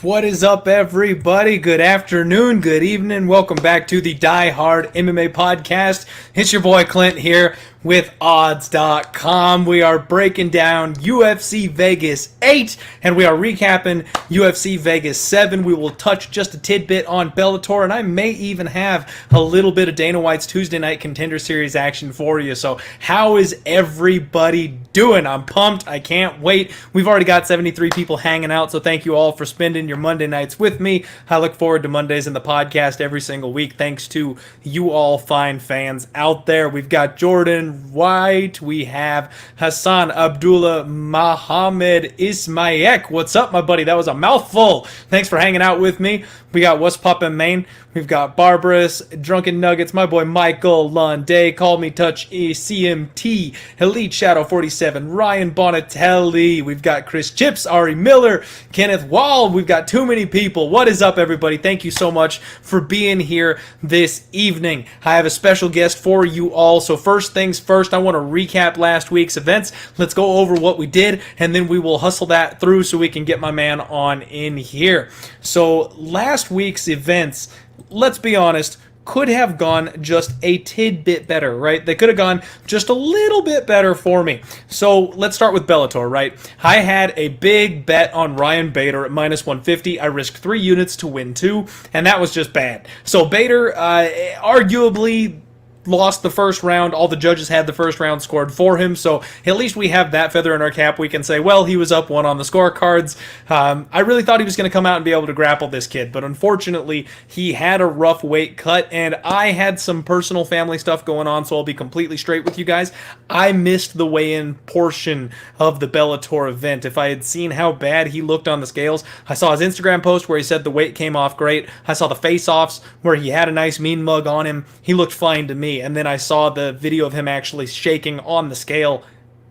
What is up, everybody? Good afternoon, good evening. Welcome back to the Die Hard MMA podcast. It's your boy Clint here with odds.com. We are breaking down UFC Vegas 8 and we are recapping UFC Vegas 7. We will touch just a tidbit on Bellator, and I may even have a little bit of Dana White's Tuesday night Contender Series action for you. So how is everybody doing? I'm pumped. I can't wait. We've already got 73 people hanging out, so thank you all for spending your Monday nights with me. I look forward to Mondays in the podcast every single week, thanks to you all fine fans out there. We've got Jordan White, we have Hassan Abdullah Mohammed Ismaek. What's up, my buddy? That was a mouthful. Thanks for hanging out with me. We got What's Poppin' Maine. We've got Barbarous, Drunken Nuggets, my boy Michael Lunday, Call Me Touch E, CMT, Elite Shadow 47, Ryan Bonatelli. We've got Chris Chips, Ari Miller, Kenneth Wall. We've got too many people. What is up, everybody? Thank you so much for being here this evening. I have a special guest for you all. So first things first, I want to recap last week's events. Let's go over what we did, and then we will hustle that through so we can get my man on in here. So last week's events, let's be honest, could have gone just a tidbit better, right? They could have gone just a little bit better for me. So let's start with Bellator, right? I had a big bet on Ryan Bader at minus 150. I risked 3 units to win 2, and that was just bad. So Bader, arguably lost the first round. All the judges had the first round scored for him, so at least we have that feather in our cap. We can say, well, he was up 1 on the scorecards. I really thought he was going to come out and be able to grapple this kid, but unfortunately, he had a rough weight cut, and I had some personal family stuff going on, so I'll be completely straight with you guys. I missed the weigh-in portion of the Bellator event. If I had seen how bad he looked on the scales, I saw his Instagram post where he said the weight came off great. I saw the face-offs where he had a nice mean mug on him. He looked fine to me. And then I saw the video of him actually shaking on the scale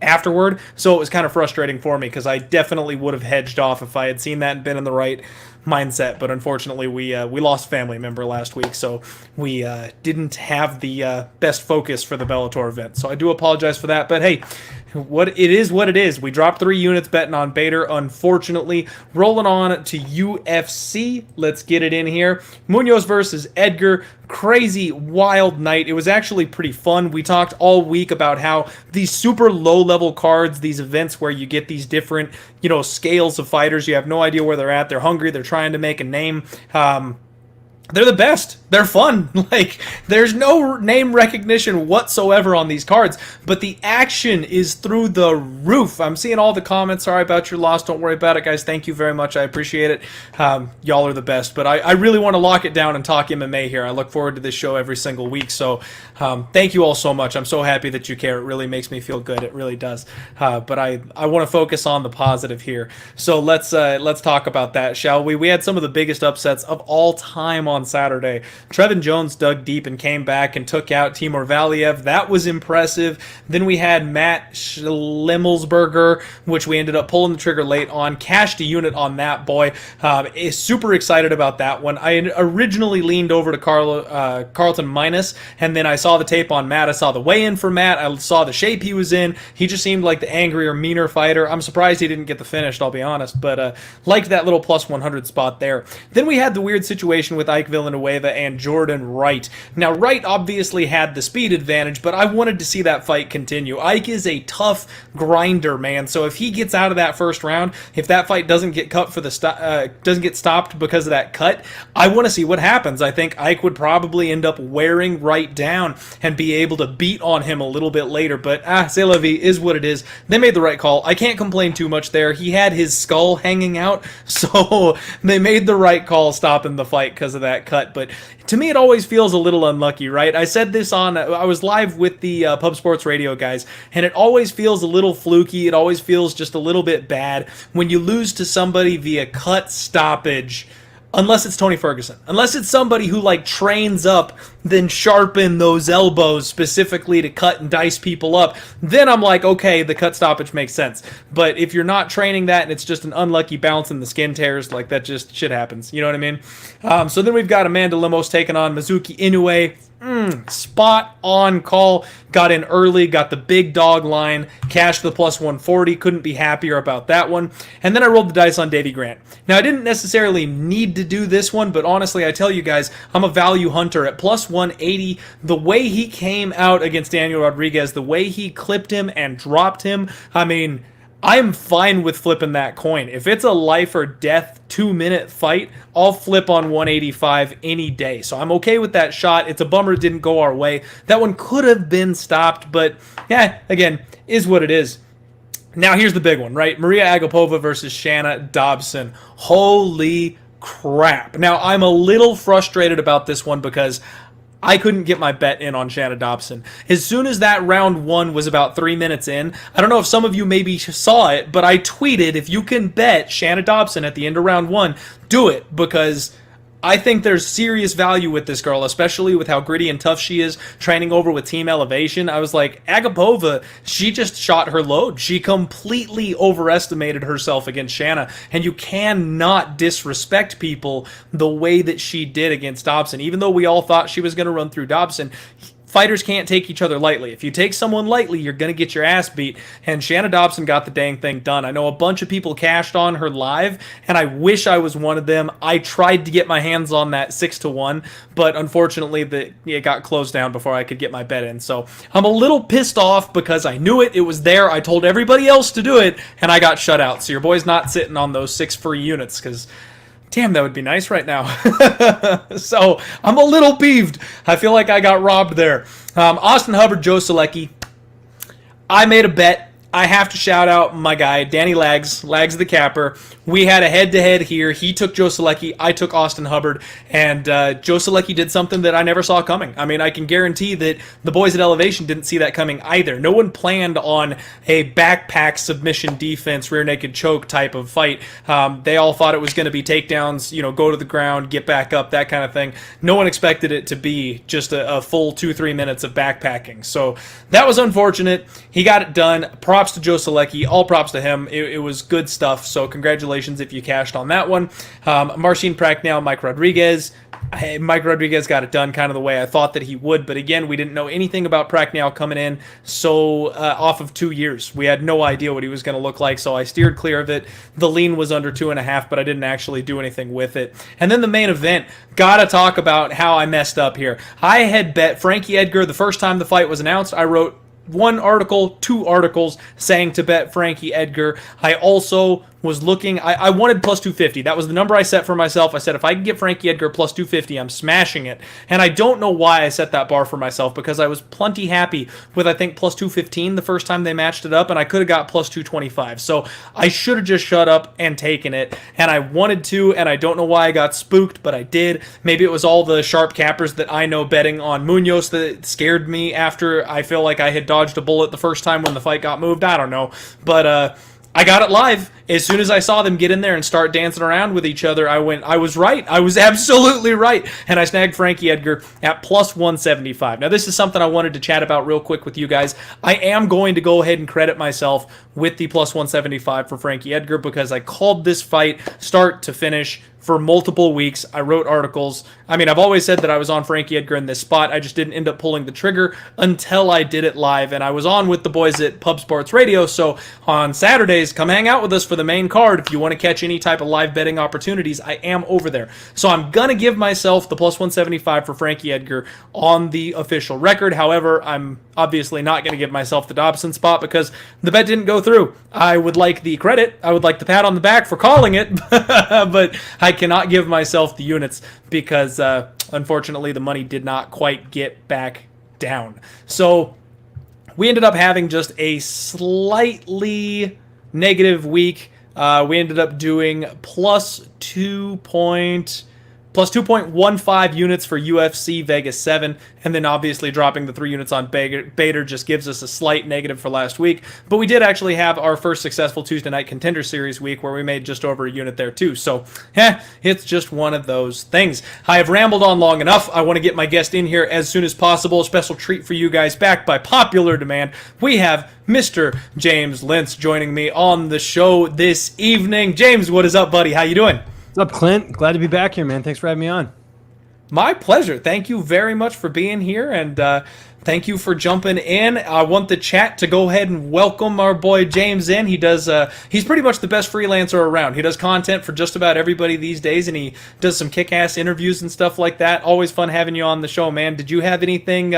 afterward, so it was kind of frustrating for me because I definitely would have hedged off if I had seen that and been in the right mindset. But unfortunately, we lost a family member last week, so we didn't have the best focus for the Bellator event. So I do apologize for that, but hey, what it is. We dropped 3 units betting on Bader, unfortunately. Rolling on to UFC. Let's get it in here. Munoz versus Edgar. Crazy, wild night. It was actually pretty fun. We talked all week about how these super low-level cards, these events where you get these different, scales of fighters, you have no idea where they're at. They're hungry. They're trying to make a name. They're the best. They're fun. There's no name recognition whatsoever on these cards, but the action is through the roof. I'm seeing all the comments. Sorry about your loss. Don't worry about it, guys. Thank you very much. I appreciate it. Y'all are the best, but I really want to lock it down and talk MMA here. I look forward to this show every single week, so thank you all so much. I'm so happy that you care. It really makes me feel good. It really does. But I want to focus on the positive here. So let's talk about that, shall we? We had some of the biggest upsets of all time on Saturday. Trevin Jones dug deep and came back and took out Timur Valiev. That was impressive. Then we had Matt Schlemelsberger, which we ended up pulling the trigger late on. Cashed a unit on that boy. Is super excited about that one. I originally leaned over to Carlton minus, and then I saw the tape on Matt. I saw the weigh-in for Matt. I saw the shape he was in. He just seemed like the angrier, meaner fighter. I'm surprised he didn't get the finish, I'll be honest, but liked that little plus 100 spot there. Then we had the weird situation with Ike Villanueva and Jordan Wright. Now, Wright obviously had the speed advantage, but I wanted to see that fight continue. Ike is a tough grinder, man, so if he gets out of that first round, if that fight doesn't get cut for the doesn't get stopped because of that cut, I want to see what happens. I think Ike would probably end up wearing Wright down and be able to beat on him a little bit later, but c'est la vie, is what it is. They made the right call. I can't complain too much there. He had his skull hanging out, so they made the right call stopping the fight because of that cut. But to me, it always feels a little unlucky, right? I said this I was live with the Pub Sports Radio guys, and it always feels a little fluky. It always feels just a little bit bad when you lose to somebody via cut stoppage. Unless it's Tony Ferguson. Unless it's somebody who trains up, then sharpen those elbows specifically to cut and dice people up, then I'm like, okay, the cut stoppage makes sense. But if you're not training that and it's just an unlucky bounce and the skin tears, like that just shit happens. You know what I mean? So then we've got Amanda Lemos taking on Mizuki Inoue. Spot on call. Got in early, got the big dog line, cashed the plus 140. Couldn't be happier about that one. And then I rolled the dice on Davey Grant. Now, I didn't necessarily need to do this one, but honestly, I tell you guys, I'm a value hunter at plus 180. The way he came out against Daniel Rodriguez, the way he clipped him and dropped him, I mean, I'm fine with flipping that coin. If it's a life or death 2-minute fight, I'll flip on 185 any day. So I'm okay with that shot. It's a bummer it didn't go our way. That one could have been stopped, but yeah, again, is what it is. Now here's the big one, right? Maria Agapova versus Shanna Dobson. Holy crap. Now I'm a little frustrated about this one because I couldn't get my bet in on Shanna Dobson. As soon as that round one was about 3 minutes in, I don't know if some of you maybe saw it, but I tweeted, if you can bet Shanna Dobson at the end of round one, do it, because I think there's serious value with this girl, especially with how gritty and tough she is, training over with Team Elevation. I was like, Agapova, she just shot her load. She completely overestimated herself against Shanna, and you cannot disrespect people the way that she did against Dobson. Even though we all thought she was going to run through Dobson, fighters can't take each other lightly. If you take someone lightly, you're going to get your ass beat, and Shanna Dobson got the dang thing done. I know a bunch of people cashed on her live, and I wish I was one of them. I tried to get my hands on that 6-1, but unfortunately it got closed down before I could get my bet in. So I'm a little pissed off because I knew it was there. I told everybody else to do it, and I got shut out. So your boy's not sitting on those 6 free units, because damn, that would be nice right now. So I'm a little peeved. I feel like I got robbed there. Austin Hubbard, Joe Selecki. I made a bet. I have to shout out my guy, Danny Lags the Capper. We had a head-to-head here. He took Joe Selecki, I took Austin Hubbard, and Joe Selecki did something that I never saw coming. I mean, I can guarantee that the boys at Elevation didn't see that coming either. No one planned on a backpack submission defense, rear naked choke type of fight. They all thought it was going to be takedowns, go to the ground, get back up, that kind of thing. No one expected it to be just a full 2-3 minutes of backpacking. So that was unfortunate. He got it done. Props to Joe Selecki. All props to him. It was good stuff. So congratulations if you cashed on that one. Marcin Pragnell, Mike Rodriguez. Mike Rodriguez got it done kind of the way I thought that he would, but again, we didn't know anything about Pragnell coming in, so off of 2 years. We had no idea what he was going to look like, so I steered clear of it. The lean was under 2.5, but I didn't actually do anything with it. And then the main event, gotta talk about how I messed up here. I had bet Frankie Edgar the first time the fight was announced. I wrote 1 article, 2 articles saying to bet Frankie Edgar. I also was looking, I wanted plus 250. That was the number I set for myself. I said, if I can get Frankie Edgar plus 250, I'm smashing it. And I don't know why I set that bar for myself, because I was plenty happy with, I think, plus 215 the first time they matched it up, and I could have got plus 225. So I should have just shut up and taken it, and I wanted to, and I don't know why I got spooked, but I did. Maybe it was all the sharp cappers that I know betting on Munoz that scared me after I feel like I had dodged a bullet the first time when the fight got moved. I don't know. But I got it live. As soon as I saw them get in there and start dancing around with each other, I was right. I was absolutely right. And I snagged Frankie Edgar at plus 175. Now, this is something I wanted to chat about real quick with you guys. I am going to go ahead and credit myself with the plus 175 for Frankie Edgar, because I called this fight start to finish for multiple weeks. I wrote articles. I mean, I've always said that I was on Frankie Edgar in this spot. I just didn't end up pulling the trigger until I did it live, and I was on with the boys at Pub Sports Radio. So on Saturdays, come hang out with us for the main card. If you want to catch any type of live betting opportunities, I am over there. So I'm going to give myself the plus 175 for Frankie Edgar on the official record. However, I'm obviously not going to give myself the Dobson spot because the bet didn't go through. I would like the credit. I would like the pat on the back for calling it, but I cannot give myself the units because unfortunately the money did not quite get back down. So we ended up having just a slightly negative week. We ended up doing plus 2.2 plus 2.15 units for UFC Vegas 7, and then obviously dropping the 3 units on Bader just gives us a slight negative for last week. But we did actually have our first successful Tuesday night Contender Series week where we made just over a unit there too. So, it's just one of those things. I have rambled on long enough. I want to get my guest in here as soon as possible. A special treat for you guys, back by popular demand. We have Mr. James Lynch joining me on the show this evening. James, what is up, buddy? How you doing? What's up, Clint? Glad to be back here, man. Thanks for having me on. My pleasure. Thank you very much for being here, and thank you for jumping in. I want the chat to go ahead and welcome our boy James in. He's pretty much the best freelancer around. He does content for just about everybody these days, and he does some kick-ass interviews and stuff like that. Always fun having you on the show, man. Did you have anything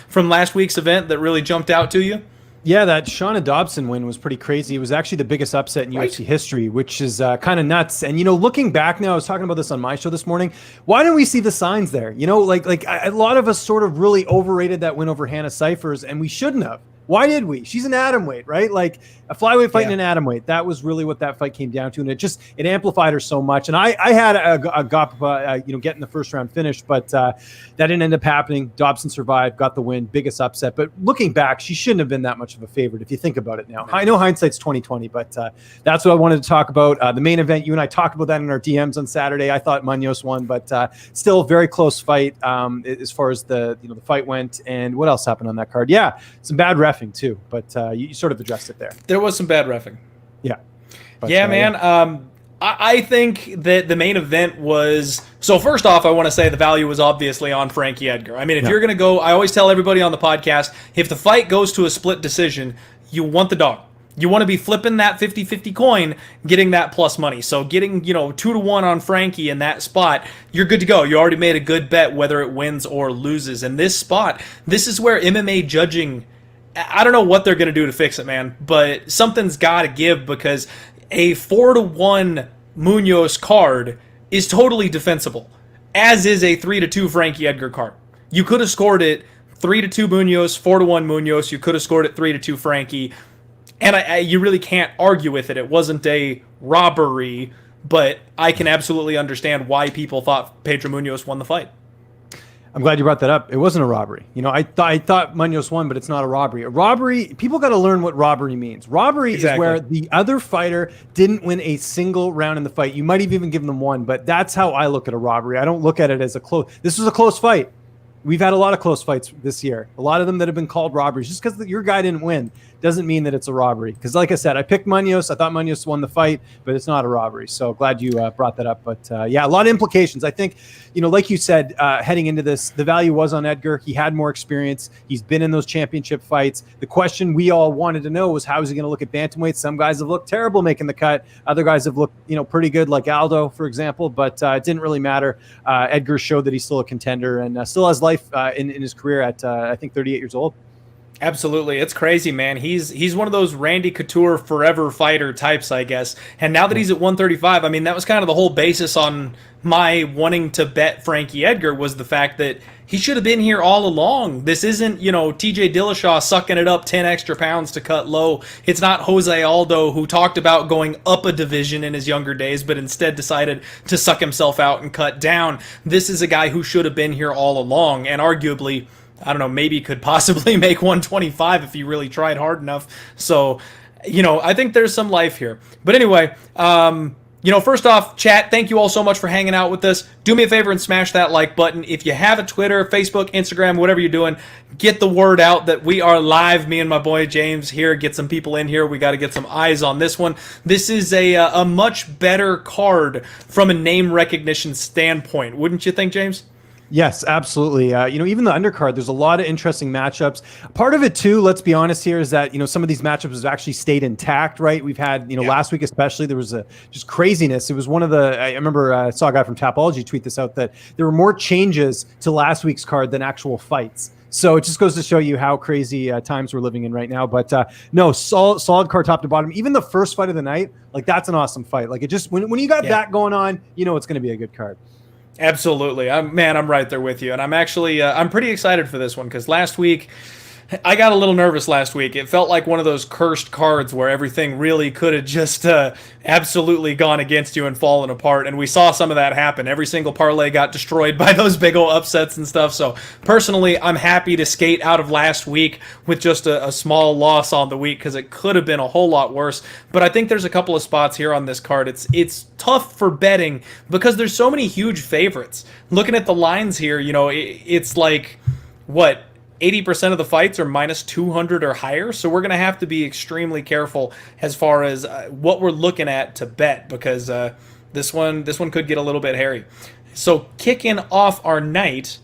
from last week's event that really jumped out to you? Yeah, that Shauna Dobson win was pretty crazy. It was actually the biggest upset in UFC history, which is kind of nuts. And, looking back now, I was talking about this on my show this morning. Why didn't we see the signs there? Like a lot of us sort of really overrated that win over Hannah Cyphers, and we shouldn't have. Why did we? She's an atomweight, right? Like a flyweight fighting an atomweight. That was really what that fight came down to, and it amplified her so much. And I had a GOP, getting the first round finish, but that didn't end up happening. Dobson survived, got the win, biggest upset. But looking back, she shouldn't have been that much of a favorite if you think about it now. I know hindsight's 20/20, but that's what I wanted to talk about. The main event, you and I talked about that in our DMs on Saturday. I thought Munoz won, but still a very close fight as far as the fight went. And what else happened on that card? Yeah, some bad reffing too, but you sort of addressed it there. There was some bad reffing. Yeah. But, man. I think that the main event was... So first off, I want to say the value was obviously on Frankie Edgar. I mean, if you're going to go... I always tell everybody on the podcast, if the fight goes to a split decision, you want the dog. You want to be flipping that 50-50 coin, getting that plus money. So getting, 2-1 on Frankie in that spot, you're good to go. You already made a good bet whether it wins or loses. In this spot, this is where MMA judging... I don't know what they're going to do to fix it, man, but something's got to give, because a 4-1 Munoz card is totally defensible, as is a 3-2 Frankie Edgar card. You could have scored it 3-2 Munoz, 4-1 Munoz. You could have scored it 3-2 Frankie, and you really can't argue with it. It wasn't a robbery, but I can absolutely understand why people thought Pedro Munoz won the fight. I'm glad you brought that up. It wasn't a robbery. I thought Munoz won, but it's not a robbery. A robbery, people got to learn what robbery means. Robbery is where the other fighter didn't win a single round in the fight. You might have even given them one, but that's how I look at a robbery. I don't look at it as a close. This was a close fight. We've had a lot of close fights this year. A lot of them that have been called robberies. Just because your guy didn't win doesn't mean that it's a robbery. Because like I said, I picked Munoz. I thought Munoz won the fight, but it's not a robbery. So glad you brought that up. But a lot of implications. I think, like you said, heading into this, the value was on Edgar. He had more experience. He's been in those championship fights. The question we all wanted to know was, how is he going to look at bantamweight? Some guys have looked terrible making the cut. Other guys have looked, pretty good, like Aldo, for example. But it didn't really matter. Edgar showed that he's still a contender and still has life in his career at, I think, 38 years old. Absolutely. It's crazy, man. He's one of those Randy Couture forever fighter types, I guess. And now that he's at 135, I mean, that was kind of the whole basis on my wanting to bet Frankie Edgar, was the fact that he should have been here all along. This isn't, TJ Dillashaw sucking it up 10 extra pounds to cut low. It's not Jose Aldo, who talked about going up a division in his younger days, but instead decided to suck himself out and cut down. This is a guy who should have been here all along, and arguably, I don't know, maybe could possibly make 125 if he really tried hard enough. So, I think there's some life here. But anyway, first off, chat, thank you all so much for hanging out with us. Do me a favor and smash that like button. If you have a Twitter, Facebook, Instagram, whatever you're doing, get the word out that we are live. Me and my boy James here. Get some people in here. We got to get some eyes on this one. This is a much better card from a name recognition standpoint. Wouldn't you think, James? Yes, absolutely. Even the undercard, there's a lot of interesting matchups. Part of it too, let's be honest here, is that, some of these matchups have actually stayed intact, right? We've had, last week especially, there was just craziness. It was one of the, I remember I saw a guy from Tapology tweet this out, that there were more changes to last week's card than actual fights. So it just goes to show you how crazy times we're living in right now. But no, solid card top to bottom. Even the first fight of the night, like, that's an awesome fight. Like, it just, when you got that going on, it's going to be a good card. Absolutely. I'm right there with you. And I'm actually, I'm pretty excited for this one, because last week, I got a little nervous last week. It felt like one of those cursed cards where everything really could have just absolutely gone against you and fallen apart. And we saw some of that happen. Every single parlay got destroyed by those big old upsets and stuff. So personally, I'm happy to skate out of last week with just a small loss on the week because it could have been a whole lot worse. But I think there's a couple of spots here on this card. It's tough for betting because there's so many huge favorites. Looking at the lines here, it's like, what? 80% of the fights are minus 200 or higher, so we're going to have to be extremely careful as far as what we're looking at to bet because this one could get a little bit hairy. So kicking off our night,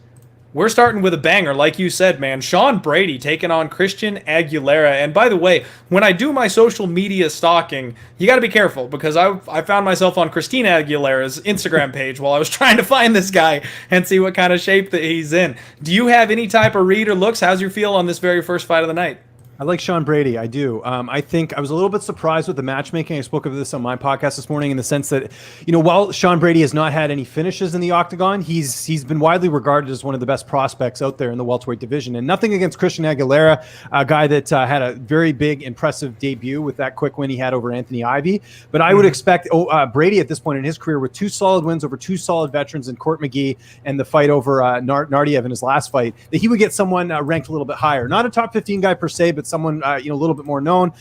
we're starting with a banger, like you said, man. Sean Brady taking on Christian Aguilera. And by the way, when I do my social media stalking, you got to be careful because I found myself on Christina Aguilera's Instagram page while I was trying to find this guy and see what kind of shape that he's in. Do you have any type of read or looks? How's your feel on this very first fight of the night? I like Sean Brady. I do. I think I was a little bit surprised with the matchmaking. I spoke of this on my podcast this morning in the sense that, while Sean Brady has not had any finishes in the octagon, he's been widely regarded as one of the best prospects out there in the welterweight division. And nothing against Christian Aguilera, a guy that had a very big, impressive debut with that quick win he had over Anthony Ivy. But I would expect Brady at this point in his career with 2 solid wins over 2 solid veterans in Court McGee and the fight over Nardiev in his last fight, that he would get someone ranked a little bit higher. Not a top 15 guy per se, but someone a little bit more known.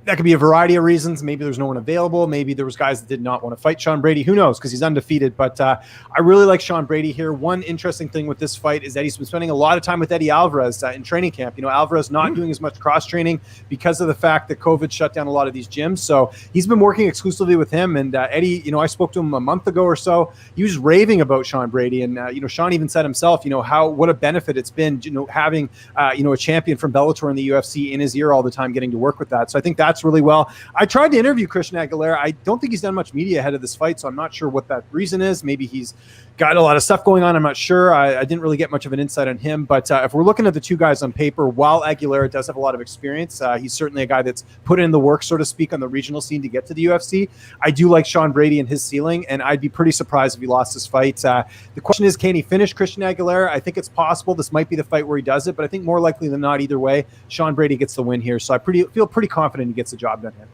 That could be a variety of reasons. Maybe there's no one available. Maybe there was guys that did not want to fight Sean Brady. Who knows? Because he's undefeated. But I really like Sean Brady here. One interesting thing with this fight is that he's been spending a lot of time with Eddie Alvarez in training camp. Alvarez not doing as much cross training because of the fact that COVID shut down a lot of these gyms. So he's been working exclusively with him. And Eddie, I spoke to him a month ago or so. He was raving about Sean Brady. And, Sean even said himself, what a benefit it's been, having, a champion from Bellator in the UFC in his ear all the time, getting to work with that. So I think that's really well. I tried to interview Christian Aguilera. I don't think he's done much media ahead of this fight, so I'm not sure what that reason is. Maybe he's got a lot of stuff going on. I'm not sure. I didn't really get much of an insight on him. But if we're looking at the two guys on paper, while Aguilera does have a lot of experience, he's certainly a guy that's put in the work, so to speak, on the regional scene to get to the UFC. I do like Sean Brady and his ceiling, and I'd be pretty surprised if he lost this fight. The question is, can he finish Christian Aguilera? I think it's possible. This might be the fight where he does it, but I think more likely than not, either way, Sean Brady gets the win here. So I feel pretty confident he gets the job done here.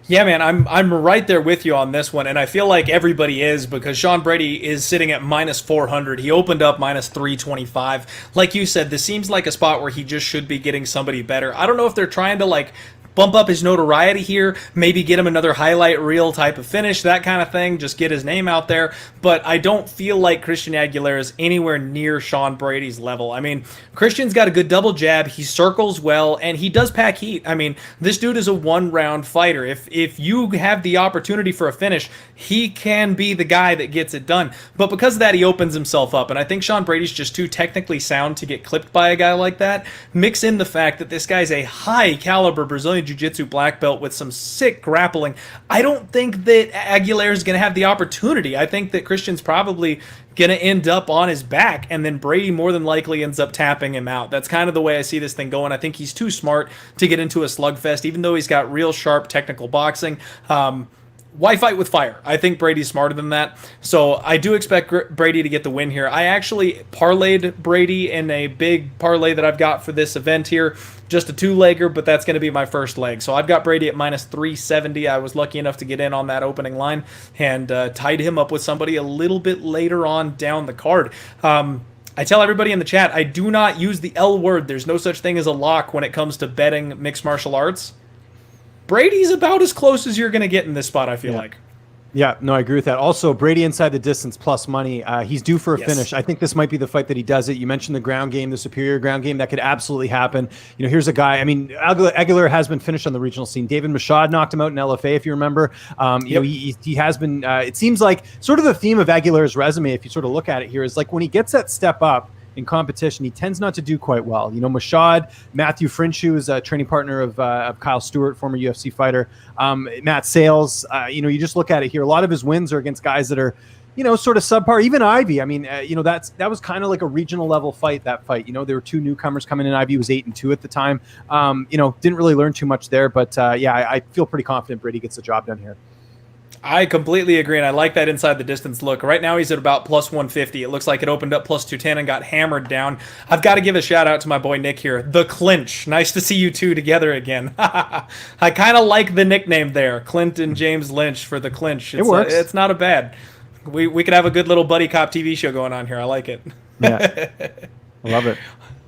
Yeah, man, I'm right there with you on this one, and I feel like everybody is because Sean Brady is sitting at minus 400. He opened up minus 325. Like you said, this seems like a spot where he just should be getting somebody better. I don't know if they're trying to bump up his notoriety here, maybe get him another highlight reel type of finish, that kind of thing, just get his name out there. But I don't feel like Christian Aguilera is anywhere near Sean Brady's level. I mean, Christian's got a good double jab, he circles well, and he does pack heat. I mean, this dude is a one-round fighter. If you have the opportunity for a finish, he can be the guy that gets it done. But because of that, he opens himself up, and I think Sean Brady's just too technically sound to get clipped by a guy like that. Mix in the fact that this guy's a high-caliber Brazilian Jiu-Jitsu black belt with some sick grappling. I don't think that Aguilera is going to have the opportunity. I think that Christian's probably going to end up on his back, and then Brady more than likely ends up tapping him out. That's kind of the way I see this thing going. I think he's too smart to get into a slugfest, even though he's got real sharp technical boxing. Why fight with fire? I think Brady's smarter than that. So I do expect Brady to get the win here. I actually parlayed Brady in a big parlay that I've got for this event here. Just a 2-legger, but that's going to be my first leg. So I've got Brady at minus 370. I was lucky enough to get in on that opening line and tied him up with somebody a little bit later on down the card. I tell everybody in the chat, I do not use the L word. There's no such thing as a lock when it comes to betting mixed martial arts. Brady's about as close as you're going to get in this spot, I feel like. Yeah, no, I agree with that. Also, Brady inside the distance plus money. He's due for a finish. I think this might be the fight that he does it. You mentioned the ground game, the superior ground game. That could absolutely happen. Here's a guy. I mean, Aguilera has been finished on the regional scene. David Mashad knocked him out in LFA, if you remember. He has been, it seems like sort of the theme of Aguilera's resume, if you sort of look at it here, is like when he gets that step up in competition, he tends not to do quite well. Mashad, Matthew Frinshu is a training partner of Kyle Stewart, former UFC fighter. Matt Sales, you just look at it here. A lot of his wins are against guys that are, sort of subpar. Even Ivy. I mean, that was kind of like a regional level fight. That fight. There were 2 newcomers coming in. Ivy was 8-2 at the time. Didn't really learn too much there, but I feel pretty confident Brady gets the job done here. I completely agree, and I like that inside the distance look. Right now he's at about plus 150. It looks like it opened up plus 210 and got hammered down. I've got to give a shout out to my boy Nick here. The Clinch. Nice to see you two together again. I kind of like the nickname there, Clint and James Lynch for the Clinch. It works. It's not a bad. We could have a good little buddy cop TV show going on here. I like it. Yeah, I love it.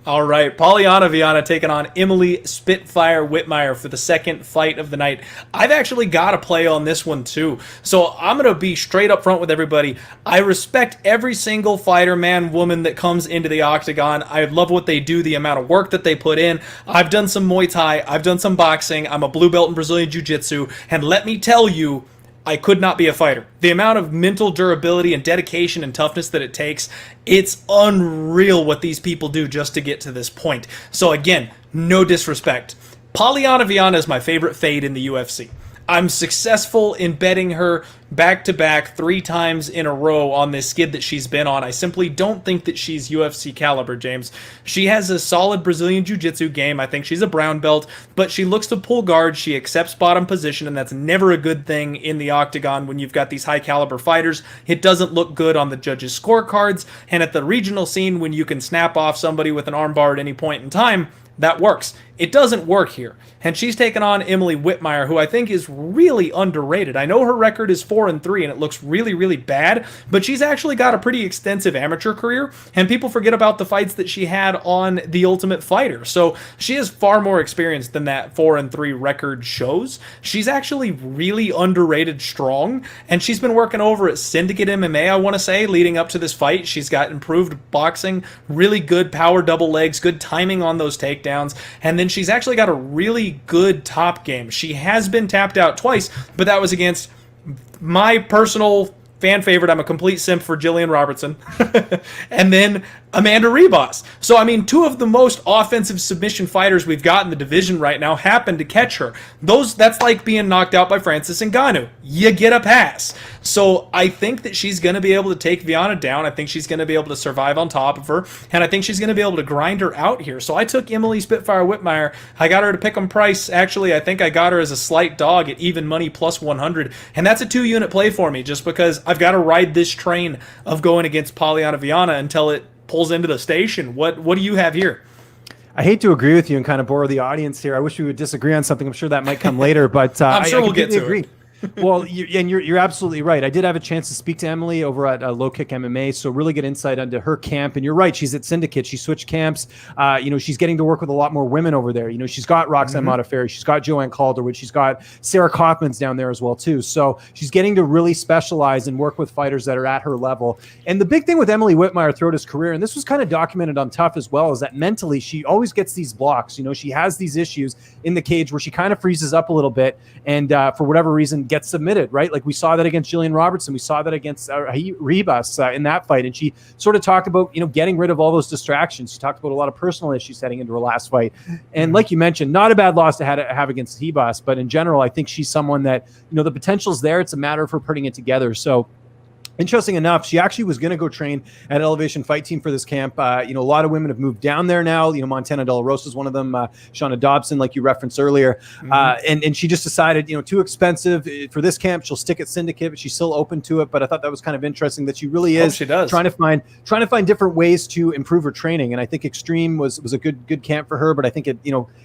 All right, Polyana Viana taking on Emily Spitfire Whitmire for the second fight of the night. I've actually got a play on this one too. So I'm going to be straight up front with everybody. I respect every single fighter, man, woman that comes into the octagon. I love what they do, the amount of work that they put in. I've done some Muay Thai. I've done some boxing. I'm a blue belt in Brazilian Jiu-Jitsu. And let me tell you, I could not be a fighter. The amount of mental durability and dedication and toughness that it takes, it's unreal what these people do just to get to this point. So again, no disrespect. Polyana Viana is my favorite fade in the UFC. I'm successful in betting her back-to-back 3 times in a row on this skid that she's been on. I simply don't think that she's UFC caliber, James. She has a solid Brazilian Jiu-Jitsu game. I think she's a brown belt, but she looks to pull guard. She accepts bottom position, and that's never a good thing in the octagon when you've got these high-caliber fighters. It doesn't look good on the judges' scorecards, and at the regional scene, when you can snap off somebody with an armbar at any point in time, that works. It doesn't work here. And she's taken on Emily Whitmire, who I think is really underrated. I know her record is 4-3 and it looks really, really bad, but she's actually got a pretty extensive amateur career, and people forget about the fights that she had on The Ultimate Fighter. So she is far more experienced than that 4-3 record shows. She's actually really underrated strong, and she's been working over at Syndicate MMA, I want to say, leading up to this fight. She's got improved boxing, really good power double legs, good timing on those takedowns, and then she's actually got a really good top game. She has been tapped out twice, but that was against my personal fan favorite. I'm a complete simp for Jillian Robertson. And then Amanda Ribas. So, I mean, 2 of the most offensive submission fighters we've got in the division right now happen to catch her. That's like being knocked out by Francis Ngannou. You get a pass. So I think that she's going to be able to take Viana down. I think she's going to be able to survive on top of her, and I think she's going to be able to grind her out here. So I took Emily Spitfire Whitmire. I got her to pick 'em price. Actually, I think I got her as a slight dog at even money plus 100, and that's a 2-unit play for me just because I've got to ride this train of going against Polyana Viana until it pulls into the station. What do you have here? I hate to agree with you and kind of bore the audience here. I wish we would disagree on something. I'm sure that might come later, but I'm sure we'll get to agree. it. Well, you're absolutely right. I did have a chance to speak to Emily over at Low Kick MMA, so really good insight into her camp. And you're right, she's at Syndicate. She switched camps. She's getting to work with a lot more women over there. She's got Roxanne Modafferi, she's got Joanne Calderwood, she's got Sarah Kaufman's down there as well too. So she's getting to really specialize and work with fighters that are at her level. And the big thing with Emily Whitmire throughout his career, and this was kind of documented on Tough as well, is that mentally she always gets these blocks. She has these issues in the cage where she kind of freezes up a little bit and for whatever reason gets submitted, right? Like we saw that against Jillian Robertson. We saw that against Ribas in that fight. And she sort of talked about, getting rid of all those distractions. She talked about a lot of personal issues heading into her last fight. And like you mentioned, not a bad loss to have against Ribas, but in general, I think she's someone that, the potential's there. It's a matter of her putting it together. So interesting enough, she actually was going to go train at Elevation Fight Team for this camp. A lot of women have moved down there now. Montana Del Rosa is one of them. Shauna Dobson, like you referenced earlier. And she just decided, too expensive for this camp. She'll stick at Syndicate, but she's still open to it. But I thought that was kind of interesting that she really is trying to find different ways to improve her training. And I think Extreme was a good camp for her. But I think at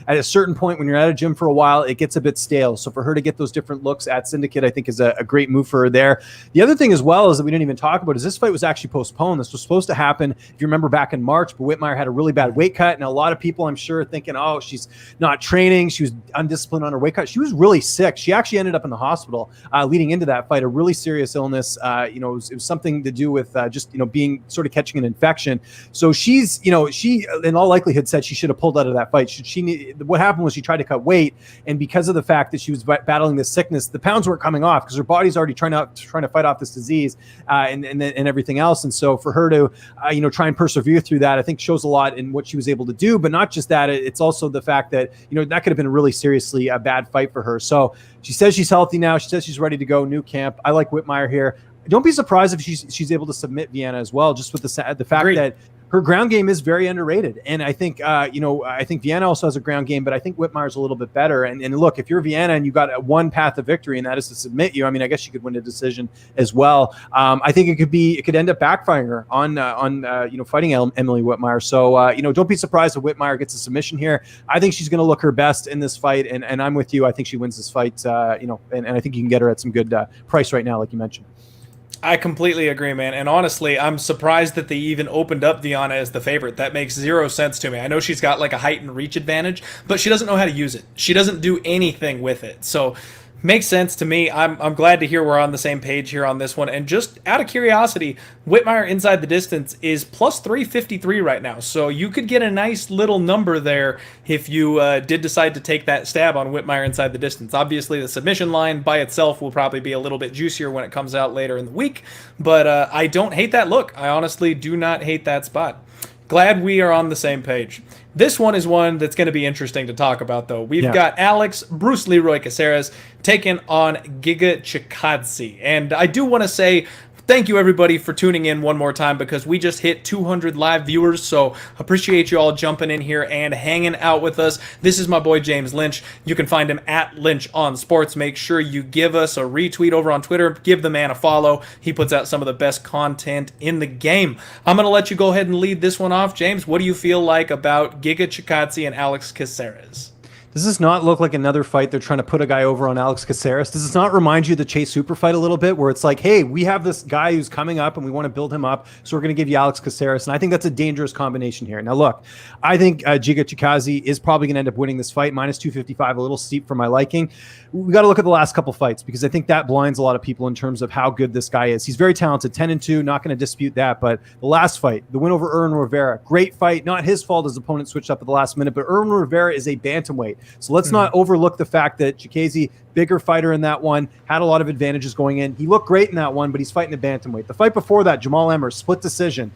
a certain point when you're at a gym for a while, it gets a bit stale. So for her to get those different looks at Syndicate, I think is a great move for her there. The other thing as well is that we didn't even talk about is this fight was actually postponed. This was supposed to happen, if you remember, back in March, but Whitmire had a really bad weight cut, and a lot of people, I'm sure, thinking, oh, she's not training, she was undisciplined on her weight cut. She was really sick. She actually ended up in the hospital leading into that fight, a really serious illness. It was something to do with just being sort of catching an infection. So she's she in all likelihood said she should have pulled out of that fight. What happened was she tried to cut weight, and because of the fact that she was battling this sickness, the pounds weren't coming off because her body's already trying to fight off this disease. And everything else. And so for her to, try and persevere through that, I think shows a lot in what she was able to do. But not just that, it's also the fact that, that could have been a really seriously a bad fight for her. So she says she's healthy now. She says she's ready to go. New camp. I like Whitmire here. Don't be surprised if she's able to submit Viana as well, just with the fact Agreed. that her ground game is very underrated. And I think, I think Viana also has a ground game, but I think Whitmire's a little bit better. And look, if you're Viana and you got one path of victory, and that is to submit you, I mean, I guess you could win a decision as well. I think it could end up backfiring her on fighting Emily Whitmire. So, don't be surprised if Whitmire gets a submission here. I think she's going to look her best in this fight. And I'm with you. I think she wins this fight, and I think you can get her at some good price right now, like you mentioned. I completely agree, man. And honestly, I'm surprised that they even opened up Viana as the favorite. That makes zero sense to me. I know she's got like a height and reach advantage, but she doesn't know how to use it. She doesn't do anything with it. So makes sense to me. I'm glad to hear we're on the same page here on this one. And just out of curiosity, Whitmire inside the distance is plus 353 right now. So you could get a nice little number there if you did decide to take that stab on Whitmire inside the distance. Obviously, the submission line by itself will probably be a little bit juicier when it comes out later in the week. But I don't hate that look. I honestly do not hate that spot. Glad we are on the same page. This one is one that's going to be interesting to talk about, though. We've got Alex Bruce Leroy Caceres taking on Giga Chikadze. And I do want to say thank you, everybody, for tuning in one more time, because we just hit 200 live viewers, so appreciate you all jumping in here and hanging out with us. This is my boy, James Lynch. You can find him at Lynch on Sports. Make sure you give us a retweet over on Twitter. Give the man a follow. He puts out some of the best content in the game. I'm going to let you go ahead and lead this one off. James, what do you feel like about Giga Chikadze and Alex Caceres? Does this not look like another fight they're trying to put a guy over on Alex Caceres? Does this not remind you of the Chase Hooper fight a little bit, where it's like, hey, we have this guy who's coming up and we want to build him up, so we're going to give you Alex Caceres? And I think that's a dangerous combination here. Now, look, I think Giga Chikadze is probably going to end up winning this fight. Minus 255, a little steep for my liking. We got to look at the last couple fights, because I think that blinds a lot of people in terms of how good this guy is. He's very talented, 10-2, not going to dispute that. But the last fight, the win over Erwin Rivera, great fight. Not his fault his opponent switched up at the last minute, but Erwin Rivera is a bantamweight. So let's not overlook the fact that Chikadze, bigger fighter in that one, had a lot of advantages going in. He looked great in that one, but he's fighting a bantamweight. The fight before that, Jamal Emmers, split decision.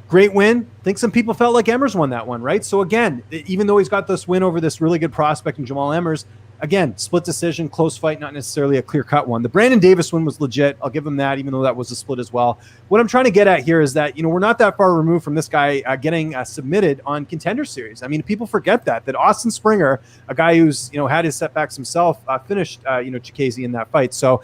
Great win. I think some people felt like Emmers won that one, right? So again, even though he's got this win over this really good prospect in Jamal Emmers, again, split decision, close fight, not necessarily a clear-cut one. The Brandon Davis one was legit. I'll give him that, even though that was a split as well. What I'm trying to get at here is that, we're not that far removed from this guy getting submitted on Contender Series. I mean, people forget that Austin Springer, a guy who's, had his setbacks himself, finished, Chikadze in that fight. So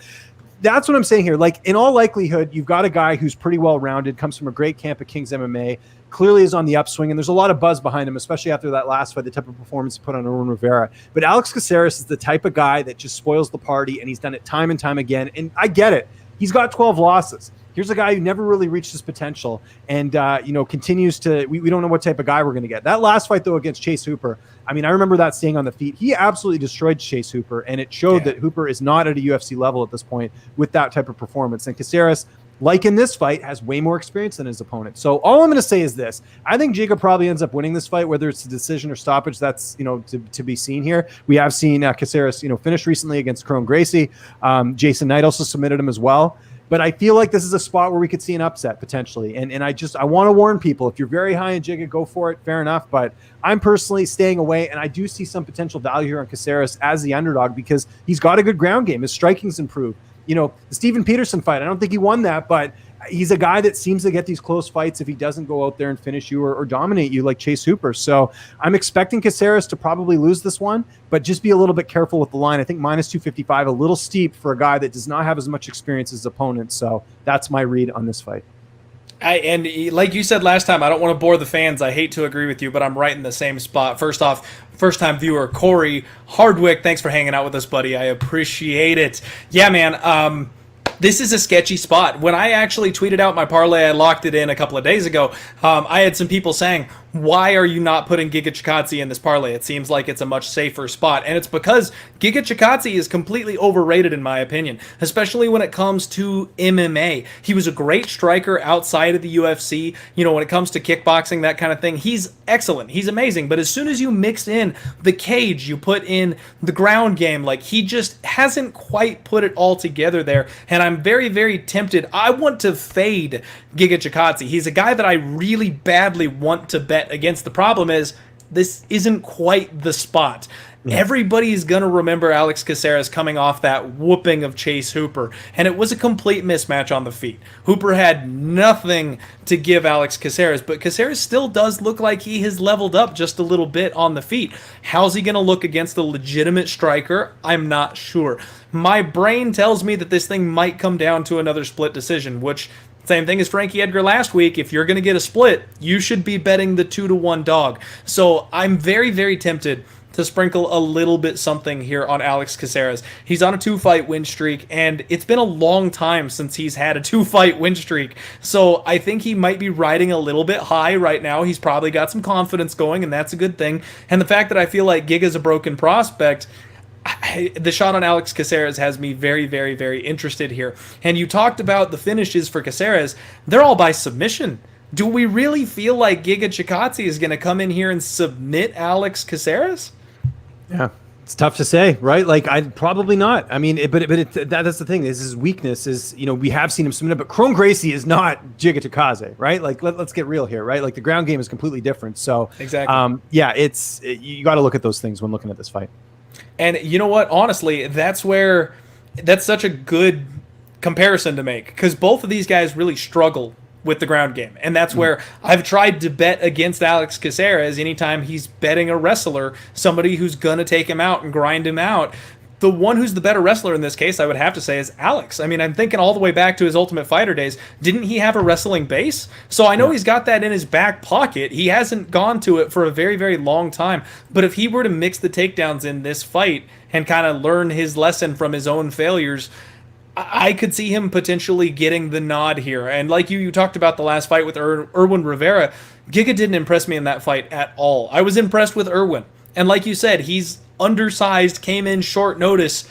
that's what I'm saying here. Like, in all likelihood, you've got a guy who's pretty well-rounded, comes from a great camp at King's MMA, clearly is on the upswing, and there's a lot of buzz behind him, especially after that last fight, the type of performance he put on Erwin Rivera. But Alex Caceres is the type of guy that just spoils the party, and he's done it time and time again. And I get it. He's got 12 losses. Here's a guy who never really reached his potential and, continues to – we don't know what type of guy we're going to get. That last fight, though, against Chase Hooper, I mean, I remember that staying on the feet. He absolutely destroyed Chase Hooper, and it showed that Hooper is not at a UFC level at this point with that type of performance. And Caceres, like in this fight, has way more experience than his opponent. So all I'm going to say is this. I think Giga probably ends up winning this fight, whether it's a decision or stoppage. That's, to be seen here. We have seen Caceres, finish recently against Kron Gracie. Jason Knight also submitted him as well. But I feel like this is a spot where we could see an upset potentially. And I want to warn people, if you're very high in Giga, go for it. Fair enough. But I'm personally staying away, and I do see some potential value here on Caceres as the underdog, because he's got a good ground game. His striking's improved. The Steven Peterson fight, I don't think he won that, but he's a guy that seems to get these close fights if he doesn't go out there and finish you or dominate you like Chase Hooper. So I'm expecting Caceres to probably lose this one, but just be a little bit careful with the line. I think minus 255, a little steep for a guy that does not have as much experience as his opponent. So that's my read on this fight. And like you said last time, I don't want to bore the fans. I hate to agree with you, but I'm right in the same spot. First off, first-time viewer Corey Hardwick, thanks for hanging out with us, buddy. I appreciate it. Yeah, man. This is a sketchy spot. When I actually tweeted out my parlay, I locked it in a couple of days ago. I had some people saying, why are you not putting Giga Chikadze in this parlay? It seems like it's a much safer spot. And it's because Giga Chikadze is completely overrated in my opinion, especially when it comes to MMA. He was a great striker outside of the UFC. When it comes to kickboxing, that kind of thing, he's excellent. He's amazing. But as soon as you mix in the cage, you put in the ground game, like he just hasn't quite put it all together there. And I'm very, very tempted. I want to fade Giga Chikadze. He's a guy that I really badly want to bet against. The problem is this isn't quite the spot. Everybody's going to remember Alex Caceres coming off that whooping of Chase Hooper, and it was a complete mismatch on the feet. Hooper had nothing to give Alex Caceres, but Caceres still does look like he has leveled up just a little bit on the feet. How's he going to look against a legitimate striker? I'm not sure. My brain tells me that this thing might come down to another split decision, which, same thing as Frankie Edgar last week. If you're going to get a split, you should be betting the 2-1 dog. So I'm very, very tempted to sprinkle a little bit something here on Alex Caceres. He's on a 2-fight win streak, and it's been a long time since he's had a 2-fight win streak. So I think he might be riding a little bit high right now. He's probably got some confidence going, and that's a good thing. And the fact that I feel like Giga's a broken prospect, the shot on Alex Caceres has me very, very, very interested here. And you talked about the finishes for Caceres. They're all by submission. Do we really feel like Giga Chikadze is going to come in here and submit Alex Caceres? Yeah, it's tough to say, right? Like, I'd probably not. I mean, that's the thing. His weakness is, we have seen him submit, but Chrome Gracie is not Giga Chikadze, right? Like, let's get real here, right? Like, the ground game is completely different. So, exactly. You got to look at those things when looking at this fight. And you know what? Honestly, that's such a good comparison to make, because both of these guys really struggle with the ground game. And that's where I've tried to bet against Alex Caceres anytime he's betting a wrestler, somebody who's going to take him out and grind him out. The one who's the better wrestler in this case, I would have to say, is Alex. I mean, I'm thinking all the way back to his Ultimate Fighter days. Didn't he have a wrestling base? So I know he's got that in his back pocket. He hasn't gone to it for a very, very long time. But if he were to mix the takedowns in this fight and kind of learn his lesson from his own failures, I could see him potentially getting the nod here. And like you talked about the last fight with Erwin Rivera, Giga didn't impress me in that fight at all. I was impressed with Erwin. And like you said, he's undersized, came in short notice,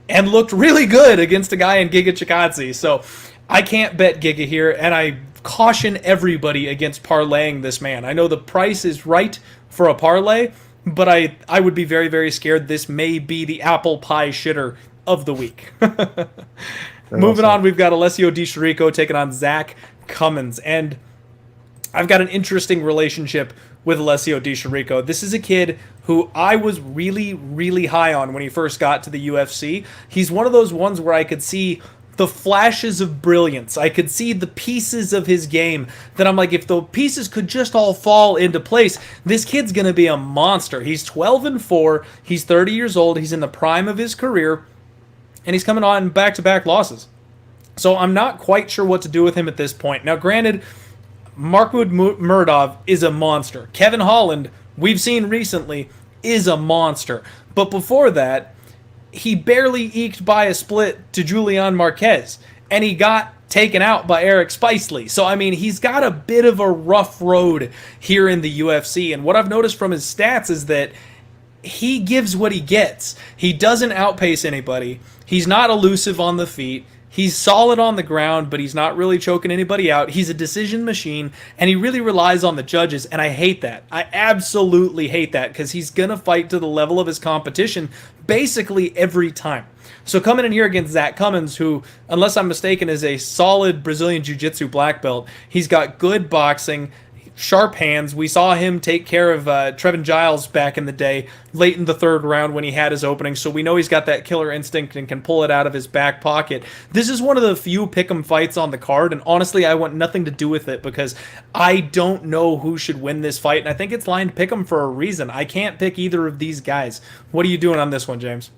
and looked really good against a guy in Giga Chikadze. So I can't bet Giga here, and I caution everybody against parlaying this man. I know the price is right for a parlay, but I would be very, very scared this may be the apple pie shitter of the week. Moving on, we've got Alessio Di Chirico taking on Zach Cummings, and I've got an interesting relationship with Alessio Di Chirico. This is a kid who I was really, really high on when he first got to the UFC. He's one of those ones where I could see the flashes of brilliance. I could see the pieces of his game that I'm like, if the pieces could just all fall into place, this kid's going to be a monster. He's 12-4. He's 30 years old. He's in the prime of his career, and he's coming on back-to-back losses. So I'm not quite sure what to do with him at this point. Now, granted, Markwood Murdov is a monster. Kevin Holland, we've seen recently, is a monster. But before that, he barely eked by a split to Julian Marquez, and he got taken out by Eric Spicely. So, I mean, he's got a bit of a rough road here in the UFC, and what I've noticed from his stats is that he gives what he gets. He doesn't outpace anybody. He's not elusive on the feet. He's solid on the ground, but he's not really choking anybody out. He's a decision machine, and he really relies on the judges, and I hate that. I absolutely hate that, because he's going to fight to the level of his competition basically every time. So coming in here against Zach Cummings, who, unless I'm mistaken, is a solid Brazilian Jiu-Jitsu black belt. He's got good boxing, sharp hands. We saw him take care of Trevin Giles back in the day, late in the third round when he had his opening, so we know he's got that killer instinct and can pull it out of his back pocket. This is one of the few pick'em fights on the card, and honestly, I want nothing to do with it because I don't know who should win this fight, and I think it's lined pick'em for a reason. I can't pick either of these guys. What are you doing on this one, James?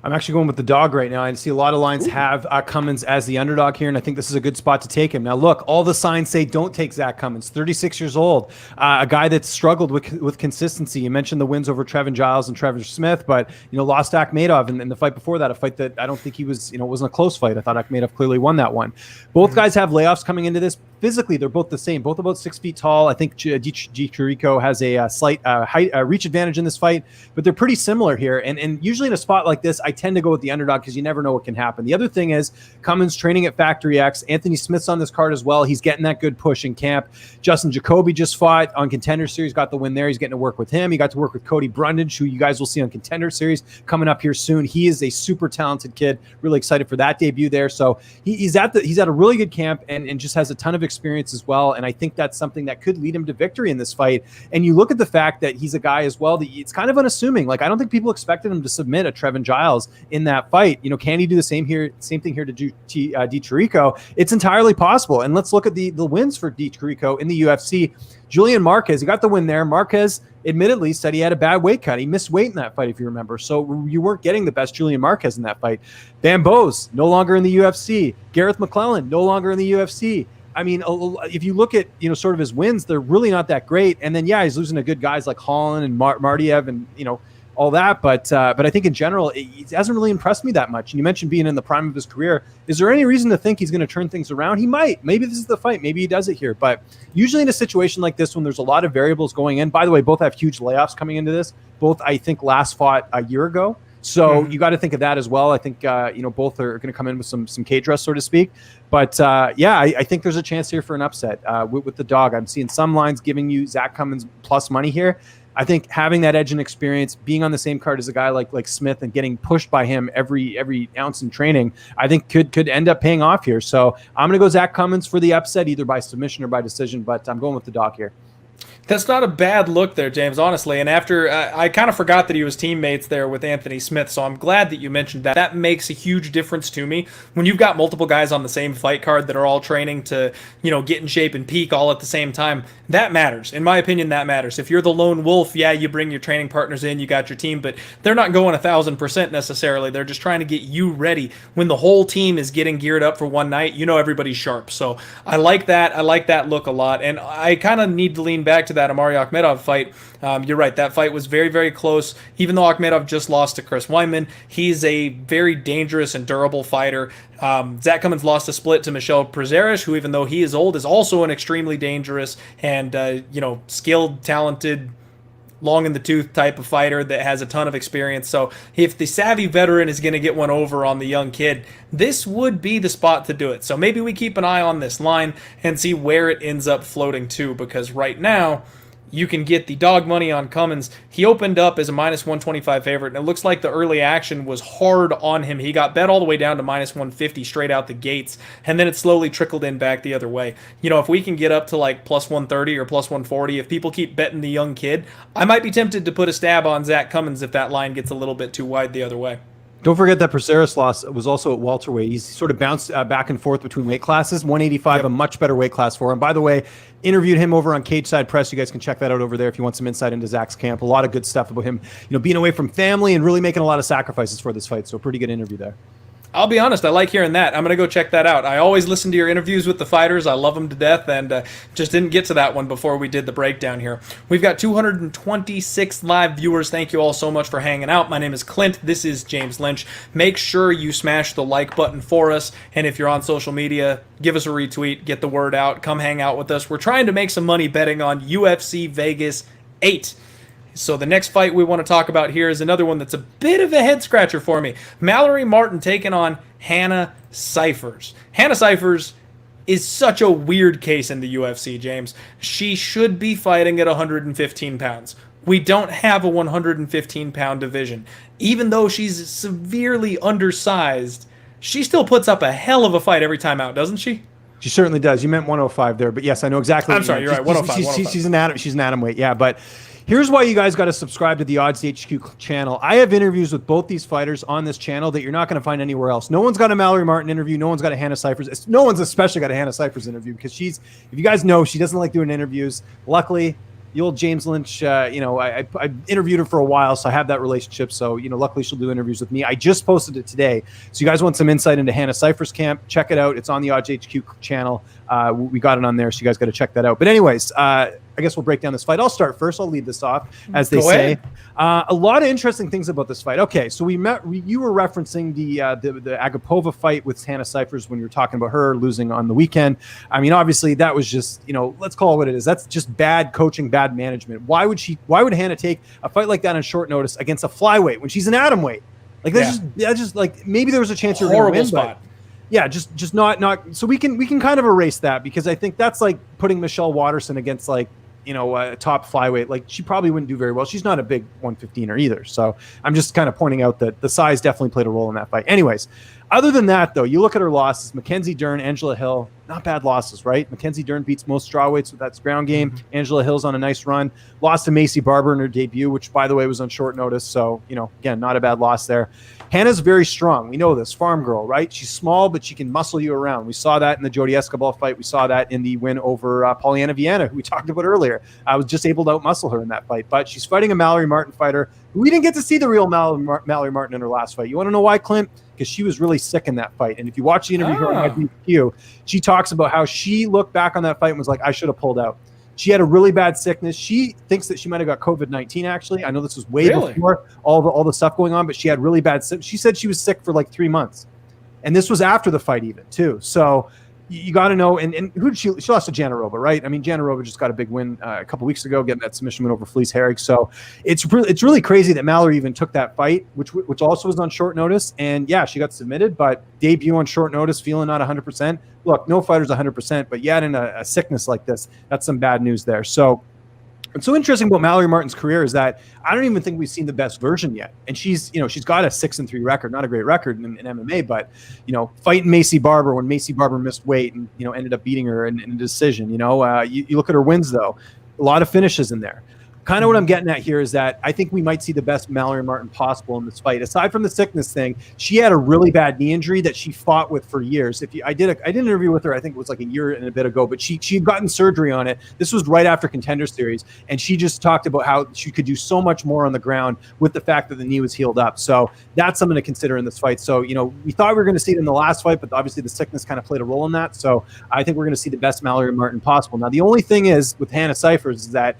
I'm actually going with the dog right now. I see a lot of lines have Cummings as the underdog here, and I think this is a good spot to take him. Now, look, all the signs say don't take Zach Cummings, 36 years old, a guy that's struggled with consistency. You mentioned the wins over Trevin Giles and Trevor Smith, but, lost to Akhmedov in the fight before that, a fight that I don't think he was, it wasn't a close fight. I thought Akhmedov clearly won that one. Both guys have layoffs coming into this. Physically, they're both the same, both about 6 feet tall. I think Chirico has a slight height reach advantage in this fight, but they're pretty similar here. And usually in a spot like this, I tend to go with the underdog because you never know what can happen. The other thing is Cummings training at Factory X. Anthony Smith's on this card as well. He's getting that good push in camp. Justin Jacoby just fought on Contender Series, got the win there. He's getting to work with him. He got to work with Cody Brundage, who you guys will see on Contender Series coming up here soon. He is a super talented kid. Really excited for that debut there. So he's at a really good camp and just has a ton of experience as well, and I think that's something that could lead him to victory in this fight. And you look at the fact that he's a guy as well that it's kind of unassuming. Like, I don't think people expected him to submit a Trevin Giles in that fight. Can he do the same thing here to do Chirico? It's entirely possible. And let's look at the wins for Chirico in the UFC. Julian Marquez, he got the win there. Marquez admittedly said he had a bad weight cut. He missed weight in that fight, if you remember. So you weren't getting the best Julian Marquez in that fight. Bambo's no longer in the UFC. Gareth McClellan no longer in the UFC. I mean, if you look at, sort of his wins, they're really not that great. And then, yeah, he's losing to good guys like Holland and Mardiev and, all that. But I think in general, it hasn't really impressed me that much. And you mentioned being in the prime of his career. Is there any reason to think he's going to turn things around? He might. Maybe this is the fight. Maybe he does it here. But usually in a situation like this, when there's a lot of variables going in, by the way, both have huge layoffs coming into this. Both, I think, last fought a year ago. So you got to think of that as well. I think, both are going to come in with some cage rest, so to speak. But, I think there's a chance here for an upset with the dog. I'm seeing some lines giving you Zach Cummings plus money here. I think having that edge and experience, being on the same card as a guy like Smith and getting pushed by him every ounce in training, I think could end up paying off here. So I'm going to go Zach Cummings for the upset, either by submission or by decision, but I'm going with the dog here. That's not a bad look there, James, honestly. And after, I kind of forgot that he was teammates there with Anthony Smith, so I'm glad that you mentioned that. That makes a huge difference to me. When you've got multiple guys on the same fight card that are all training to, get in shape and peak all at the same time, that matters. In my opinion, that matters. If you're the lone wolf, yeah, you bring your training partners in, you got your team, but they're not going 1,000% necessarily. They're just trying to get you ready. When the whole team is getting geared up for one night, everybody's sharp. So I like that. I like that look a lot. And I kind of need to lean back to that Amari Akhmedov fight. You're right. That fight was very, very close. Even though Akhmedov just lost to Chris Weidman, he's a very dangerous and durable fighter. Zach Cummings lost a split to Michel Prazeres, who, even though he is old, is also an extremely dangerous and, skilled, talented, long in the tooth type of fighter that has a ton of experience. So if the savvy veteran is going to get one over on the young kid, this would be the spot to do it. So maybe we keep an eye on this line and see where it ends up floating to, because right now you can get the dog money on Cummins. He opened up as a minus 125 favorite, and it looks like the early action was hard on him. He got bet all the way down to minus 150 straight out the gates, and then it slowly trickled in back the other way. If we can get up to like plus 130 or plus 140, if people keep betting the young kid, I might be tempted to put a stab on Zach Cummins if that line gets a little bit too wide the other way. Don't forget that Prazeres loss was also at welterweight. He's sort of bounced back and forth between weight classes. 185, a much better weight class for him. By the way, interviewed him over on Cage Side Press. You guys can check that out over there if you want some insight into Zach's camp. A lot of good stuff about him, being away from family and really making a lot of sacrifices for this fight. So a pretty good interview there. I'll be honest, I like hearing that. I'm going to go check that out. I always listen to your interviews with the fighters. I love them to death, and just didn't get to that one before we did the breakdown here. We've got 226 live viewers. Thank you all so much for hanging out. My name is Clint. This is James Lynch. Make sure you smash the like button for us, and if you're on social media, give us a retweet, get the word out, come hang out with us. We're trying to make some money betting on UFC Vegas 8. So the next fight we want to talk about here is another one that's a bit of a head-scratcher for me. Mallory Martin taking on Hannah Cyphers. Hannah Cyphers is such a weird case in the UFC, James. She should be fighting at 115 pounds. We don't have a 115-pound division. Even though she's severely undersized, she still puts up a hell of a fight every time out, doesn't she? She certainly does. You meant 105 there, but yes, I know exactly. I'm sorry, you're right. 105. She's an atom weight, yeah, but here's why you guys got to subscribe to the Odds HQ channel. I have interviews with both these fighters on this channel that you're not going to find anywhere else. No one's got a Mallory Martin interview. No one's got a Hannah Cyphers. No one's especially got a Hannah Cyphers interview because if you guys know, she doesn't like doing interviews. Luckily, the old James Lynch, I interviewed her for a while, so I have that relationship. So, luckily she'll do interviews with me. I just posted it today. So you guys want some insight into Hannah Cyphers' camp, check it out. It's on the Odds HQ channel. We got it on there, so you guys got to check that out. But anyways, I guess we'll break down this fight. I'll start first. I'll lead this off, as they say. A lot of interesting things about this fight. Okay, so you were referencing the Agapova fight with Hannah Cyphers when you were talking about her losing on the weekend. I mean, obviously that was just, let's call it what it is. That's just bad coaching, bad management. Why would Hannah take a fight like that on short notice against a flyweight when she's an atom weight? Like that's just like maybe there was a chance you were going to win, spot. But yeah, just not. So we can kind of erase that because I think that's like putting Michelle Watterson against like a top flyweight. Like she probably wouldn't do very well. She's not a big 115er either. So I'm just kind of pointing out that the size definitely played a role in that fight. Anyways, Other than that, though, you look at her losses: Mackenzie Dern, Angela Hill, not bad losses, right? Mackenzie Dern beats most strawweights with that ground game. Angela Hill's on a nice run. Lost to Macy Barber in her debut, which, by the way, was on short notice. So, again, not a bad loss there. Hannah's very strong. We know this. Farm girl, right? She's small, but she can muscle you around. We saw that in the Jody Escobar fight. We saw that in the win over Pollyanna Viana, who we talked about earlier. I was just able to outmuscle her in that fight. But she's fighting a Mallory Martin fighter. We didn't get to see the real Mallory Martin in her last fight. You want to know why, Clint? Because she was really sick in that fight. And if you watch the interview on IPQ, she talks about how she looked back on that fight and was like, I should have pulled out. She had a really bad sickness. She thinks that she might have got COVID-19, actually. I know this was way before all the stuff going on, but she had really bad sick. She said she was sick for like 3 months. And this was after the fight even, too. So you got to know. And who did she lost to Janarova, right? I mean, Janarova just got a big win a couple weeks ago, getting that submission win over Felice Herrig. So it's really crazy that Mallory even took that fight, which also was on short notice. And yeah, she got submitted, but debut on short notice, feeling not 100%. Look, no fighter's 100%, but yet in a sickness like this, that's some bad news there. So what's so interesting about Mallory Martin's career is that I don't even think we've seen the best version yet. And she's got a 6-3 record, not a great record in MMA, but fighting Macy Barber when Macy Barber missed weight and ended up beating her in a decision. You look at her wins though, a lot of finishes in there. Kind of what I'm getting at here is that I think we might see the best Mallory Martin possible in this fight. Aside from the sickness thing, she had a really bad knee injury that she fought with for years. I did an interview with her, I think it was like a year and a bit ago, but she had gotten surgery on it. This was right after Contender Series, and she just talked about how she could do so much more on the ground with the fact that the knee was healed up. So that's something to consider in this fight. So, we thought we were going to see it in the last fight, but obviously the sickness kind of played a role in that. So I think we're going to see the best Mallory Martin possible. Now, the only thing is with Hannah Cyphers is that,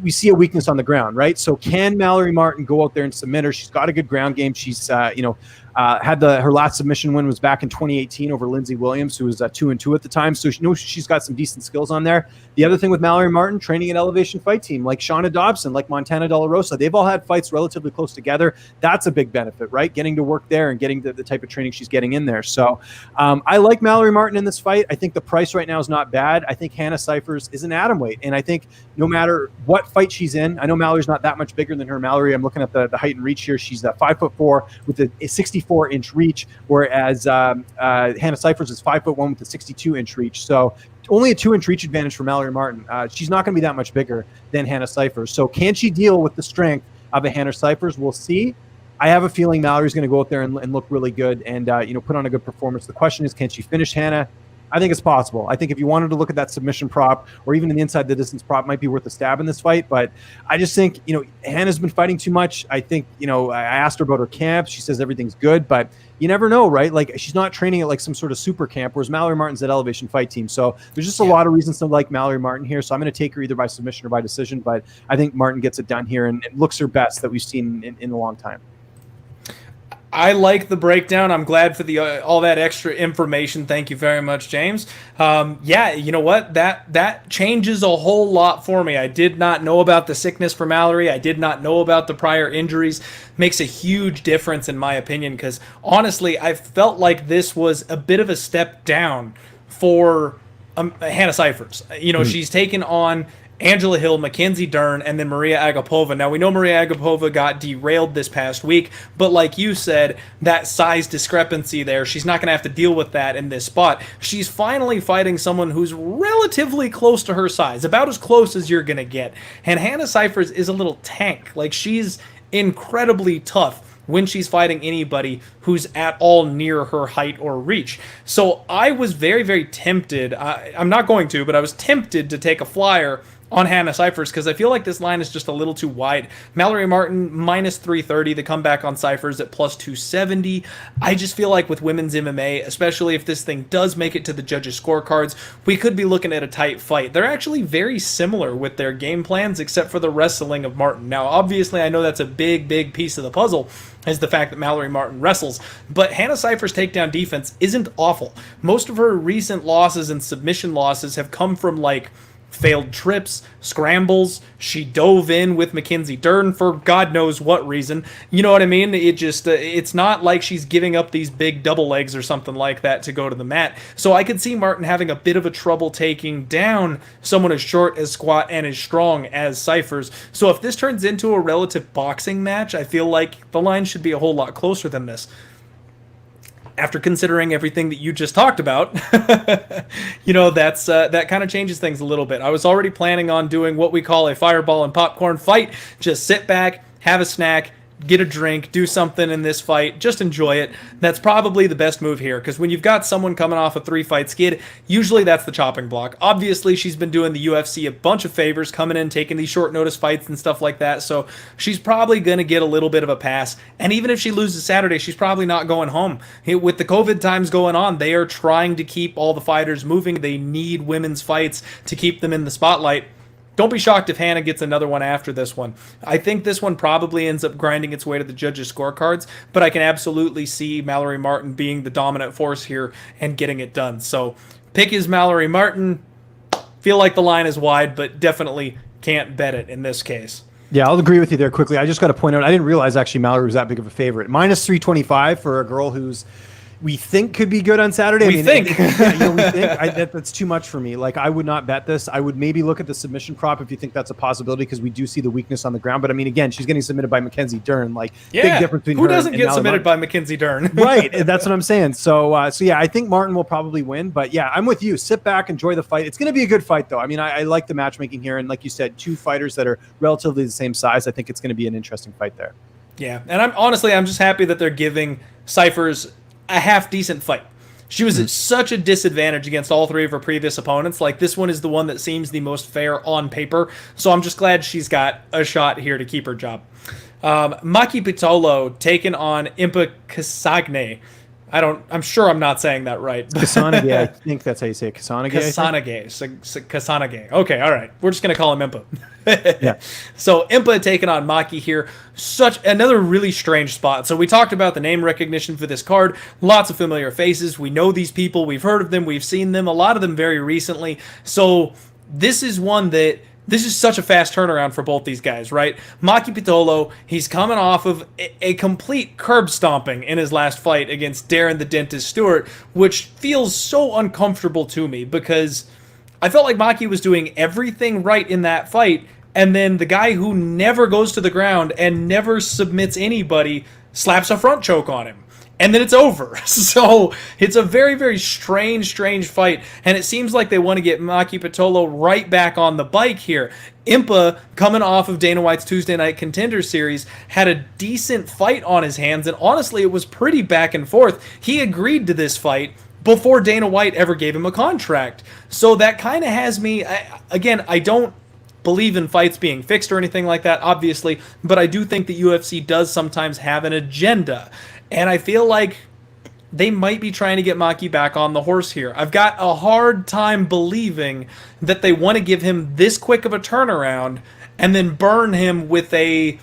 we see a weakness on the ground, right? So can Mallory Martin go out there and submit her? She's got a good ground game. She's, had her last submission win was back in 2018 over Lindsey Williams, who was 2-2 at the time. So she's got some decent skills on there. The other thing with Mallory Martin, training at Elevation Fight Team, like Shauna Dobson, like Montana De La Rosa, they've all had fights relatively close together. That's a big benefit, right? Getting to work there and getting the type of training she's getting in there. So I like Mallory Martin in this fight. I think the price right now is not bad. I think Hannah Cyphers is an atomweight. And I think no matter what fight she's in, I know Mallory's not that much bigger than her. Mallory, I'm looking at the height and reach here. She's 5'4" with a 64-inch reach, whereas Hannah Cyphers is 5'1" with a 62-inch reach. So only a 2-inch reach advantage for Mallory Martin. She's not going to be that much bigger than Hannah Cyphers. So can she deal with the strength of a Hannah Cyphers? We'll see. I have a feeling Mallory's going to go out there and look really good and put on a good performance. The question is, can she finish Hannah? I think it's possible. I think if you wanted to look at that submission prop or even an inside the distance prop, might be worth a stab in this fight. But I just think, Hannah's been fighting too much. I think, I asked her about her camp. She says everything's good, but you never know, right? Like she's not training at like some sort of super camp, whereas Mallory Martin's at Elevation Fight Team. So there's just a lot of reasons to like Mallory Martin here. So I'm going to take her either by submission or by decision, but I think Martin gets it done here and looks her best that we've seen in a long time. I like the breakdown. I'm glad for the all that extra information. Thank you very much, James. You know what? That changes a whole lot for me. I did not know about the sickness for Mallory. I did not know about the prior injuries. Makes a huge difference in my opinion because honestly, I felt like this was a bit of a step down for Hannah Cyphers. She's taken on Angela Hill, Mackenzie Dern, and then Maria Agapova. Now, we know Maria Agapova got derailed this past week, but like you said, that size discrepancy there, she's not going to have to deal with that in this spot. She's finally fighting someone who's relatively close to her size, about as close as you're going to get. And Hannah Cyphers is a little tank. Like, she's incredibly tough when she's fighting anybody who's at all near her height or reach. So I was very, very tempted. I'm not going to, but I was tempted to take a flyer on Hannah Cyphers because I feel like this line is just a little too wide. Mallory Martin minus 330, the comeback on Cyphers at plus 270. I just feel like with women's MMA, especially if this thing does make it to the judges' scorecards, we could be looking at a tight fight. They're actually very similar with their game plans except for the wrestling of Martin. Now, obviously, I know that's a big, big piece of the puzzle is the fact that Mallory Martin wrestles, but Hannah Cyphers' takedown defense isn't awful. Most of her recent losses and submission losses have come from like failed trips, scrambles. She dove in with Mackenzie Dern for God knows what reason. You know what I mean? It just, it's not like she's giving up these big double legs or something like that to go to the mat. So I could see Martin having a bit of a trouble taking down someone as short, as squat, and as strong as Cyphers. So if this turns into a relative boxing match, I feel like the line should be a whole lot closer than this. after considering everything that you just talked about, that's that kind of changes things a little bit. I was already planning on doing what we call a fireball and popcorn fight. Just sit back, have a snack, get a drink, do something in this fight, just enjoy it. That's probably the best move here, because when you've got someone coming off a 3-fight skid, usually that's the chopping block. Obviously, she's been doing the UFC a bunch of favors, coming in, taking these short notice fights and stuff like that, so she's probably going to get a little bit of a pass. And even if she loses Saturday, she's probably not going home. With the COVID times going on, they are trying to keep all the fighters moving. They need women's fights to keep them in the spotlight. Don't be shocked if Hannah gets another one after this one. I think this one probably ends up grinding its way to the judges' scorecards, but I can absolutely see Mallory Martin being the dominant force here and getting it done. So pick is Mallory Martin. Feel like the line is wide, but definitely can't bet it in this case. Yeah, I'll agree with you there quickly. I just got to point out, I didn't realize actually Mallory was that big of a favorite. Minus 325 for a girl who's we think could be good on Saturday. We think. That's too much for me. Like, I would not bet this. I would maybe look at the submission prop if you think that's a possibility, because we do see the weakness on the ground. But I mean, again, she's getting submitted by Mackenzie Dern. Like, big difference between who her doesn't and get Mallory submitted Martin. by Mackenzie Dern? Right. That's what I'm saying. So yeah, I think Martin will probably win. But yeah, I'm with you. Sit back, enjoy the fight. It's going to be a good fight, though. I mean, I like the matchmaking here. And like you said, two fighters that are relatively the same size. I think it's going to be an interesting fight there. Yeah. And I'm just happy that they're giving Cyphers a half decent fight. She was at such a disadvantage against all three of her previous opponents. Like, this one is the one that seems the most fair on paper. So I'm just glad she's got a shot here to keep her job. Maki Pitolo taking on Impa Kasanganay. I'm sure I'm not saying that right. Kasanganay, I think that's how you say it. Kasanganay. Kasanganay. Okay, all right. We're just going to call him Impa. Yeah. So Impa taking on Maki here. Such another really strange spot. So we talked about the name recognition for this card. Lots of familiar faces. We know these people. We've heard of them. We've seen them. A lot of them very recently. So this is one that... This is such a fast turnaround for both these guys, right? Maki Pitolo, he's coming off of a complete curb stomping in his last fight against Darren the Dentist Stewart, which feels so uncomfortable to me because I felt like Maki was doing everything right in that fight, and then the guy who never goes to the ground and never submits anybody slaps a front choke on him. And then it's over. So it's a very, very strange fight. And it seems like they want to get Maki Pitolo right back on the bike here. Impa, coming off of Dana White's Tuesday Night Contender Series, had a decent fight on his hands. And honestly, it was pretty back and forth. He agreed to this fight before Dana White ever gave him a contract. So that kind of has me... I don't believe in fights being fixed or anything like that, obviously. But I do think that UFC does sometimes have an agenda. And I feel like they might be trying to get Maki back on the horse here. I've got a hard time believing that they want to give him this quick of a turnaround and then burn him with a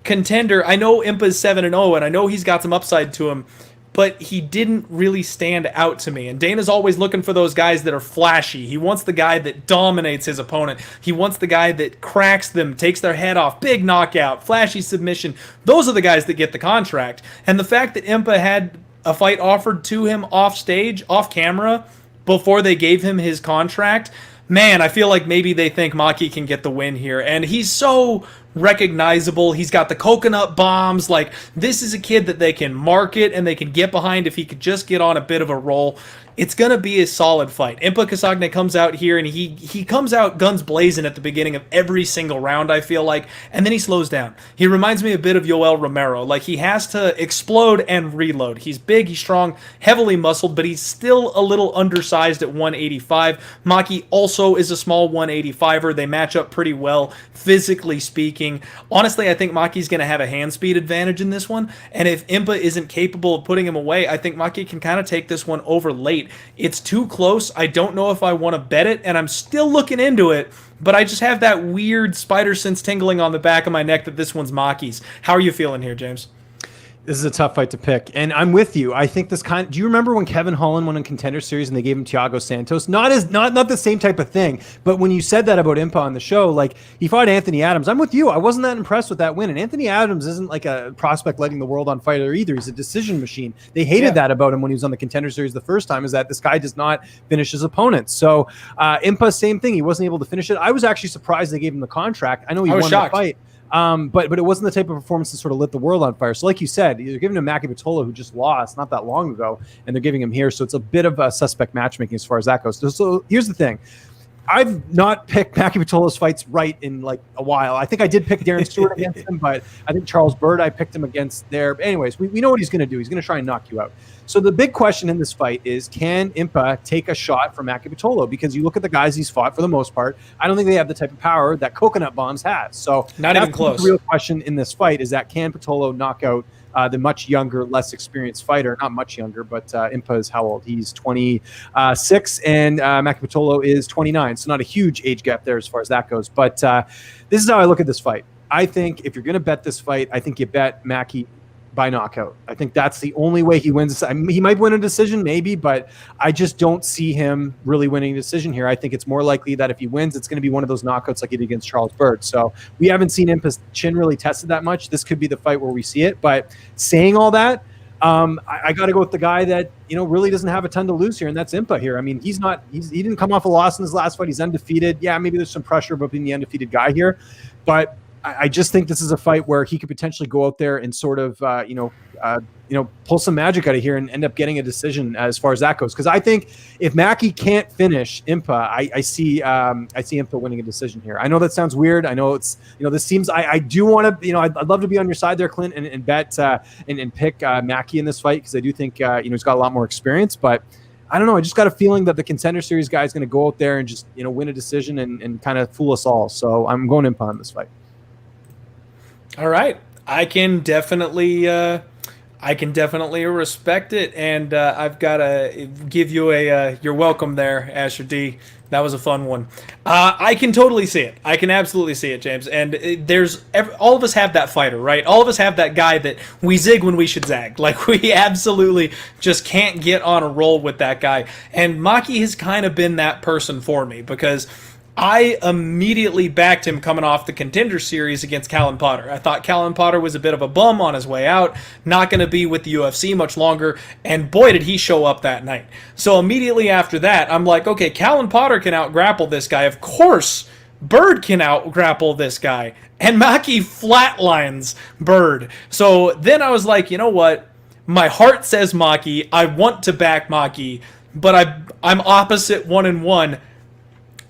contender. I know Impa's 7-0, and I know he's got some upside to him, but he didn't really stand out to me. And Dana's always looking for those guys that are flashy. He wants the guy that dominates his opponent. He wants the guy that cracks them, takes their head off, big knockout, flashy submission. Those are the guys that get the contract. And the fact that Impa had a fight offered to him off stage, off camera, before they gave him his contract, man, I feel like maybe they think Maki can get the win here. And he's so recognizable. He's got the coconut bombs. Like, this is a kid that they can market and they can get behind if he could just get on a bit of a roll. It's going to be a solid fight. Impa Kasanganay comes out here, and he comes out guns blazing at the beginning of every single round, I feel like, and then he slows down. He reminds me a bit of Yoel Romero. Like, he has to explode and reload. He's big, he's strong, heavily muscled, but he's still a little undersized at 185. Maki also is a small 185er. They match up pretty well, physically speaking. Honestly, I think Maki's going to have a hand speed advantage in this one, and if Impa isn't capable of putting him away, I think Maki can kind of take this one over late. It's too close. I don't know if I want to bet it, and I'm still looking into it, but I just have that weird spider sense tingling on the back of my neck that this one's Maki's. How are you feeling here, James? This is a tough fight to pick, and I'm with you. I think this kind. Do you remember when Kevin Holland won in Contender Series and they gave him Thiago Santos? Not the same type of thing. But when you said that about Impa on the show, like, he fought Anthony Adams. I'm with you. I wasn't that impressed with that win. And Anthony Adams isn't like a prospect lighting the world on fire either. He's a decision machine. They hated that about him when he was on the Contender Series the first time, is that this guy does not finish his opponents. So Impa, same thing. He wasn't able to finish it. I was actually surprised they gave him the contract. I know he won the fight. But it wasn't the type of performance that sort of lit the world on fire. So like you said, you're giving him Maki Pitolo, who just lost not that long ago, and they're giving him here. So it's a bit of a suspect matchmaking as far as that goes. So here's the thing. I've not picked Maki Pitolo's fights right in like a while. I think I did pick Darren Stewart against him, but I think Charles Bird, I picked him against there. Anyways, we know what he's going to do. He's going to try and knock you out. So the big question in this fight is, can Impa take a shot from Maki Pitolo? Because you look at the guys he's fought for the most part, I don't think they have the type of power that Coconut Bombs has. So not even close. The real question in this fight is that can Pitolo knock out the much younger, less experienced fighter? Not much younger, but Impa is how old? He's 26, and Maki Pitolo is 29. So not a huge age gap there as far as that goes. But this is how I look at this fight. I think if you're going to bet this fight, I think you bet Maki by knockout. I think that's the only way he wins. I mean, he might win a decision, maybe, but I just don't see him really winning a decision here. I think it's more likely that if he wins, it's going to be one of those knockouts like he did against Charles Bird. So we haven't seen Impa's chin really tested that much. This could be the fight where we see it. But saying all that, I got to go with the guy that really doesn't have a ton to lose here, and that's Impa here. I mean, he didn't come off a loss in his last fight. He's undefeated. Yeah, maybe there's some pressure about being the undefeated guy here, but I just think this is a fight where he could potentially go out there and sort of, pull some magic out of here and end up getting a decision as far as that goes. Because I think if Maki can't finish Impa, I see Impa winning a decision here. I know that sounds weird. I know it's, this seems, I do want to, I'd love to be on your side there, Clint, and bet and pick Maki in this fight, because I do think, he's got a lot more experience. But I don't know. I just got a feeling that the Contender Series guy is going to go out there and just, win a decision and kind of fool us all. So I'm going Impa in this fight. All right, I can definitely respect it, and I've got to give you you're welcome there, Asher D. That was a fun one. I can totally see it. I can absolutely see it, James. And all of us have that fighter, right? All of us have that guy that we zig when we should zag. Like, we absolutely just can't get on a roll with that guy. And Maki has kind of been that person for me, because I immediately backed him coming off the Contender Series against Callan Potter. I thought Callan Potter was a bit of a bum on his way out, not going to be with the UFC much longer, and boy did he show up that night. So immediately after that, I'm like, okay, Callan Potter can out-grapple this guy. Of course, Bird can out-grapple this guy. And Maki flatlines Bird. So then I was like, you know what? My heart says Maki. I want to back Maki, but I'm opposite 1-1.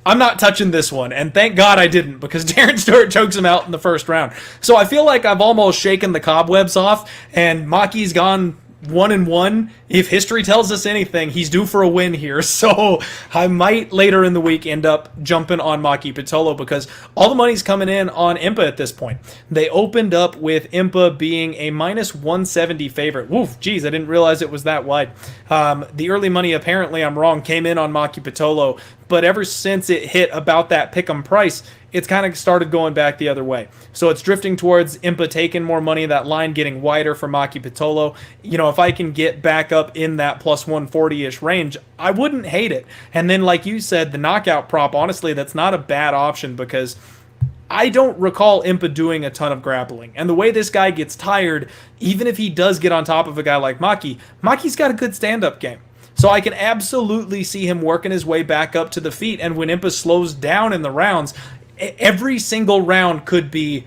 I'm not touching this one, and thank God I didn't, because Darren Stewart chokes him out in the first round. So I feel like I've almost shaken the cobwebs off, and Maki's gone 1-1. If history tells us anything, he's due for a win here. So I might later in the week end up jumping on Maki Pitolo, because all the money's coming in on Impa at this point. They opened up with Impa being a -170 favorite. Woof, geez, I didn't realize it was that wide. The early money, apparently I'm wrong, came in on Maki Pitolo, but ever since it hit about that pick'em price, it's kind of started going back the other way. So it's drifting towards Impa taking more money, that line getting wider for Maki Pitolo. If I can get back up in that plus 140-ish range, I wouldn't hate it. And then, like you said, the knockout prop, honestly, that's not a bad option, because I don't recall Impa doing a ton of grappling. And the way this guy gets tired, even if he does get on top of a guy like Maki, Maki's got a good stand-up game. So I can absolutely see him working his way back up to the feet, and when Impa slows down in the rounds, every single round could be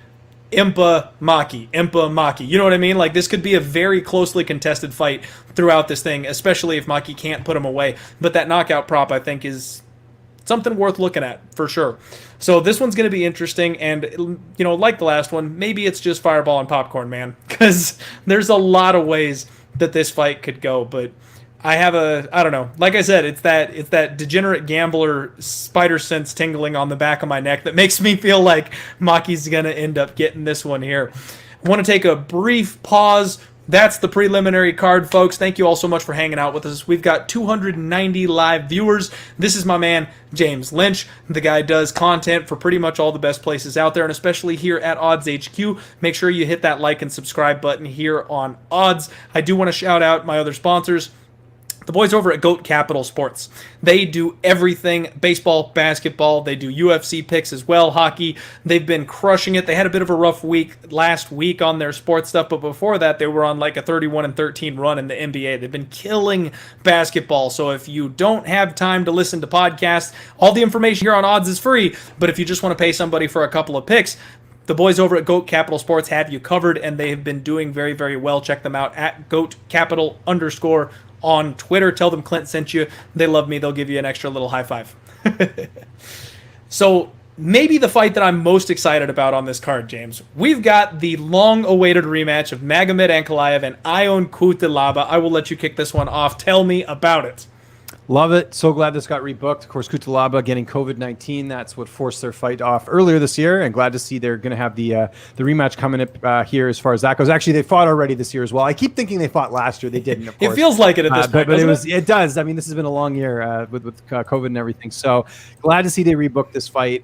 Impa Maki. You know what I mean? Like, this could be a very closely contested fight throughout this thing, especially if Maki can't put him away. But that knockout prop, I think, is something worth looking at for sure. So this one's going to be interesting, and like the last one, maybe it's just fireball and popcorn, man, because there's a lot of ways that this fight could go. But I don't know. Like I said, it's that degenerate gambler spider sense tingling on the back of my neck that makes me feel like Maki's going to end up getting this one here. I want to take a brief pause. That's the preliminary card, folks. Thank you all so much for hanging out with us. We've got 290 live viewers. This is my man, James Lynch. The guy does content for pretty much all the best places out there, and especially here at Odds HQ. Make sure you hit that like and subscribe button here on Odds. I do want to shout out my other sponsors. The boys over at GOAT Capital Sports. They do everything, baseball, basketball. They do UFC picks as well, hockey. They've been crushing it. They had a bit of a rough week last week on their sports stuff, but before that, they were on like a 31-13 run in the NBA. They've been killing basketball. So if you don't have time to listen to podcasts, all the information here on Odds is free, but if you just want to pay somebody for a couple of picks, The boys over at GOAT Capital Sports have you covered, and they have been doing very, very well. Check them out at GOAT Capital _ on Twitter. Tell them Clint sent you. They love me. They'll give you an extra little high five. So maybe the fight that I'm most excited about on this card, James. We've got the long-awaited rematch of Magomed Ankalaev and Yeon Cutelaba. I will let you kick this one off. Tell me about it. Love it. So glad this got rebooked. Of course, Cutelaba getting COVID-19. That's what forced their fight off earlier this year. And glad to see they're going to have the rematch coming up here as far as that goes. Actually, they fought already this year as well. I keep thinking they fought last year. They didn't, of course. It feels like it at this point, but it does. I mean, this has been a long year with COVID and everything. So glad to see they rebooked this fight.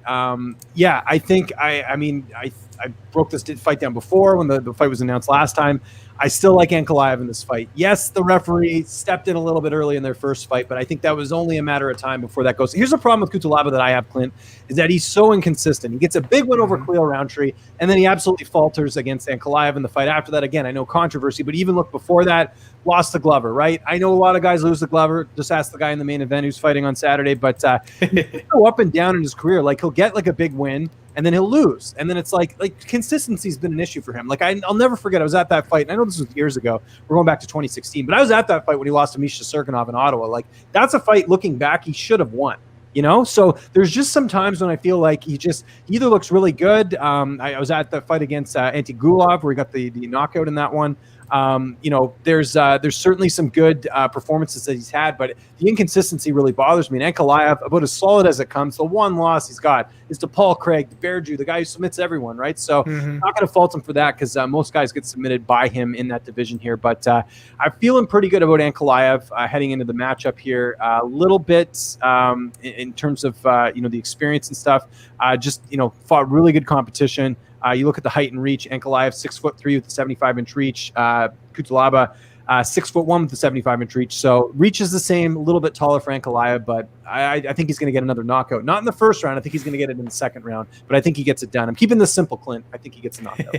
Yeah, I think, I broke this fight down before when the fight was announced last time. I still like Ankalaev in this fight. Yes, the referee stepped in a little bit early in their first fight, but I think that was only a matter of time before that goes. Here's a problem with Cutelaba that I have, Clint, is that he's so inconsistent. He gets a big win over Khalil Roundtree, and then he absolutely falters against Ankalaev in the fight after that. Again, I know controversy, but even look before that, lost the Glover, right? I know a lot of guys lose the Glover. Just ask the guy in the main event who's fighting on Saturday, but he'll go up and down in his career. Like, he'll get like a big win, and then he'll lose. And then it's like consistency's been an issue for him. Like, I'll never forget, I was at that fight, and I know this was years ago. We're going back to 2016, but I was at that fight when he lost to Misha Serkinov in Ottawa. Like, that's a fight, looking back, he should have won. You know, so there's just some times when I feel like he either looks really good. I was at the fight against Antigulov where he got the knockout in that one. You know, there's certainly some good performances that he's had, but the inconsistency really bothers me. And Ankalaev, about as solid as it comes, the one loss he's got is to Paul Craig, the Bear Jew, the guy who submits everyone, right? So I'm not going to fault him for that because most guys get submitted by him in that division here. But I'm feeling pretty good about Ankalaev heading into the matchup here. A little bit in terms of, you know, the experience and stuff. Just, you know, fought really good competition. You look at the height and reach. Ankalaev 6'3" with the 75-inch reach. Cutelaba 6'1" with the 75-inch reach. So reach is the same, a little bit taller for Ankalaev, but I think he's going to get another knockout. Not in the first round. I think he's going to get it in the second round, but I think he gets it done. I'm keeping this simple, Clint. I think he gets a knockout.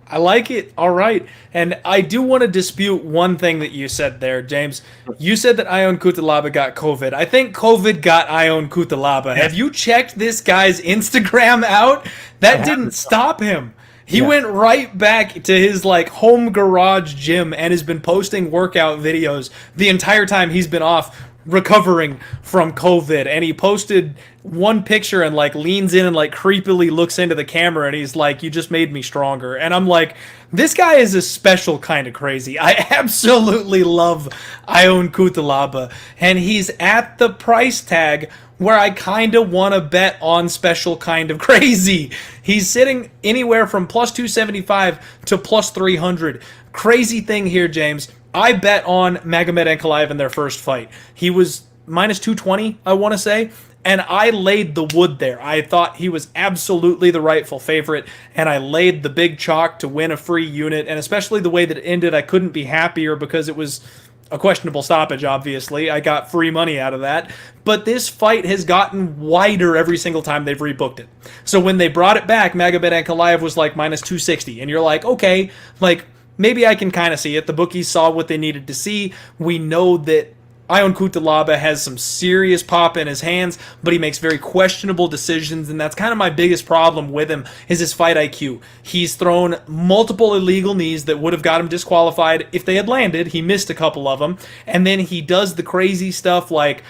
I like it. All right. And I do want to dispute one thing that you said there, James. You said that Yeon Cutelaba got COVID. I think COVID got Yeon Cutelaba. Have you checked this guy's Instagram out? That didn't stop him. He went right back to his like home garage gym and has been posting workout videos the entire time he's been off recovering from COVID. And he posted one picture and like leans in and like creepily looks into the camera and he's like, "You just made me stronger." And I'm like, this guy is a special kind of crazy. I absolutely love Yeon Cutelaba, and he's at the price tag where I kind of want to bet on special kind of crazy. He's sitting anywhere from plus 275 to plus 300. Crazy thing here, James. I bet on Magomed Ankalaev in their first fight. He was minus 220, I want to say, and I laid the wood there. I thought he was absolutely the rightful favorite, and I laid the big chalk to win a free unit, and especially the way that it ended, I couldn't be happier because it was a questionable stoppage, obviously. I got free money out of that. But this fight has gotten wider every single time they've rebooked it. So when they brought it back, Magomed Ankalaev was like minus 260, and you're like, okay, like, maybe I can kind of see it. The bookies saw what they needed to see. We know that Yeon Cutelaba has some serious pop in his hands, but he makes very questionable decisions, and that's kind of my biggest problem with him is his fight IQ. He's thrown multiple illegal knees that would have got him disqualified if they had landed. He missed a couple of them, and then he does the crazy stuff like,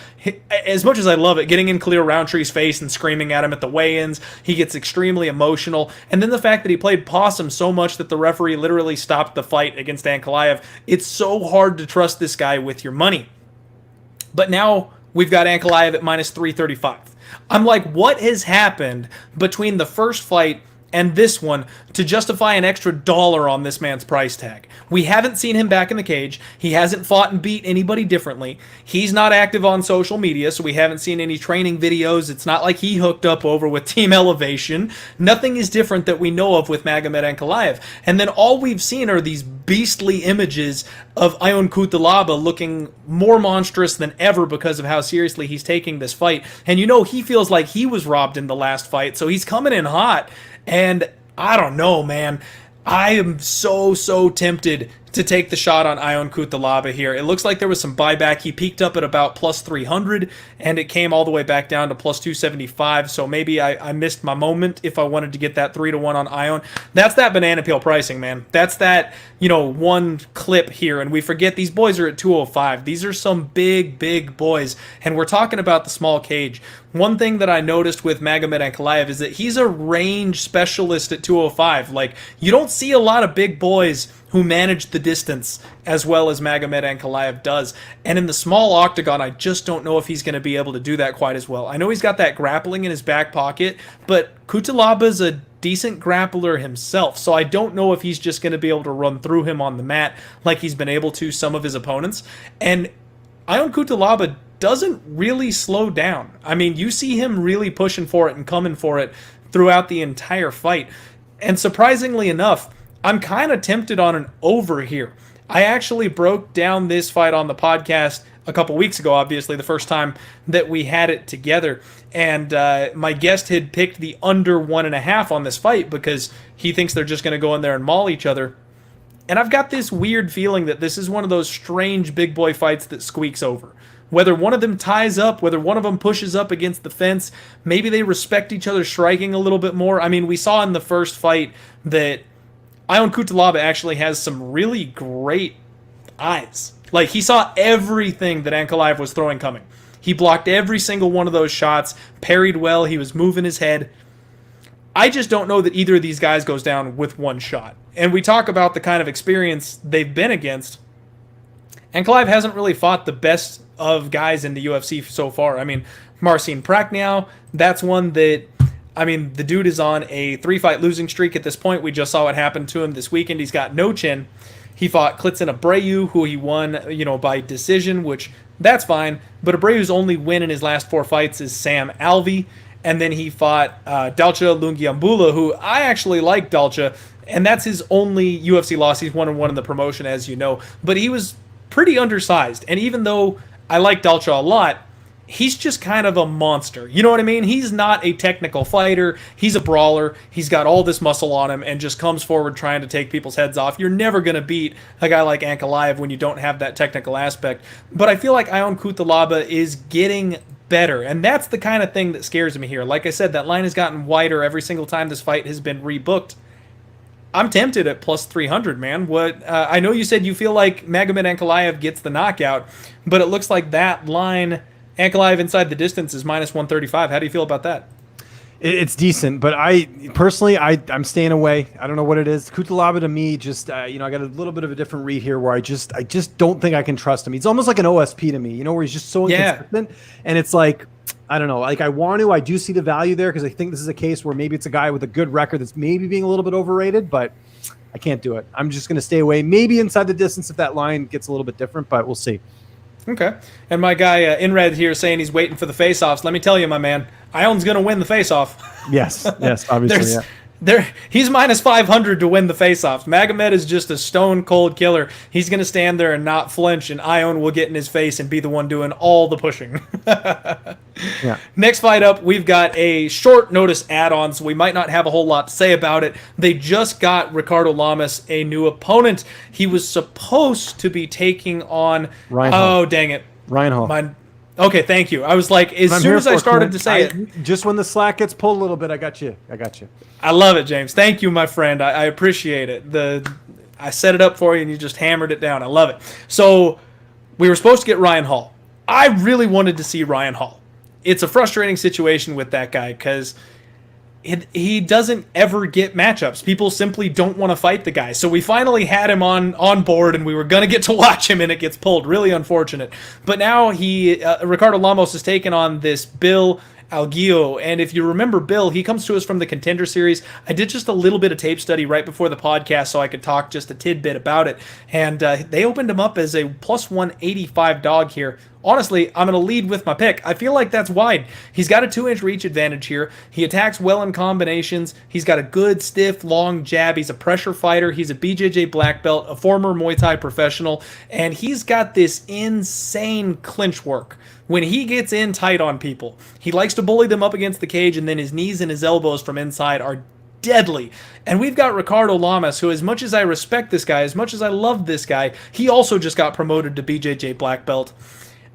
as much as I love it, getting in Khalil Roundtree's face and screaming at him at the weigh-ins. He gets extremely emotional, and then the fact that he played possum so much that the referee literally stopped the fight against Ankalaev. It's so hard to trust this guy with your money. But now we've got Ankalaev at minus 335. I'm like, what has happened between the first fight and this one to justify an extra $1 on this man's price tag? We haven't seen him back in the cage. He hasn't fought and beat anybody differently. He's not active on social media, so we haven't seen any training videos. It's not like he hooked up over with Team Elevation. Nothing is different that we know of with Magomed Ankalaev. And then all we've seen are these beastly images of Yeon Cutelaba looking more monstrous than ever because of how seriously he's taking this fight. And you know, he feels like he was robbed in the last fight, so he's coming in hot. And I don't know, man. I am so tempted to take the shot on Yeon Cutelaba here. It looks like there was some buyback. He peaked up at about plus 300, and it came all the way back down to plus 275. So maybe I missed my moment if I wanted to get that 3-1 on Yeon. That's that banana peel pricing, man. That's that, one clip here, and we forget these boys are at 205. These are some big, big boys, and we're talking about the small cage. One thing that I noticed with Magomed Ankalaev is that he's a range specialist at 205. Like, you don't see a lot of big boys who manage the distance as well as Magomed Ankalaev does. And in the small octagon, I just don't know if he's going to be able to do that quite as well. I know he's got that grappling in his back pocket, but Cutelaba's a decent grappler himself, so I don't know if he's just going to be able to run through him on the mat like he's been able to some of his opponents. And Yeon Cutelaba doesn't really slow down. I mean, you see him really pushing for it and coming for it throughout the entire fight. And surprisingly enough, I'm kind of tempted on an over here. I actually broke down this fight on the podcast a couple weeks ago, obviously, the first time that we had it together. And my guest had picked the under 1.5 on this fight because he thinks they're just going to go in there and maul each other. And I've got this weird feeling that this is one of those strange big boy fights that squeaks over. Whether one of them ties up, whether one of them pushes up against the fence, maybe they respect each other striking a little bit more. I mean, we saw in the first fight that Yeon Cutelaba actually has some really great eyes. Like, he saw everything that Ankalaev was throwing coming. He blocked every single one of those shots, parried well, he was moving his head. I just don't know that either of these guys goes down with one shot. And we talk about the kind of experience they've been against. Ankalaev hasn't really fought the best of guys in the UFC so far. I mean, Marcin Prachniow, that's one that, I mean, the dude is on a 3-fight losing streak at this point. We just saw what happened to him this weekend. He's got no chin. He fought Klidson Abreu, who he won, by decision, which that's fine. But Abreu's only win in his last 4 fights is Sam Alvey. And then he fought Dalcha Lungiambula, who I actually like Dalcha. And that's his only UFC loss. He's 1-1 in the promotion, as you know. But he was pretty undersized. And even though I like Dalcha a lot, he's just kind of a monster. You know what I mean? He's not a technical fighter. He's a brawler. He's got all this muscle on him and just comes forward trying to take people's heads off. You're never going to beat a guy like Ankalaev when you don't have that technical aspect. But I feel like Yeon Cutelaba is getting better, and that's the kind of thing that scares me here. Like I said, that line has gotten wider every single time this fight has been rebooked. I'm tempted at plus 300, man. I know you said you feel like Magomed Ankalaev gets the knockout, but it looks like that line, Ankalaev inside the distance, is minus 135. How do you feel about that? It's decent, but I'm staying away. I don't know what it is. Cutelaba to me, just I got a little bit of a different read here where I just don't think I can trust him. He's almost like an OSP to me, where he's just so inconsistent, and it's like, I don't know. Like, I do see the value there because I think this is a case where maybe it's a guy with a good record that's maybe being a little bit overrated, but I can't do it. I'm just going to stay away. Maybe inside the distance if that line gets a little bit different, but we'll see. Okay. And my guy in red here saying he's waiting for the face-offs. Let me tell you, my man, Ion's going to win the face-off. Yes, obviously, He's minus 500 to win the face-offs. Magomed is just a stone-cold killer. He's going to stand there and not flinch, and Ion will get in his face and be the one doing all the pushing. Yeah. Next fight up, we've got a short notice add-on, so we might not have a whole lot to say about it. They just got Ricardo Lamas a new opponent. He was supposed to be taking on... Ryan Hall. Oh, dang it. Ryan Hall. Okay, thank you. I was like, as soon as I started to say it... Just when the slack gets pulled a little bit, I got you. I love it, James. Thank you, my friend. I appreciate it. I set it up for you, and you just hammered it down. I love it. So, we were supposed to get Ryan Hall. I really wanted to see Ryan Hall. It's a frustrating situation with that guy, because he doesn't ever get matchups. People simply don't want to fight the guy. So we finally had him on board, and we were going to get to watch him, and it gets pulled. Really unfortunate. But now Ricardo Lamas has taken on this Bill Algeo, and if you remember Bill, he comes to us from the Contender Series. I did just a little bit of tape study right before the podcast so I could talk just a tidbit about it, and they opened him up as a plus 185 dog here. Honestly, I'm going to lead with my pick. I feel like that's wide. He's got a 2-inch reach advantage here. He attacks well in combinations. He's got a good, stiff, long jab. He's a pressure fighter. He's a BJJ black belt, a former Muay Thai professional, and he's got this insane clinch work. When he gets in tight on people, he likes to bully them up against the cage, and then his knees and his elbows from inside are deadly. And we've got Ricardo Lamas, who, as much as I respect this guy, as much as I love this guy, he also just got promoted to BJJ black belt.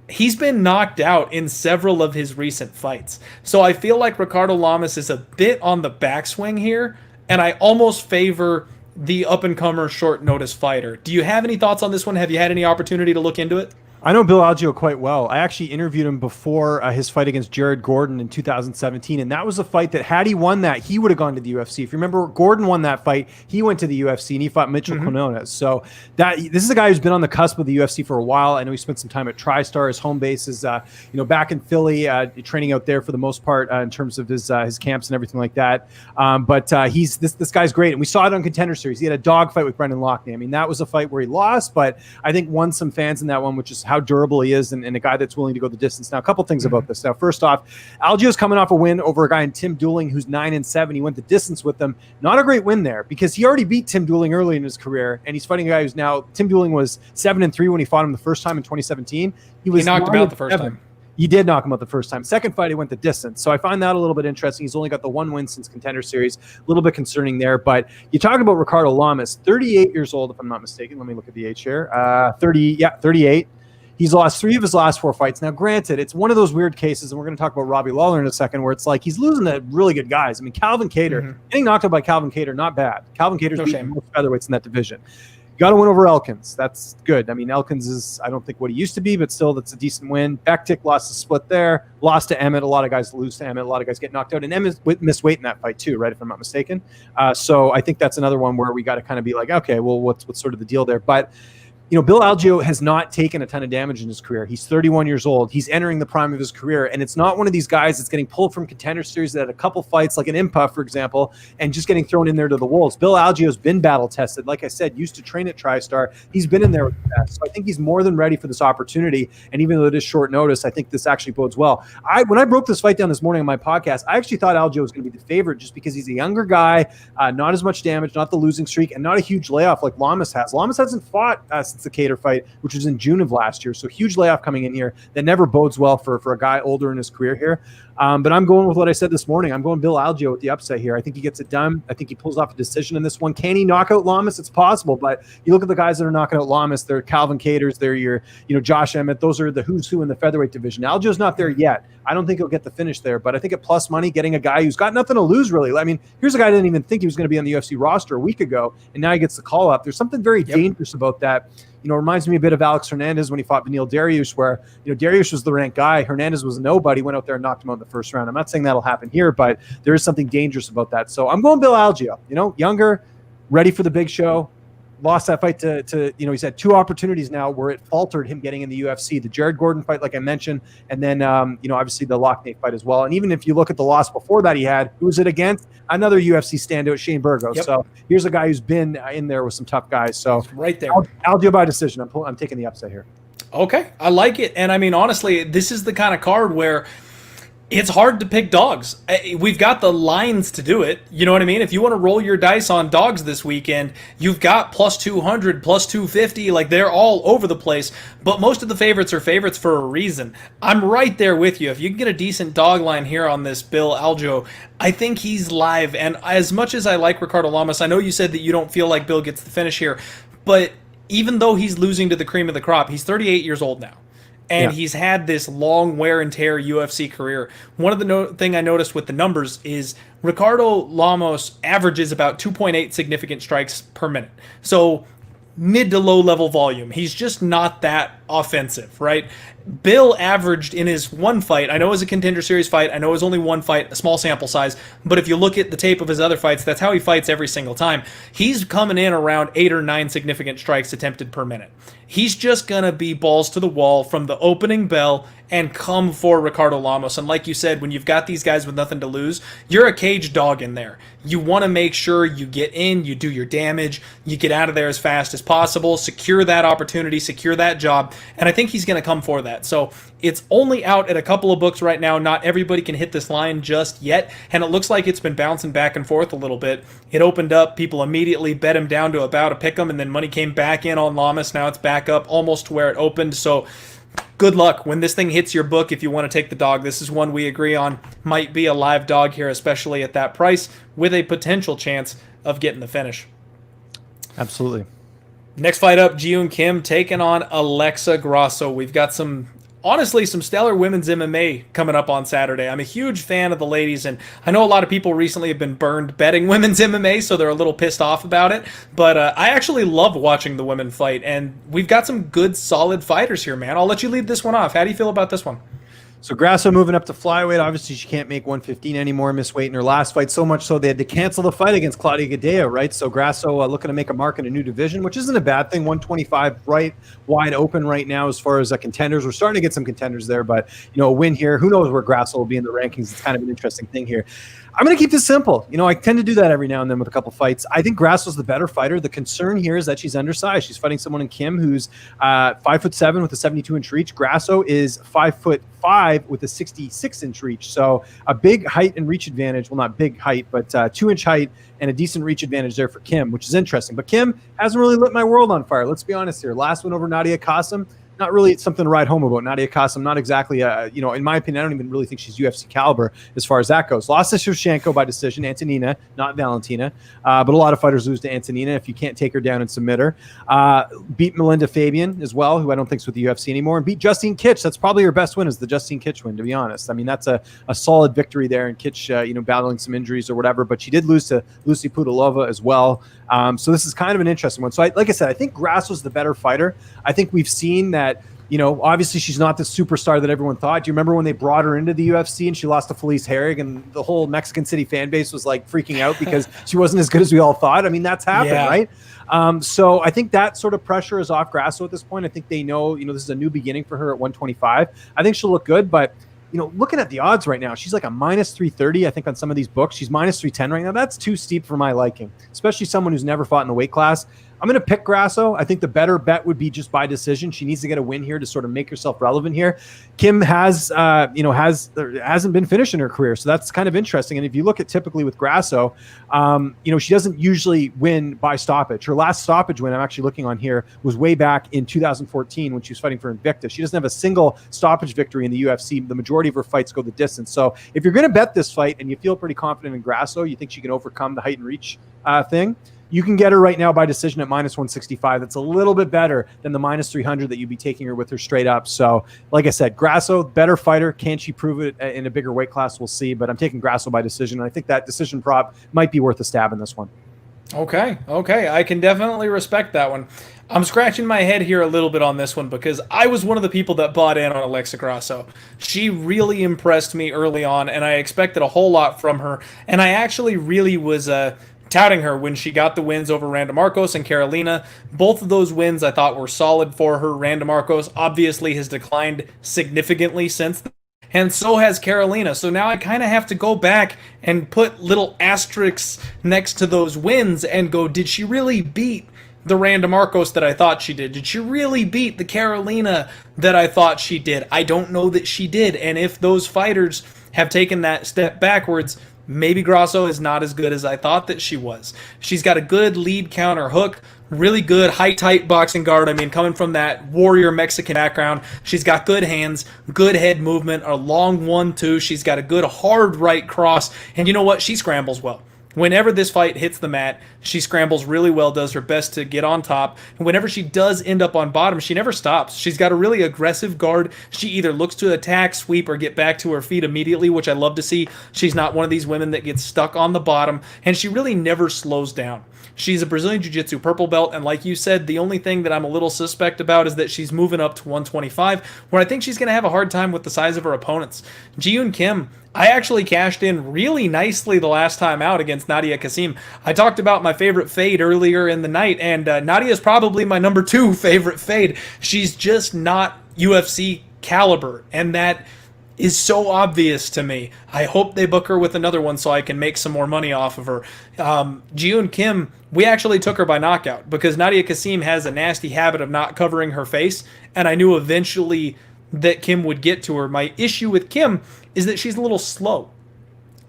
He's been knocked out in several of his recent fights. So I feel like Ricardo Lamas is a bit on the backswing here, and I almost favor the up-and-comer short notice fighter. Do you have any thoughts on this one? Have you had any opportunity to look into it? I know Bill Algeo quite well. I actually interviewed him before his fight against Jared Gordon in 2017, and that was a fight that, had he won that, he would have gone to the UFC. If you remember, Gordon won that fight. He went to the UFC, and he fought Mitchell Quinones. So this is a guy who's been on the cusp of the UFC for a while. I know he spent some time at TriStar. His home base is back in Philly, training out there for the most part in terms of his camps and everything like that. But this guy's great, and we saw it on Contender Series. He had a dogfight with Brendan Loughnane. I mean, that was a fight where he lost, but I think won some fans in that one, which is how durable he is and a guy that's willing to go the distance. Now, a couple things about this. Now, first off, Algeo's coming off a win over a guy in Tim Dooling who's 9-7. He went the distance with them. Not a great win there because he already beat Tim Dooling early in his career, and he's fighting a guy who's now, Tim Dooling was 7-3 when he fought him the first time in 2017. He knocked him out the first time. He did knock him out the first time. Second fight, he went the distance. So I find that a little bit interesting. He's only got the one win since Contender Series. A little bit concerning there. But you talk about Ricardo Lamas, 38 years old, if I'm not mistaken. Let me look at the age here. 38. He's lost 3 of his last 4 fights. Now, granted, it's one of those weird cases, and we're going to talk about Robbie Lawler in a second, where it's like he's losing to really good guys. I mean, Calvin Kattar, getting knocked out by Calvin Kattar, not bad. Calvin Kattar's beaten most featherweights in that division. Got to win over Elkins. That's good. I mean, Elkins is, I don't think, what he used to be, but still, that's a decent win. Bektik lost a split there. Lost to Emmett. A lot of guys lose to Emmett. A lot of guys get knocked out. And Emmett missed weight in that fight too, right, if I'm not mistaken. So I think that's another one where we got to kind of be like, okay, well, what's sort of the deal there? But Bill Algeo has not taken a ton of damage in his career. He's 31 years old. He's entering the prime of his career, and it's not one of these guys that's getting pulled from Contender Series that had a couple fights, like an Impa, for example, and just getting thrown in there to the wolves. Bill Algeo's been battle-tested. Like I said, used to train at TriStar. He's been in there with the best. So I think he's more than ready for this opportunity, and even though it is short notice, I think this actually bodes well. When I broke this fight down this morning on my podcast, I actually thought Algeo was going to be the favorite just because he's a younger guy, not as much damage, not the losing streak, and not a huge layoff like Lamas has. Lamas hasn't fought since the Kattar fight, which was in June of last year. So huge layoff coming in here that never bodes well for a guy older in his career here. But I'm going with what I said this morning. I'm going Bill Algeo with the upset here. I think he gets it done. I think he pulls off a decision in this one. Can he knock out Lamas? It's possible, but you look at the guys that are knocking out Lamas. They're Calvin Kattars. They're your, Josh Emmett. Those are the who's who in the featherweight division. Algeo's not there yet. I don't think he'll get the finish there, but I think at plus money, getting a guy who's got nothing to lose, really. I mean, here's a guy I didn't even think he was going to be on the UFC roster a week ago, and now he gets the call up. There's something very dangerous about that. Reminds me a bit of Alex Hernandez when he fought Beneil Dariush, where, Dariush was the ranked guy. Hernandez was nobody, went out there and knocked him out in the first round. I'm not saying that'll happen here, but there is something dangerous about that. So I'm going Bill Algeo, younger, ready for the big show. Lost that fight to he's had 2 opportunities now where it faltered him getting in the UFC. The Jared Gordon fight, like I mentioned, and then, obviously the Loughnane fight as well. And even if you look at the loss before that he had, who was it against? Another UFC standout, Shane Burgos. Yep. So here's a guy who's been in there with some tough guys. So right there. Algeo by decision. I'm taking the upset here. Okay, I like it. And I mean, honestly, this is the kind of card where it's hard to pick dogs. We've got the lines to do it. You know what I mean? If you want to roll your dice on dogs this weekend, you've got plus 200, plus 250. Like, they're all over the place. But most of the favorites are favorites for a reason. I'm right there with you. If you can get a decent dog line here on this Bill Algeo, I think he's live. And as much as I like Ricardo Lamas, I know you said that you don't feel like Bill gets the finish here. But even though he's losing to the cream of the crop, he's 38 years old now. And he's had this long wear and tear UFC career. One of the thing I noticed with the numbers is Ricardo Lamas averages about 2.8 significant strikes per minute. So mid to low level volume. He's just not that offensive, right? Bill averaged in his one fight, I know it was a Contender Series fight, I know it was only one fight, a small sample size, but if you look at the tape of his other fights, that's how he fights every single time. He's coming in around 8 or 9 significant strikes attempted per minute. He's just going to be balls to the wall from the opening bell and come for Ricardo Lamas. And like you said, when you've got these guys with nothing to lose, you're a cage dog in there. You want to make sure you get in, you do your damage, you get out of there as fast as possible, secure that opportunity, secure that job, and I think he's going to come for that. So it's only out at a couple of books right now. Not everybody can hit this line just yet, and it looks like it's been bouncing back and forth a little bit. It opened up, people immediately bet him down to about a pick 'em, and then money came back in on Lamas. Now it's back up almost to where it opened. So good luck when this thing hits your book. If you want to take the dog, this is one we agree on might be a live dog here, especially at that price, with a potential chance of getting the finish. Absolutely. Next fight up, Yeon Kim taking on Alexa Grasso. We've got honestly, some stellar women's MMA coming up on Saturday. I'm a huge fan of the ladies, and I know a lot of people recently have been burned betting women's MMA, so they're a little pissed off about it. But I actually love watching the women fight, and we've got some good, solid fighters here, man. I'll let you lead this one off. How do you feel about this one? So Grasso moving up to flyweight. Obviously, she can't make 115 anymore. Missed weight in her last fight, so much so they had to cancel the fight against Claudia Gadelha, right? So Grasso looking to make a mark in a new division, which isn't a bad thing. 125 right wide open right now as far as contenders. We're starting to get some contenders there, but a win here. Who knows where Grasso will be in the rankings? It's kind of an interesting thing here. I'm going to keep this simple. I tend to do that every now and then with a couple fights. I think Grasso's the better fighter. The concern here is that she's undersized. She's fighting someone in Kim who's 5'7" with a 72-inch reach. Grasso is 5'5" with a 66-inch reach. So a big height and reach advantage. Well, not big height, but 2-inch height and a decent reach advantage there for Kim, which is interesting. But Kim hasn't really lit my world on fire. Let's be honest here. Last one over Nadia Kassem. Not really something to write home about. Nadia Kassem, not exactly, in my opinion, I don't even really think she's UFC caliber as far as that goes. Lost to Shevchenko by decision, Antonina, not Valentina. But a lot of fighters lose to Antonina if you can't take her down and submit her. Beat Melinda Fabian as well, who I don't think's with the UFC anymore. And beat Justine Kitch. That's probably her best win, is the Justine Kitch win, to be honest. I mean, that's a solid victory there. And Kitch, battling some injuries or whatever. But she did lose to Lucy Pitolo as well. So this is kind of an interesting one. So like I said, I think Grasso's the better fighter. I think we've seen that, obviously she's not the superstar that everyone thought. Do you remember when they brought her into the UFC and she lost to Felice Herrig and the whole Mexican City fan base was like freaking out because she wasn't as good as we all thought? I mean, that's happened, right? So I think that sort of pressure is off Grasso at this point. I think they know, this is a new beginning for her at 125. I think she'll look good, but looking at the odds right now, she's like a minus 330, I think, on some of these books. She's minus 310 right now. That's too steep for my liking, especially someone who's never fought in the weight class. I'm going to pick Grasso. I think the better bet would be just by decision. She needs to get a win here to sort of make herself relevant here. Kim hasn't been finished in her career, so that's kind of interesting. And if you look at typically with Grasso, she doesn't usually win by stoppage. Her last stoppage win, I'm actually looking on here, was way back in 2014 when she was fighting for Invicta. She doesn't have a single stoppage victory in the UFC. The majority of her fights go the distance. So if you're going to bet this fight and you feel pretty confident in Grasso, you think she can overcome the height and reach thing, you can get her right now by decision at minus 165. That's a little bit better than the minus 300 that you'd be taking her with her straight up. So, like I said, Grasso, better fighter. Can she prove it in a bigger weight class? We'll see. But I'm taking Grasso by decision. And I think that decision prop might be worth a stab in this one. Okay. I can definitely respect that one. I'm scratching my head here a little bit on this one because I was one of the people that bought in on Alexa Grasso. She really impressed me early on, and I expected a whole lot from her. And I actually really was touting her when she got the wins over Randa Marcos and Carolina. Both of those wins I thought were solid for her. Randa Marcos obviously has declined significantly since then, and so has Carolina. So now I kind of have to go back and put little asterisks next to those wins and go, did she really beat the Randa Marcos that I thought she did? Did she really beat the Carolina that I thought she did? I don't know that she did. And if those fighters have taken that step backwards, maybe Grasso is not as good as I thought that she was. She's got a good lead counter hook, really good high tight boxing guard. I mean, coming from that warrior Mexican background, she's got good hands, good head movement, a long 1-2. She's got a good hard right cross, and you know what? She scrambles well. Whenever this fight hits the mat, she scrambles really well, does her best to get on top. And whenever she does end up on bottom, she never stops. She's got a really aggressive guard. She either looks to attack, sweep, or get back to her feet immediately, which I love to see. She's not one of these women that gets stuck on the bottom, and she really never slows down. She's a Brazilian Jiu-Jitsu purple belt, and like you said, the only thing that I'm a little suspect about is that she's moving up to 125, where I think she's going to have a hard time with the size of her opponents. Yeon Kim, I actually cashed in really nicely the last time out against Nadia Kassem. I talked about my favorite fade earlier in the night, and Nadia is probably my number 2 favorite fade. She's just not UFC caliber, and that is so obvious to me. I hope they book her with another one so I can make some more money off of her. Yeon Kim, we actually took her by knockout because Nadia Kassem has a nasty habit of not covering her face, and I knew eventually that Kim would get to her. My issue with Kim is that she's a little slow.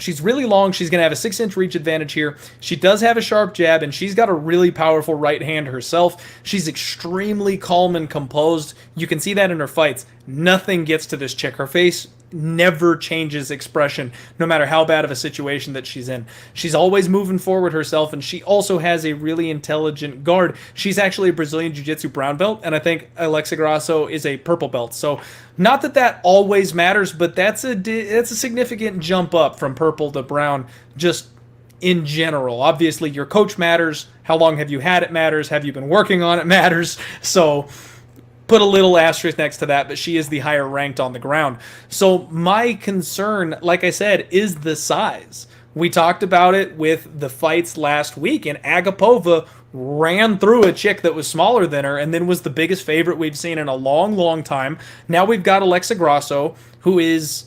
She's really long. She's going to have a 6-inch reach advantage here. She does have a sharp jab, and she's got a really powerful right hand herself. She's extremely calm and composed. You can see that in her fights. Nothing gets to this chick. Her face never changes expression, no matter how bad of a situation that she's in. She's always moving forward herself, and she also has a really intelligent guard. She's actually a Brazilian Jiu-Jitsu brown belt, and I think Alexa Grasso is a purple belt. So not that that always matters, but that's a significant jump up from purple to brown, just in general. Obviously, your coach matters. How long have you had it matters. Have you been working on it matters. So put a little asterisk next to that, but she is the higher ranked on the ground. So my concern, like I said, is the size. We talked about it with the fights last week, and Agapova ran through a chick that was smaller than her and then was the biggest favorite we've seen in a long, long time. Now we've got Alexa Grasso, who is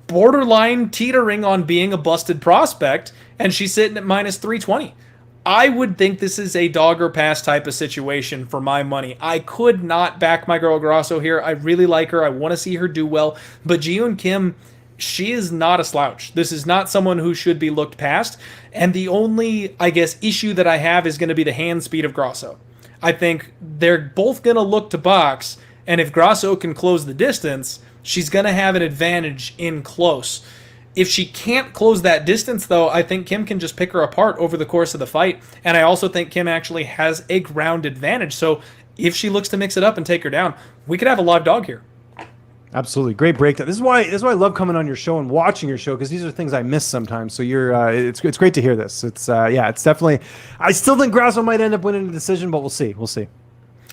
borderline teetering on being a busted prospect, and she's sitting at minus 320. I would think this is a dog or pass type of situation for my money. I could not back my girl Grasso here. I really like her. I want to see her do well. But Yeon Kim, she is not a slouch. This is not someone who should be looked past. And the only, I guess, issue that I have is going to be the hand speed of Grasso. I think they're both going to look to box. And if Grasso can close the distance, she's going to have an advantage in close. If she can't close that distance, though, I think Kim can just pick her apart over the course of the fight. And I also think Kim actually has a ground advantage. So if she looks to mix it up and take her down, we could have a live dog here. Absolutely. Great breakdown. This is why I love coming on your show and watching your show, because these are things I miss sometimes. So it's great to hear this. It's definitely, I still think Grasso might end up winning the decision, but we'll see. We'll see.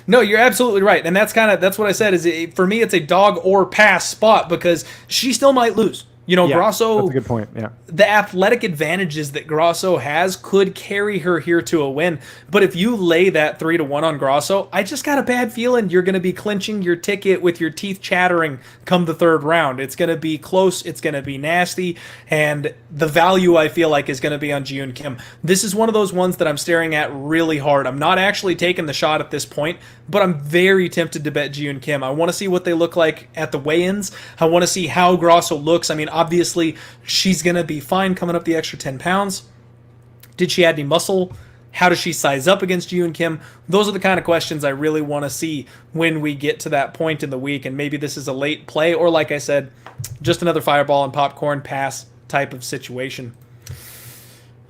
No, you're absolutely right. And that's what I said is for me, it's a dog or pass spot because she still might lose. You know, Grasso, that's a good point. Yeah. The athletic advantages that Grasso has could carry her here to a win. But if you lay that 3-1 on Grasso, I just got a bad feeling you're going to be clinching your ticket with your teeth chattering come the third round. It's going to be close. It's going to be nasty. And the value, I feel like, is going to be on Yeon Kim. This is one of those ones that I'm staring at really hard. I'm not actually taking the shot at this point, but I'm very tempted to bet Yeon Kim. I want to see what they look like at the weigh-ins. I want to see how Grasso looks. I mean, obviously, she's going to be fine coming up the extra 10 pounds. Did she add any muscle? How does she size up against Yeon Kim? Those are the kind of questions I really want to see when we get to that point in the week, and maybe this is a late play, or like I said, just another fireball and popcorn pass type of situation.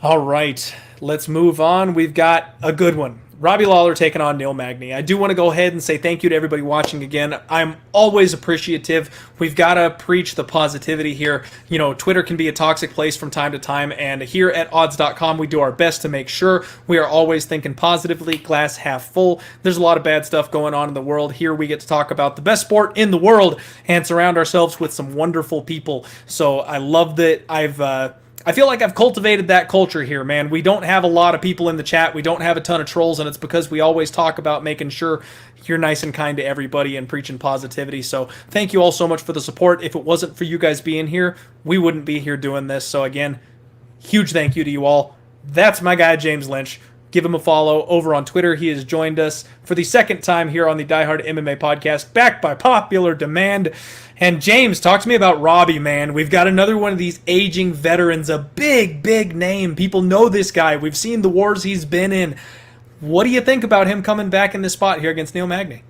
All right, let's move on. We've got a good one. Robbie Lawler taking on Neil Magny. I do want to go ahead and say thank you to everybody watching again. I'm always appreciative. We've got to preach the positivity here. You know, Twitter can be a toxic place from time to time, and here at odds.com, we do our best to make sure we are always thinking positively, glass half full. There's a lot of bad stuff going on in the world. Here we get to talk about the best sport in the world and surround ourselves with some wonderful people. So I love that I feel like I've cultivated that culture here, man. We don't have a lot of people in the chat. We don't have a ton of trolls, and it's because we always talk about making sure you're nice and kind to everybody and preaching positivity. So thank you all so much for the support. If it wasn't for you guys being here, we wouldn't be here doing this. So again, huge thank you to you all. That's my guy, James Lynch. Give him a follow over on Twitter. He has joined us for the second time here on the Die Hard MMA podcast, backed by popular demand. And James, talk to me about Robbie, man. We've got another one of these aging veterans, a big, big name. People know this guy. We've seen the wars he's been in. What do you think about him coming back in this spot here against Neil Magny?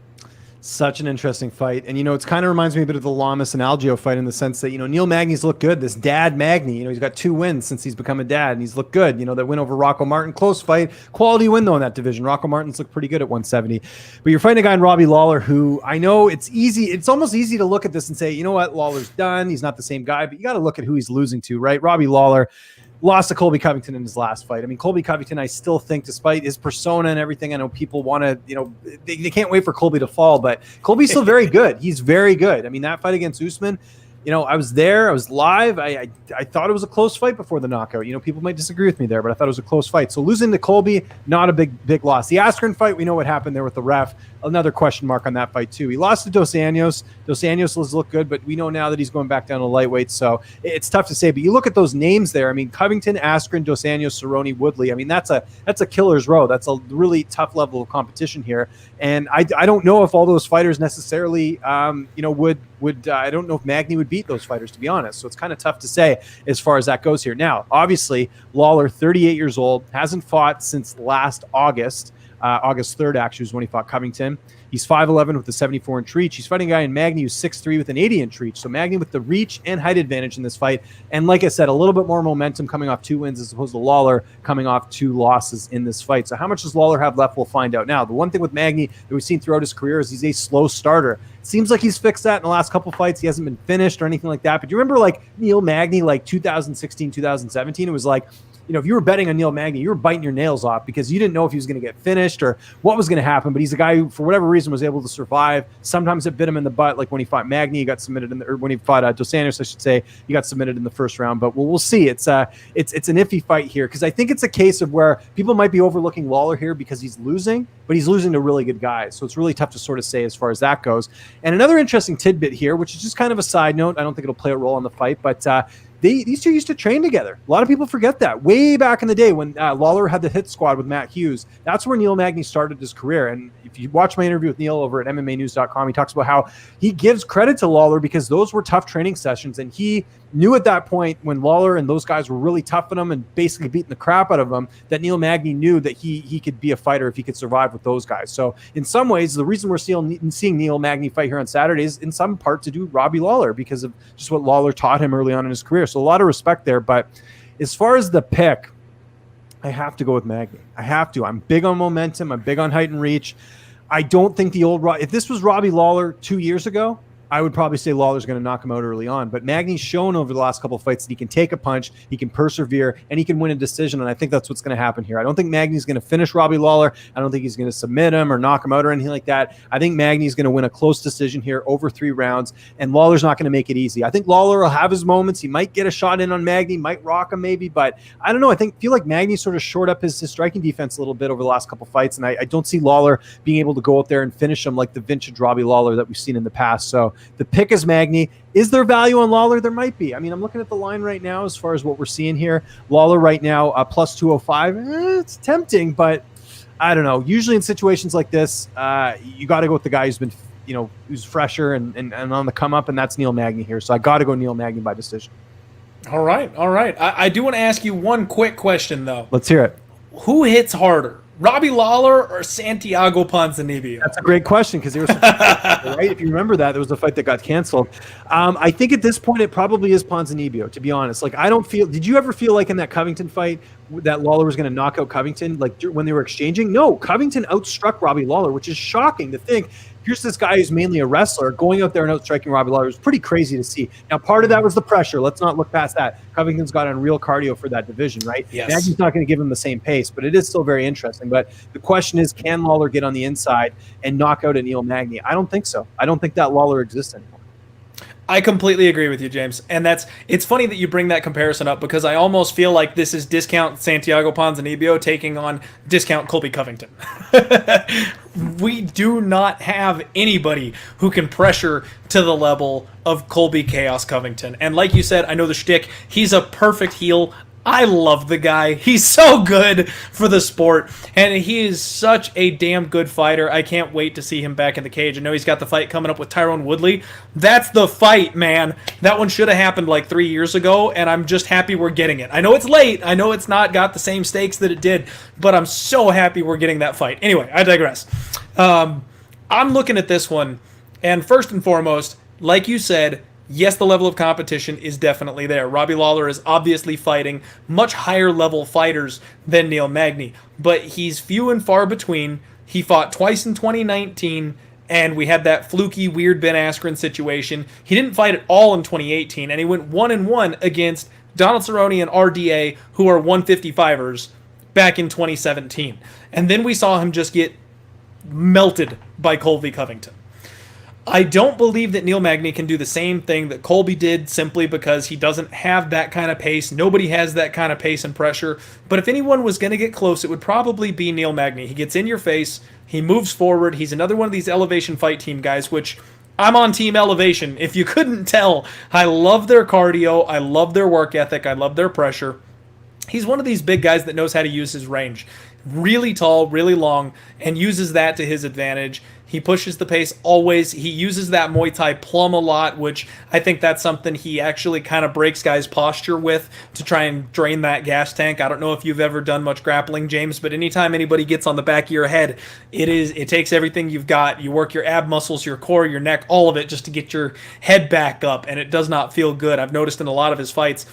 Such an interesting fight. And, it kind of reminds me a bit of the Lamas and Algeo fight in the sense that, Neil Magny's looked good. This dad Magny, he's got 2 wins since he's become a dad, and he's looked good. That win over Rocco Martin, close fight. Quality win, though, in that division. Rocco Martin's looked pretty good at 170. But you're fighting a guy in Robbie Lawler who I know it's easy. It's almost easy to look at this and say, you know what, Lawler's done. He's not the same guy. But you got to look at who he's losing to, right? Robbie Lawler lost to Colby Covington in his last fight. I mean, Colby Covington, I still think, despite his persona and everything, I know people want to, they can't wait for Colby to fall, but Colby's still very good. He's very good. I mean, that fight against Usman, I was there. I was live. I thought it was a close fight before the knockout. People might disagree with me there, but I thought it was a close fight. So losing to Colby, not a big loss. The Askren fight, we know what happened there with the ref. Another question mark on that fight, too. He lost to Dos Anjos. Dos Anjos has looked good, but we know now that he's going back down to lightweight, so it's tough to say. But you look at those names there. I mean, Covington, Askren, Dos Anjos, Cerrone, Woodley. I mean, that's a killer's row. That's a really tough level of competition here. And I don't know if all those fighters necessarily, I don't know if Magny would beat those fighters, to be honest. So it's kind of tough to say as far as that goes here. Now, obviously, Lawler, 38 years old, hasn't fought since last August. August 3rd, actually, was when he fought Covington. He's 5'11" with a 74-inch reach. He's fighting a guy in Magny who's 6'3" with an 80-inch reach. So Magny with the reach and height advantage in this fight. And like I said, a little bit more momentum coming off 2 wins as opposed to Lawler coming off 2 losses in this fight. So how much does Lawler have left? We'll find out now. The one thing with Magny that we've seen throughout his career is he's a slow starter. It seems like he's fixed that in the last couple fights. He hasn't been finished or anything like that. But do you remember like Neil Magny, like 2016, 2017? It was like, if you were betting on Neil Magny, you were biting your nails off because you didn't know if he was going to get finished or what was going to happen. But he's a guy who, for whatever reason, was able to survive. Sometimes it bit him in the butt, like when he fought Magny, he got submitted or when he fought Dos Anjos, I should say, he got submitted in the first round. But we'll see. It's an iffy fight here because I think it's a case of where people might be overlooking Lawler here because he's losing, but he's losing to really good guys. So it's really tough to sort of say as far as that goes. And another interesting tidbit here, which is just kind of a side note, I don't think it'll play a role in the fight, but these two used to train together. A lot of people forget that. Way back in the day when Lawler had the hit squad with Matt Hughes, that's where Neil Magny started his career. And if you watch my interview with Neil over at MMAnews.com, he talks about how he gives credit to Lawler because those were tough training sessions. And he knew at that point when Lawler and those guys were really tough on him and basically beating the crap out of him, that Neil Magny knew that he could be a fighter if he could survive with those guys. So in some ways, the reason we're seeing Neil Magny fight here on Saturday is in some part to do Robbie Lawler because of just what Lawler taught him early on in his career. So a lot of respect there. But as far as the pick, I have to go with Magny. I have to. I'm big on momentum. I'm big on height and reach. I don't think if this was Robbie Lawler 2 years ago, I would probably say Lawler's going to knock him out early on. But Magny's shown over the last couple of fights that he can take a punch, he can persevere, and he can win a decision. And I think that's what's going to happen here. I don't think Magny's going to finish Robbie Lawler. I don't think he's going to submit him or knock him out or anything like that. I think Magny's going to win a close decision here over 3 rounds, and Lawler's not going to make it easy. I think Lawler will have his moments. He might get a shot in on Magny, might rock him maybe, but I don't know. I feel like Magny sort of shored up his striking defense a little bit over the last couple of fights, and I don't see Lawler being able to go out there and finish him like the vintage Robbie Lawler that we've seen in the past. So the pick is Magny. Is there value on Lawler? There might be. I mean, I'm looking at the line right now as far as what we're seeing here. Lawler right now, plus 205. It's tempting, but I don't know. Usually in situations like this, you got to go with the guy who's been, who's fresher and on the come up, and that's Neil Magny here. So I got to go Neil Magny by decision. All right. I do want to ask you one quick question, though. Let's hear it. Who hits harder? Robbie Lawler or Santiago Ponzinibbio? That's a great question because there was right. If you remember that, there was a fight that got canceled. I think at this point it probably is Ponzinibbio. To be honest, like I don't feel. Did you ever feel like in that Covington fight that Lawler was going to knock out Covington? Like when they were exchanging, no, Covington outstruck Robbie Lawler, which is shocking to think. Here's this guy who's mainly a wrestler going out there and outstriking Robbie Lawler. It was pretty crazy to see. Now, part of that was the pressure. Let's not look past that. Covington's got unreal cardio for that division, right? Yes. Magny's not going to give him the same pace, but it is still very interesting. But the question is, can Lawler get on the inside and knock out a Neil Magny? I don't think so. I don't think that Lawler exists anymore. I completely agree with you, James. And it's funny that you bring that comparison up because I almost feel like this is discount Santiago Ponzinibbio taking on discount Colby Covington. We do not have anybody who can pressure to the level of Colby Chaos Covington. And like you said, I know the shtick. He's a perfect heel. I love the guy. He's so good for the sport, and he is such a damn good fighter. I can't wait to see him back in the cage. I know he's got the fight coming up with Tyrone Woodley. That's the fight, man. That one should have happened like 3 years ago, and I'm just happy we're getting it. I know it's late. I know it's not got the same stakes that it did, but I'm so happy we're getting that fight. Anyway, I digress. I'm looking at this one, and first and foremost, like you said, yes, the level of competition is definitely there. Robbie Lawler is obviously fighting much higher level fighters than Neil Magny, but he's few and far between. He fought twice in 2019, and we had that fluky, weird Ben Askren situation. He didn't fight at all in 2018, and he went 1-1 against Donald Cerrone and RDA, who are 155ers, back in 2017. And then we saw him just get melted by Colby Covington. I don't believe that Neil Magny can do the same thing that Colby did simply because he doesn't have that kind of pace. Nobody has that kind of pace and pressure. But if anyone was going to get close, it would probably be Neil Magny. He gets in your face. He moves forward. He's another one of these Elevation Fight Team guys, which I'm on Team Elevation. If you couldn't tell, I love their cardio. I love their work ethic. I love their pressure. He's one of these big guys that knows how to use his range. really tall, really long, and uses that to his advantage. He pushes the pace always. He uses that Muay Thai plum a lot, which I think that's something he actually kind of breaks guys' posture with to try and drain that gas tank. I don't know if you've ever done much grappling, James, but anytime anybody gets on the back of your head, it takes everything you've got. You work your ab muscles, your core, your neck, all of it just to get your head back up, and it does not feel good. I've noticed in a lot of his fights,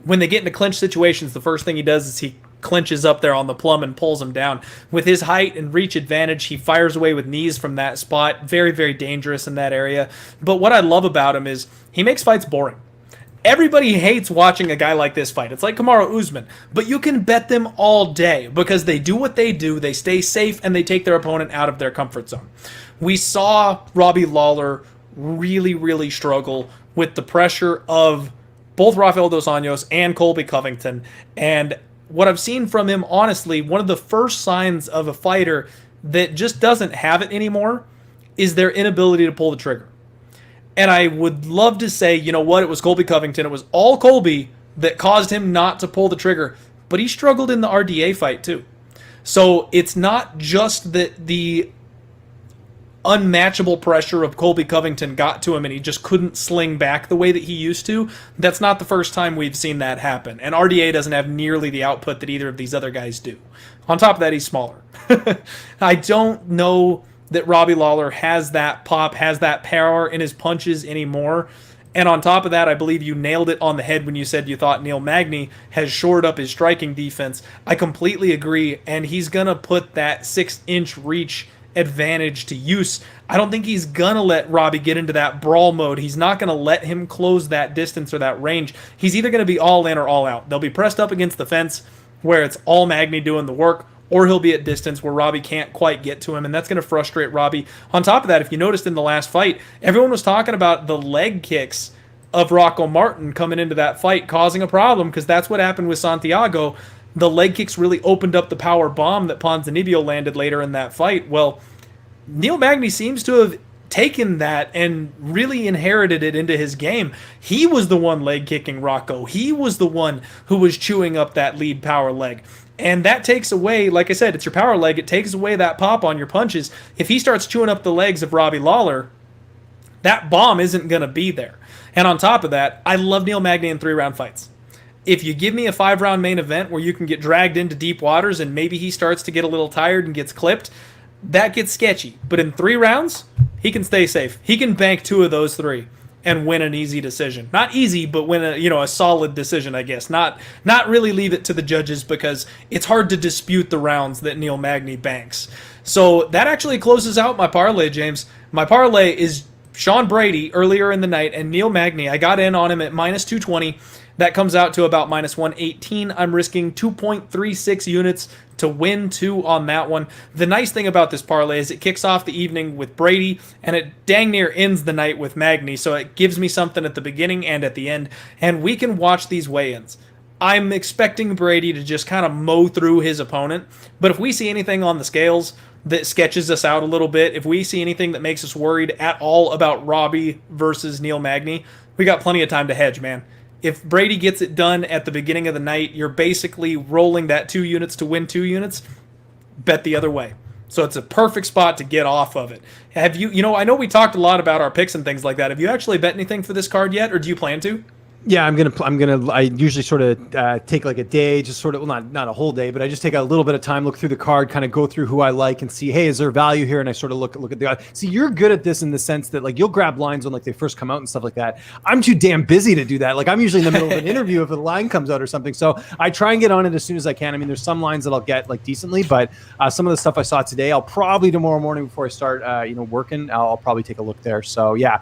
when they get into clinch situations, the first thing he does is he clinches up there on the plum and pulls him down. With his height and reach advantage, he fires away with knees from that spot. Very, very dangerous in that area. But what I love about him is he makes fights boring. Everybody hates watching a guy like this fight. It's like Kamaru Usman. But you can bet them all day because they do what they do. They stay safe and they take their opponent out of their comfort zone. We saw Robbie Lawler really, really struggle with the pressure of both Rafael Dos Anjos and Colby Covington. And what I've seen from him, honestly, one of the first signs of a fighter that just doesn't have it anymore is their inability to pull the trigger. And I would love to say, you know what, it was Colby Covington. It was all Colby that caused him not to pull the trigger. But he struggled in the RDA fight too. So it's not just that the unmatchable pressure of Colby Covington got to him and he just couldn't sling back the way that he used to. That's not the first time we've seen that happen. And RDA doesn't have nearly the output that either of these other guys do. On top of that, he's smaller. I don't know that Robbie Lawler has that pop, has that power in his punches anymore. And on top of that, I believe you nailed it on the head when you said you thought Neil Magny has shored up his striking defense. I completely agree. And he's going to put that 6-inch reach advantage to use. I don't think he's gonna let Robbie get into that brawl mode. He's not gonna let him close that distance or that range. He's either gonna be all in or all out. They'll be pressed up against the fence where it's all Magny doing the work, or he'll be at distance where Robbie can't quite get to him, and that's gonna frustrate Robbie. On top of that, if you noticed in the last fight, everyone was talking about the leg kicks of Rocco Martin coming into that fight causing a problem, because that's what happened with Santiago. The leg kicks really opened up the power bomb that Ponzinibbio landed later in that fight. Well, Neil Magny seems to have taken that and really inherited it into his game. He was the one leg kicking Rocco. He was the one who was chewing up that lead power leg. And that takes away, like I said, it's your power leg. It takes away that pop on your punches. If he starts chewing up the legs of Robbie Lawler, that bomb isn't going to be there. And on top of that, I love Neil Magny in 3-round fights. If you give me a 5-round main event where you can get dragged into deep waters and maybe he starts to get a little tired and gets clipped, that gets sketchy. But in 3 rounds, he can stay safe. He can bank 2 of those 3 and win an easy decision. Not easy, but win a solid decision, I guess. Not really leave it to the judges, because it's hard to dispute the rounds that Neil Magny banks. So that actually closes out my parlay, James. My parlay is Sean Brady earlier in the night and Neil Magny. I got in on him at minus 220. That comes out to about minus 118. I'm risking 2.36 units to win 2 on that one. The nice thing about this parlay is it kicks off the evening with Brady, and it dang near ends the night with Magny, so it gives me something at the beginning and at the end, and we can watch these weigh-ins. I'm expecting Brady to just kind of mow through his opponent, but if we see anything on the scales that sketches us out a little bit, if we see anything that makes us worried at all about Robbie versus Neil Magny, we got plenty of time to hedge, man. If Brady gets it done at the beginning of the night, you're basically rolling that 2 units to win 2 units. Bet the other way. So it's a perfect spot to get off of it. Have you, I know we talked a lot about our picks and things like that. Have you actually bet anything for this card yet, or do you plan to? Yeah, I usually sort of take like a day, just sort of, well, not a whole day, but I just take a little bit of time, look through the card, kind of go through who I like and see, hey, is there value here? And I sort of look at the, see, you're good at this in the sense that like you'll grab lines when like they first come out and stuff like that. I'm too damn busy to do that. Like I'm usually in the middle of an interview if a line comes out or something. So I try and get on it as soon as I can. I mean, there's some lines that I'll get like decently, but some of the stuff I saw today, I'll probably tomorrow morning before I start, working, I'll probably take a look there. So yeah,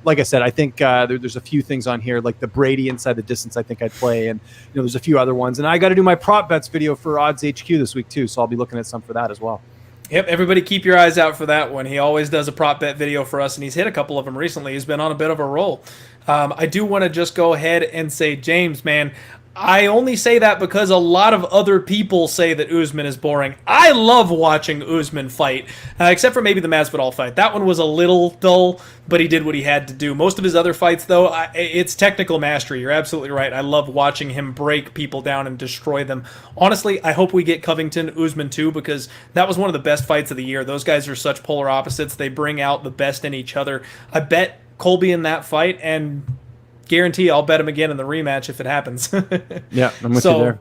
like I said, I think there's a few things on here, like the Brady inside the distance I think I'd play, and there's a few other ones, and I got to do my prop bets video for Odds HQ this week too, so I'll be looking at some for that as well. Yep, everybody keep your eyes out for that one. He always does a prop bet video for us, and he's hit a couple of them recently. He's been on a bit of a roll. I do want to just go ahead and say, James, man, I only say that because a lot of other people say that Usman is boring. I love watching Usman fight, except for maybe the Masvidal fight. That one was a little dull, but he did what he had to do. Most of his other fights, though, it's technical mastery. You're absolutely right. I love watching him break people down and destroy them. Honestly, I hope we get Covington Usman too, because that was one of the best fights of the year. Those guys are such polar opposites. They bring out the best in each other. I bet Colby in that fight, and guarantee I'll bet him again in the rematch if it happens. Yeah, I'm with you there.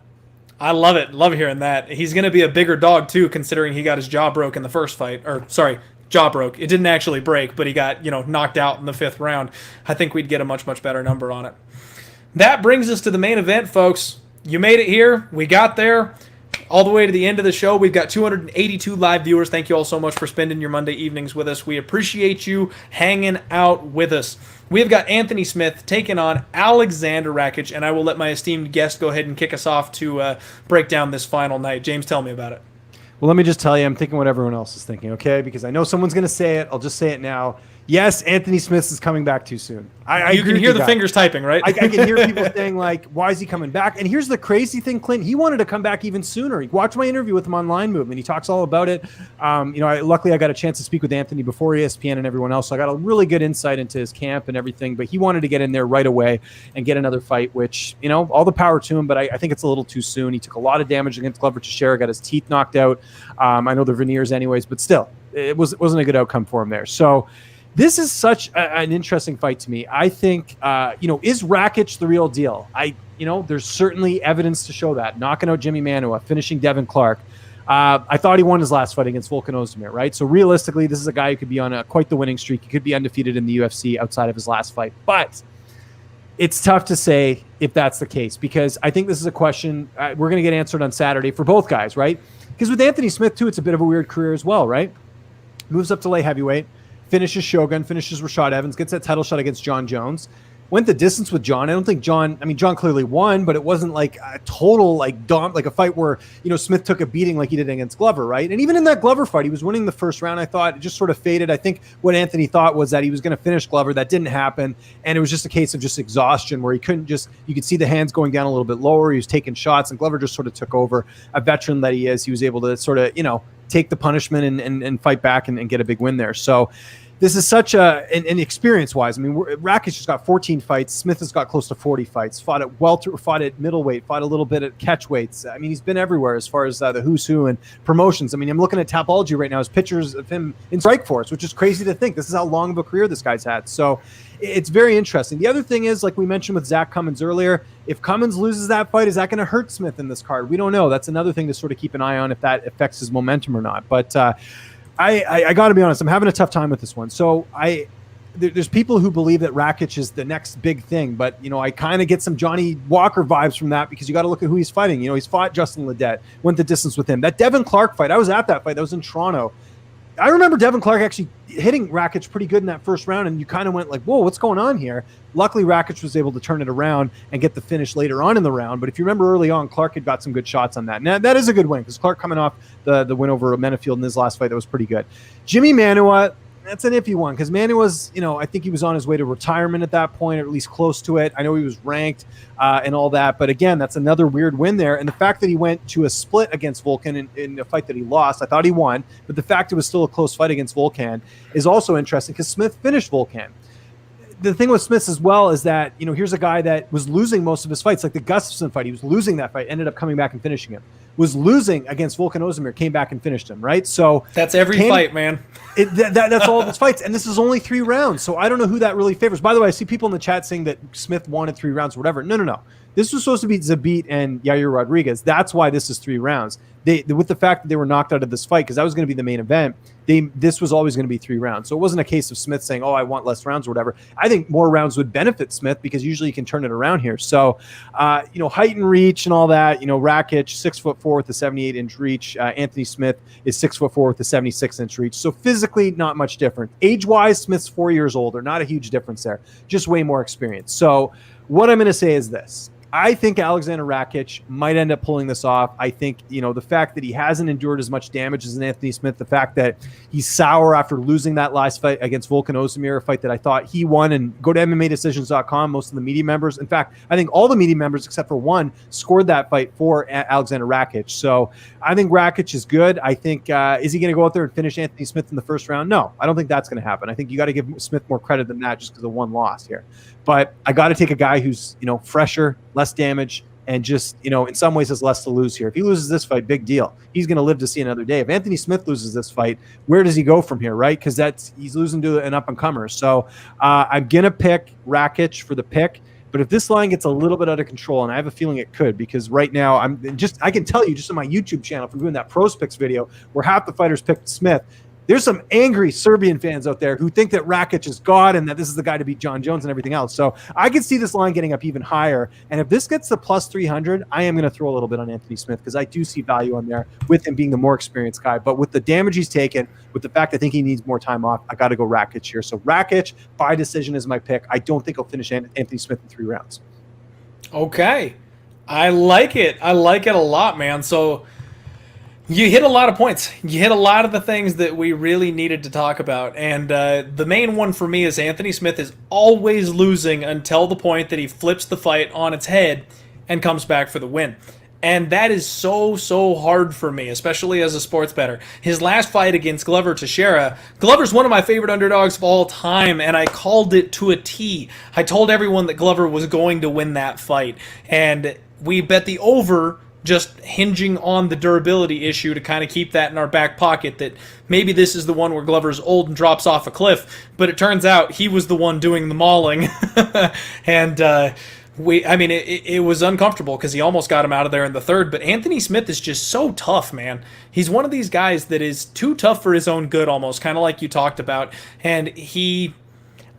I love it. Love hearing that. He's going to be a bigger dog, too, considering he got his jaw broke in the first fight. Or, sorry, jaw broke. It didn't actually break, but he got, knocked out in the 5th round. I think we'd get a much, much better number on it. That brings us to the main event, folks. You made it here. We got there. All the way to the end of the show. We've got 282 live viewers. Thank you all so much for spending your Monday evenings with us. We appreciate you hanging out with us. We've got Anthony Smith taking on Aleksandar Rakic, and I will let my esteemed guest go ahead and kick us off to break down this final night. James, tell me about it. Well, let me just tell you, I'm thinking what everyone else is thinking, okay? Because I know someone's going to say it. I'll just say it now. Yes, Anthony Smith is coming back too soon. You can hear the fingers typing, right? I can hear people saying, like, why is he coming back? And here's the crazy thing, Clint. He wanted to come back even sooner. Watch my interview with him on Line Movement. He talks all about it. Luckily, I got a chance to speak with Anthony before ESPN and everyone else, so I got a really good insight into his camp and everything. But he wanted to get in there right away and get another fight, which, all the power to him, but I think it's a little too soon. He took a lot of damage against Glover Teixeira, got his teeth knocked out. I know they're veneers anyways, but still, it wasn't a good outcome for him there. So this is such an interesting fight to me. I think, is Rakic the real deal? There's certainly evidence to show that. Knocking out Jimmy Manuwa, finishing Devin Clark. I thought he won his last fight against Volkan Ozdemir, right? So realistically, this is a guy who could be on quite the winning streak. He could be undefeated in the UFC outside of his last fight. But it's tough to say if that's the case, because I think this is a question we're going to get answered on Saturday for both guys, right? Because with Anthony Smith, too, it's a bit of a weird career as well, right? Moves up to light heavyweight. Finishes Shogun, finishes Rashad Evans, gets that title shot against John Jones. Went the distance with John. I don't think John clearly won, but it wasn't like a total like a fight where, Smith took a beating like he did against Glover, right? And even in that Glover fight, he was winning the first round. I thought it just sort of faded. I think what Anthony thought was that he was going to finish Glover. That didn't happen. And it was just a case of just exhaustion where you could see the hands going down a little bit lower. He was taking shots and Glover just sort of took over. A veteran that he is, he was able to sort of, take the punishment and fight back and get a big win there. So this is such an experience-wise. I mean, Rakic has got 14 fights. Smith has got close to 40 fights. Fought at welter, fought at middleweight, fought a little bit at catchweights. I mean, he's been everywhere as far as the who's who and promotions. I mean, I'm looking at Tapology right now as pictures of him in Strikeforce, which is crazy to think. This is how long of a career this guy's had. So it's very interesting. The other thing is, like we mentioned with Zach Cummings earlier, if Cummings loses that fight, is that going to hurt Smith in this card? We don't know. That's another thing to sort of keep an eye on if that affects his momentum or not. But I got to be honest, I'm having a tough time with this one. So there's people who believe that Rakic is the next big thing, but I kind of get some Johnny Walker vibes from that because you got to look at who he's fighting. He's fought Justin Ledet, went the distance with him. That Devin Clark fight, I was at that fight. That was in Toronto. I remember Devin Clark actually hitting Rakic pretty good in that first round, and you kind of went like, whoa, what's going on here? Luckily, Rakic was able to turn it around and get the finish later on in the round. But if you remember early on, Clark had got some good shots on that. Now, that is a good win because Clark coming off the win over Menefield in his last fight, that was pretty good. Jimmy Manuwa, that's an iffy one because Manuwa's, I think he was on his way to retirement at that point, or at least close to it. I know he was ranked and all that. But again, that's another weird win there. And the fact that he went to a split against Volkan in a fight that he lost, I thought he won. But the fact it was still a close fight against Volkan is also interesting because Smith finished Volkan. The thing with Smith as well is that, here's a guy that was losing most of his fights, like the Gustafsson fight. He was losing that fight, ended up coming back and finishing him. Was losing against Volkan Ozdemir, came back and finished him, right? So that's every fight, man. That's all of his fights. And this is only 3 rounds. So I don't know who that really favors. By the way, I see people in the chat saying that Smith wanted 3 rounds or whatever. No. This was supposed to be Zabit and Yair Rodriguez. That's why this is 3 rounds. With the fact that they were knocked out of this fight, because that was going to be the main event, this was always going to be 3 rounds. So it wasn't a case of Smith saying, I want less rounds or whatever. I think more rounds would benefit Smith because usually you can turn it around here. So, height and reach and all that, Rakic, 6'4" with a 78-inch reach. Anthony Smith is 6'4" with a 76-inch reach. So physically, not much different. Age-wise, Smith's 4 years older. Not a huge difference there. Just way more experience. So what I'm going to say is this. I think Aleksandar Rakic might end up pulling this off. I think, the fact that he hasn't endured as much damage as Anthony Smith, the fact that he's sour after losing that last fight against Volkan Ozdemir, a fight that I thought he won, and go to MMADecisions.com. Most of the media members, in fact, I think all the media members except for one scored that fight for Aleksandar Rakic. So I think Rakic is good. I think, is he going to go out there and finish Anthony Smith in the first round? No, I don't think that's going to happen. I think you got to give Smith more credit than that just because of one loss here. But I got to take a guy who's, fresher, less damage, and just, in some ways has less to lose here. If he loses this fight, big deal. He's going to live to see another day. If Anthony Smith loses this fight, where does he go from here, right? Because he's losing to an up-and-comer. So I'm going to pick Rakic for the pick. But if this line gets a little bit out of control, and I have a feeling it could, because right now I can tell you just on my YouTube channel from doing that Pros Picks video where half the fighters picked Smith, there's some angry Serbian fans out there who think that Rakic is God and that this is the guy to beat John Jones and everything else. So I could see this line getting up even higher. And if this gets to plus 300, I am going to throw a little bit on Anthony Smith because I do see value on there with him being the more experienced guy. But with the damage he's taken, with the fact I think he needs more time off, I got to go Rakic here. So Rakic by decision is my pick. I don't think he'll finish Anthony Smith in 3 rounds. Okay. I like it. I like it a lot, man. So you hit a lot of points. You hit a lot of the things that we really needed to talk about. And the main one for me is Anthony Smith is always losing until the point that he flips the fight on its head and comes back for the win. And that is so hard for me, especially as a sports bettor. His last fight against Glover Teixeira, Glover's one of my favorite underdogs of all time, and I called it to a T. I told everyone that Glover was going to win that fight. And we bet the over, just hinging on the durability issue to kind of keep that in our back pocket, that maybe this is the one where Glover's old and drops off a cliff. But it turns out he was the one doing the mauling. And it was uncomfortable because he almost got him out of there in the third. But Anthony Smith is just so tough, man. He's one of these guys that is too tough for his own good almost, kind of like you talked about. And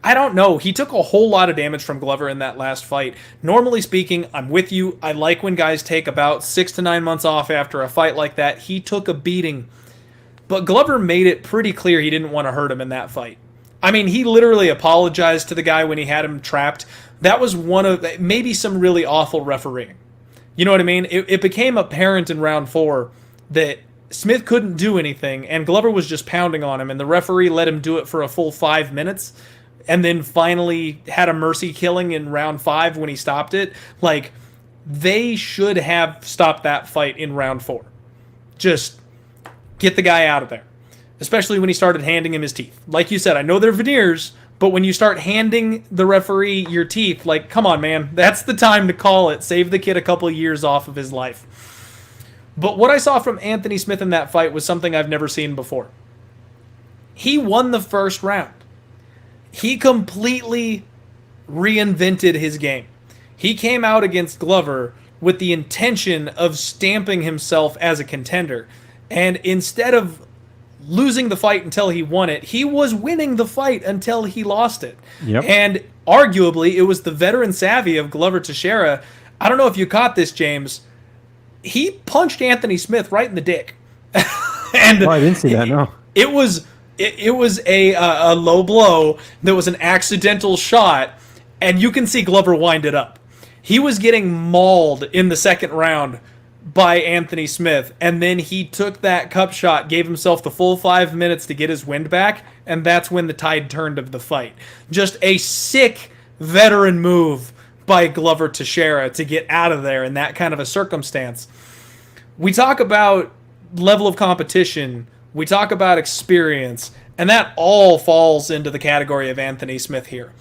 I don't know. He took a whole lot of damage from Glover in that last fight. Normally speaking, I'm with you. I like when guys take about 6 to 9 months off after a fight like that. He took a beating. But Glover made it pretty clear he didn't want to hurt him in that fight. I mean, he literally apologized to the guy when he had him trapped. That was one of maybe some really awful refereeing. You know what I mean? It became apparent in round 4 that Smith couldn't do anything, and Glover was just pounding on him, and the referee let him do it for a full 5 minutes. And then finally had a mercy killing in round 5 when he stopped it. Like, they should have stopped that fight in round 4. Just get the guy out of there. Especially when he started handing him his teeth. Like you said, I know they're veneers, but when you start handing the referee your teeth, like, come on, man. That's the time to call it. Save the kid a couple of years off of his life. But what I saw from Anthony Smith in that fight was something I've never seen before. He won the first round. He completely reinvented his game. He came out against Glover with the intention of stamping himself as a contender. And instead of losing the fight until he won it, he was winning the fight until he lost it. Yep. And arguably, it was the veteran savvy of Glover Teixeira. I don't know if you caught this, James. He punched Anthony Smith right in the dick. And I didn't see that, no. It was a low blow that was an accidental shot, and you can see Glover wind it up. He was getting mauled in the second round by Anthony Smith, and then he took that cup shot, gave himself the full 5 minutes to get his wind back, and that's when the tide turned of the fight. Just a sick veteran move by Glover Teixeira to get out of there in that kind of a circumstance. We talk about level of competition, we talk about experience, and that all falls into the category of Anthony Smith here.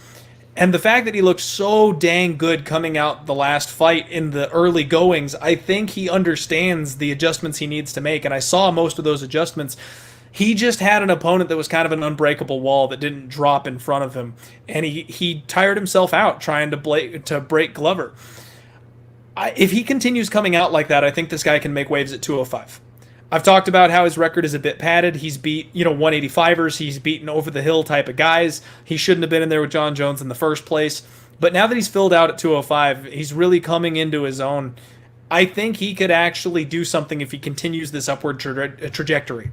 And the fact that he looked so dang good coming out the last fight in the early goings, I think he understands the adjustments he needs to make, and I saw most of those adjustments. He just had an opponent that was kind of an unbreakable wall that didn't drop in front of him, and he tired himself out trying to break Glover. If he continues coming out like that, I think this guy can make waves at 205. I've talked about how his record is a bit padded. He's beat, 185ers. He's beaten over-the-hill type of guys. He shouldn't have been in there with John Jones in the first place. But now that he's filled out at 205, he's really coming into his own. I think he could actually do something if he continues this upward trajectory.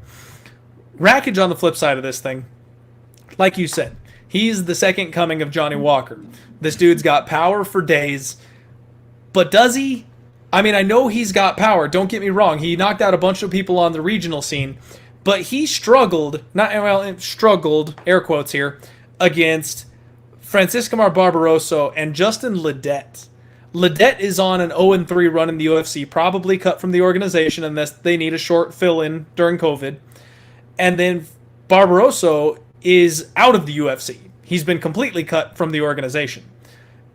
Rakic on the flip side of this thing, like you said, he's the second coming of Johnny Walker. This dude's got power for days. But does he? I mean, I know he's got power. Don't get me wrong. He knocked out a bunch of people on the regional scene, but he struggled, struggled, air quotes here, against Franciscomar Barbaroso and Justin Ledet. Ledet is on an 0-3 run in the UFC, probably cut from the organization unless they need a short fill-in during COVID. And then Barbaroso is out of the UFC. He's been completely cut from the organization.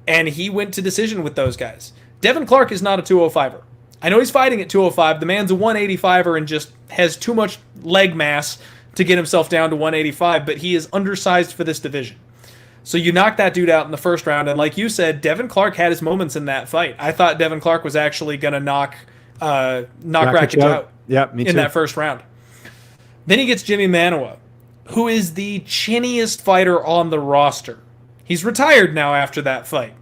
And he went to decision with those guys. Devin Clark is not a 205er. I know he's fighting at 205. The man's a 185er and just has too much leg mass to get himself down to 185, but he is undersized for this division. So you knock that dude out in the first round, and like you said, Devin Clark had his moments in that fight. I thought Devin Clark was actually going to knock Rakic out in that first round. Then he gets Jimmy Manuwa, who is the chinniest fighter on the roster. He's retired now after that fight.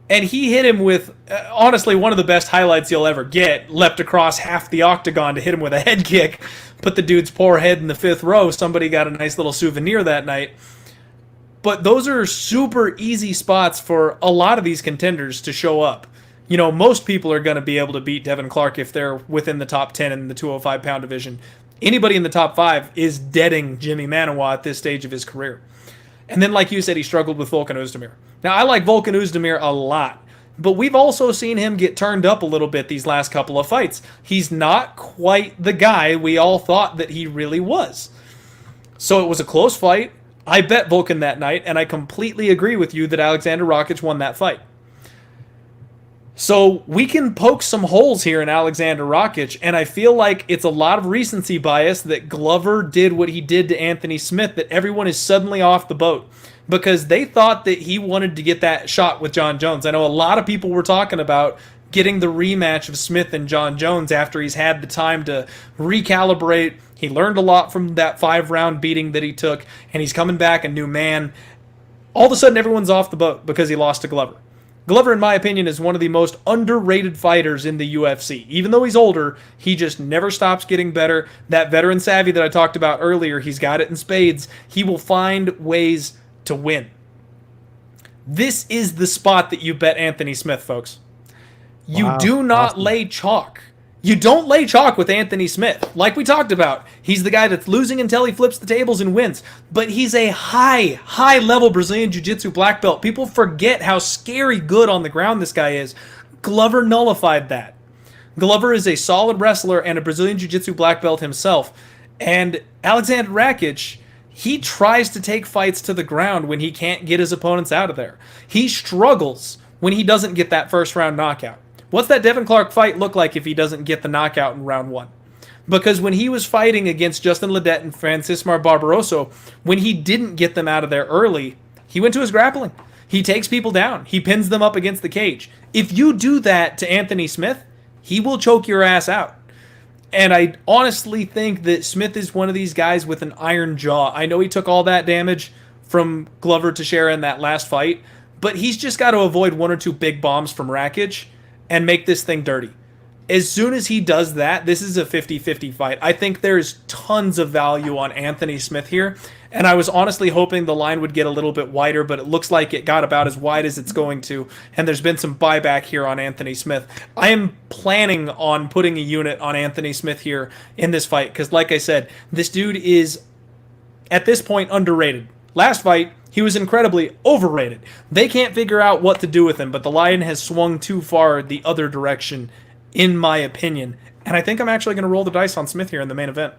And he hit him with, honestly, one of the best highlights you'll ever get. Leapt across half the octagon to hit him with a head kick. Put the dude's poor head in the 5th row. Somebody got a nice little souvenir that night. But those are super easy spots for a lot of these contenders to show up. You know, most people are going to be able to beat Devin Clark if they're within the top 10 in the 205-pound division. Anybody in the top 5 is deading Jimmy Manuwa at this stage of his career. And then, like you said, he struggled with Volkan Oezdemir. Now, I like Volkan Oezdemir a lot, but we've also seen him get turned up a little bit these last couple of fights. He's not quite the guy we all thought that he really was. So it was a close fight. I bet Volkan that night, and I completely agree with you that Aleksandar Rakic won that fight. So we can poke some holes here in Aleksandar Rakic, and I feel like it's a lot of recency bias that Glover did what he did to Anthony Smith, that everyone is suddenly off the boat because they thought that he wanted to get that shot with John Jones. I know a lot of people were talking about getting the rematch of Smith and John Jones after he's had the time to recalibrate. He learned a lot from that 5-round beating that he took, and he's coming back a new man. All of a sudden, everyone's off the boat because he lost to Glover. Glover, in my opinion, is one of the most underrated fighters in the UFC. Even though he's older, he just never stops getting better. That veteran savvy that I talked about earlier, he's got it in spades. He will find ways to win. This is the spot that you bet Anthony Smith, folks. You do not lay chalk. You don't lay chalk with Anthony Smith. Like we talked about, he's the guy that's losing until he flips the tables and wins. But he's a high-level Brazilian Jiu-Jitsu black belt. People forget how scary good on the ground this guy is. Glover nullified that. Glover is a solid wrestler and a Brazilian Jiu-Jitsu black belt himself. And Aleksandar Rakic, he tries to take fights to the ground when he can't get his opponents out of there. He struggles when he doesn't get that first-round knockout. What's that Devin Clark fight look like if he doesn't get the knockout in round 1? Because when he was fighting against Justin Ledet and Francismar Barbaroso, when he didn't get them out of there early, he went to his grappling. He takes people down. He pins them up against the cage. If you do that to Anthony Smith, he will choke your ass out. And I honestly think that Smith is one of these guys with an iron jaw. I know he took all that damage from Glover Teixeira in that last fight, but he's just got to avoid 1 or 2 big bombs from Rakic and make this thing dirty. As soon as he does that, this is a 50-50 fight. I think there's tons of value on Anthony Smith here, and I was honestly hoping the line would get a little bit wider, but it looks like it got about as wide as it's going to, and there's been some buyback here on Anthony Smith. I am planning on putting a unit on Anthony Smith here in this fight, because like I said, this dude is, at this point, underrated. Last fight, he was incredibly overrated. They can't figure out what to do with him, but the line has swung too far the other direction, in my opinion. And I think I'm actually going to roll the dice on Smith here in the main event.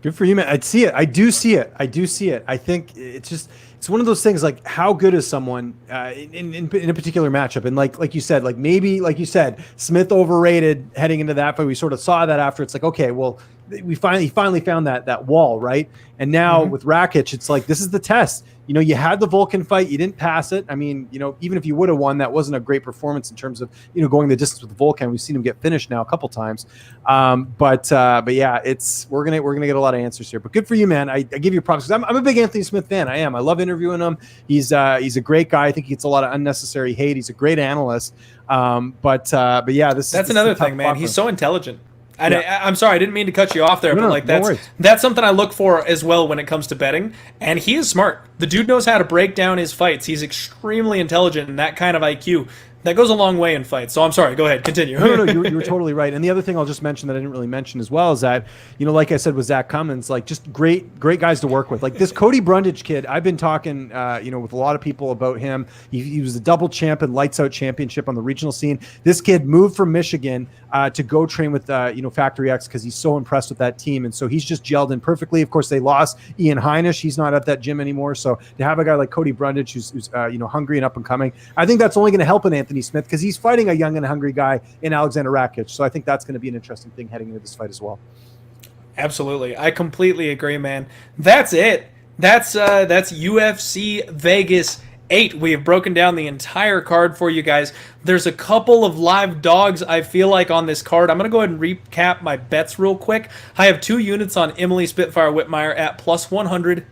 Good for you, man. I'd see it. I do see it. I think it's one of those things, like, how good is someone in a particular matchup? And like you said, like maybe, like you said, Smith overrated heading into that fight. We sort of saw that after. It's like, okay, well, he finally found that wall, right? And now with Rakic, it's like, this is the test. You know, you had the Vulcan fight, you didn't pass it. I mean, you know, even if you would have won, that wasn't a great performance in terms of, you know, going the distance with the Vulcan. We've seen him get finished now a couple times. But yeah, we're gonna get a lot of answers here. But good for you, man. I give you props, because I'm a big Anthony Smith fan. I am. I love interviewing him. He's a great guy. I think he gets a lot of unnecessary hate. He's a great analyst. But yeah, that's another thing, man. He's so intelligent. And yeah. I'm sorry, I didn't mean to cut you off there, but like that's something I look for as well when it comes to betting. And he is smart. The dude knows how to break down his fights. He's extremely intelligent and that kind of IQ. That goes a long way in fights. So I'm sorry. Go ahead. Continue. No, you were totally right. And the other thing I'll just mention that I didn't really mention as well is that, like I said with Zach Cummings, like just great guys to work with. Like this Cody Brundage kid, I've been talking, with a lot of people about him. He was a double champ in Lights Out Championship on the regional scene. This kid moved from Michigan to go train with, Factory X because he's so impressed with that team. And so he's just gelled in perfectly. Of course, they lost Ian Heinisch. He's not at that gym anymore. So to have a guy like Cody Brundage who's hungry and up and coming, I think that's only going to help in Anthony Smith because he's fighting a young and hungry guy in Alexander Rakic. So I think that's going to be an interesting thing heading into this fight as well. Absolutely. I completely agree, man. That's it. That's UFC Vegas 8. We have broken down the entire card for you guys. There's a couple of live dogs I feel like on this card. I'm going to go ahead and recap my bets real quick. I have 2 units on Emily Spitfire Whitmire at plus 100.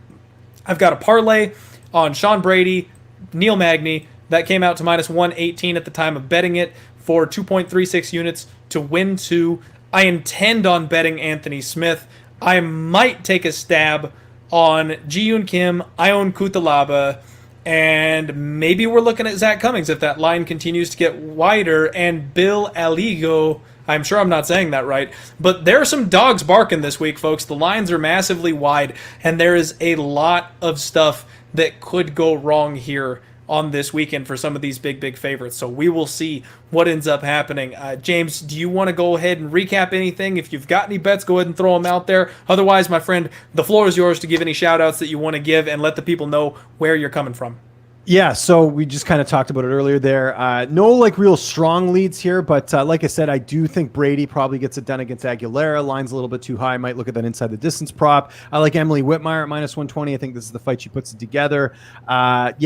I've got a parlay on Sean Brady, Neil Magny. That came out to minus 118 at the time of betting it for 2.36 units to win 2. I intend on betting Anthony Smith. I might take a stab on Yeon Kim. I own Cutelaba. And maybe we're looking at Zach Cummings if that line continues to get wider. And Bill Algeo, I'm sure I'm not saying that right, but there are some dogs barking this week, folks. The lines are massively wide, and there is a lot of stuff that could go wrong here on this weekend for some of these big favorites. So we will see what ends up happening. James, do you want to go ahead and recap anything? If you've got any bets, go ahead and throw them out there. Otherwise, my friend, the floor is yours to give any shout outs that you want to give and let the people know where you're coming from. Yeah, so we just kind of talked about it earlier there. No like real strong leads here, but like I said, I do think Brady probably gets it done against Aguilera. Line's a little bit too high. Might look at that inside the distance prop. I like Emily Whitmire at minus 120. I think this is the fight she puts it together. That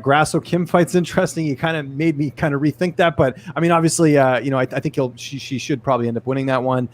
Grasso Kim fight's interesting. You kind of made me kind of rethink that, but I mean, obviously, I think she should probably end up winning that one.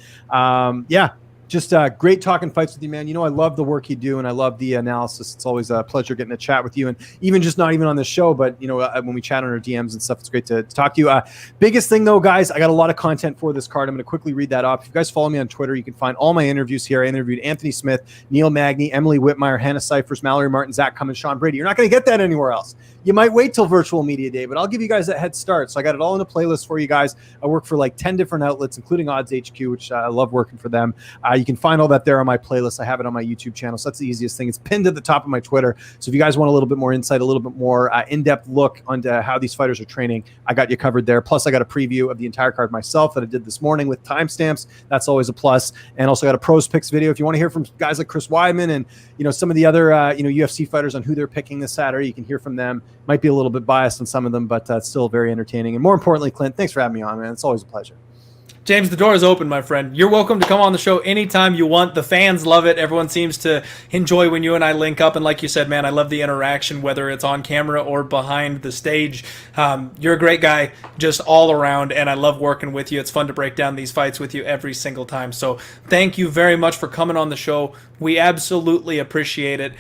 Just great talking fights with you, man. I love the work you do, and I love the analysis. It's always a pleasure getting to chat with you, and even just not even on this show, but when we chat on our DMs and stuff, it's great to talk to you. Biggest thing though, guys, I got a lot of content for this card. I'm going to quickly read that off. If you guys follow me on Twitter, you can find all my interviews here. I interviewed Anthony Smith, Neil Magny, Emily Whitmire, Hannah Cyphers, Mallory Martin, Zach Cummings, Sean Brady. You're not going to get that anywhere else. You might wait till virtual media day, but I'll give you guys a head start. So I got it all in a playlist for you guys. I work for like 10 different outlets, including Odds HQ, which I love working for them. You can find all that there on my playlist. I have it on my YouTube channel. So that's the easiest thing. It's pinned at the top of my Twitter. So if you guys want a little bit more insight, a little bit more in-depth look onto how these fighters are training, I got you covered there. Plus, I got a preview of the entire card myself that I did this morning with timestamps. That's always a plus. And also got a pros picks video. If you want to hear from guys like Chris Weidman and some of the other UFC fighters on who they're picking this Saturday, you can hear from them. Might be a little bit biased on some of them, but it's still very entertaining. And more importantly, Clint, thanks for having me on, man. It's always a pleasure. James, the door is open, my friend. You're welcome to come on the show anytime you want. The fans love it. Everyone seems to enjoy when you and I link up. And like you said, man, I love the interaction, whether it's on camera or behind the stage. You're a great guy just all around, and I love working with you. It's fun to break down these fights with you every single time. So thank you very much for coming on the show. We absolutely appreciate it.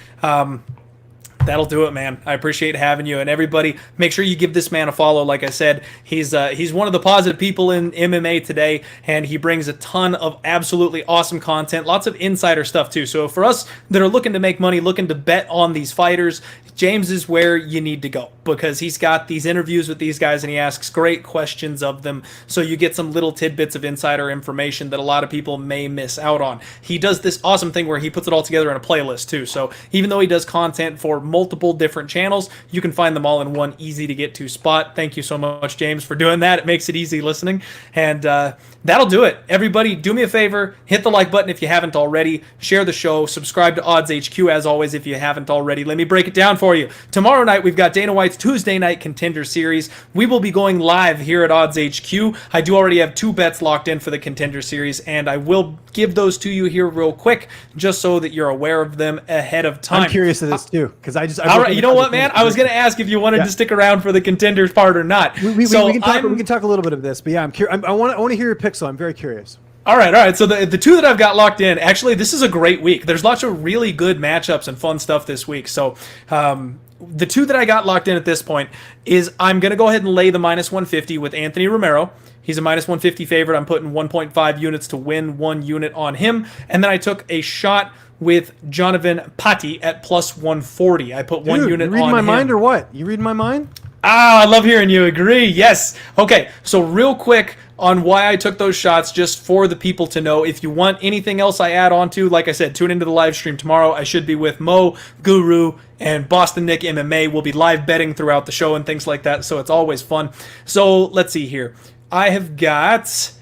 That'll do it, man. I appreciate having you. And everybody, make sure you give this man a follow. Like I said, he's one of the positive people in MMA today, and he brings a ton of absolutely awesome content, lots of insider stuff too. So for us that are looking to make money, looking to bet on these fighters, James is where you need to go, because he's got these interviews with these guys and he asks great questions of them, so you get some little tidbits of insider information that a lot of people may miss out on. He does this awesome thing where he puts it all together in a playlist too, so even though he does content for multiple different channels, you can find them all in one easy to get to spot. Thank you so much, James, for doing that. It makes it easy listening, and that'll do it. Everybody, do me a favor, hit the like button if you haven't already, share the show, subscribe to Odds HQ as always if you haven't already. Let me break it down for you. Tomorrow night, we've got Dana White's Tuesday night Contender Series. We will be going live here at Odds HQ. I do already have 2 bets locked in for the Contender Series, and I will give those to you here real quick, just so that you're aware of them ahead of time. I'm curious of this too, because I all right, you know what, man? I was going to ask if you wanted to stick around for the Contenders part or not. We can talk a little bit of this, but yeah, I'm curious. I want to hear your picks, so I'm very curious. All right. So the 2 that I've got locked in, actually, this is a great week. There's lots of really good matchups and fun stuff this week. So the 2 that I got locked in at this point is I'm going to go ahead and lay the minus 150 with Anthony Romero. He's a minus 150 favorite. I'm putting 1.5 units to win 1 unit on him. And then I took a shot with Jonathan Patti at plus 140. I put 1 unit on him. You reading my mind or what? You reading my mind? I love hearing you agree. Yes. Okay, so real quick on why I took those shots, just for the people to know. If you want anything else I add on to, like I said, tune into the live stream tomorrow. I should be with Mo, Guru, and Boston Nick MMA. We'll be live betting throughout the show and things like that, so it's always fun. So let's see here. I have got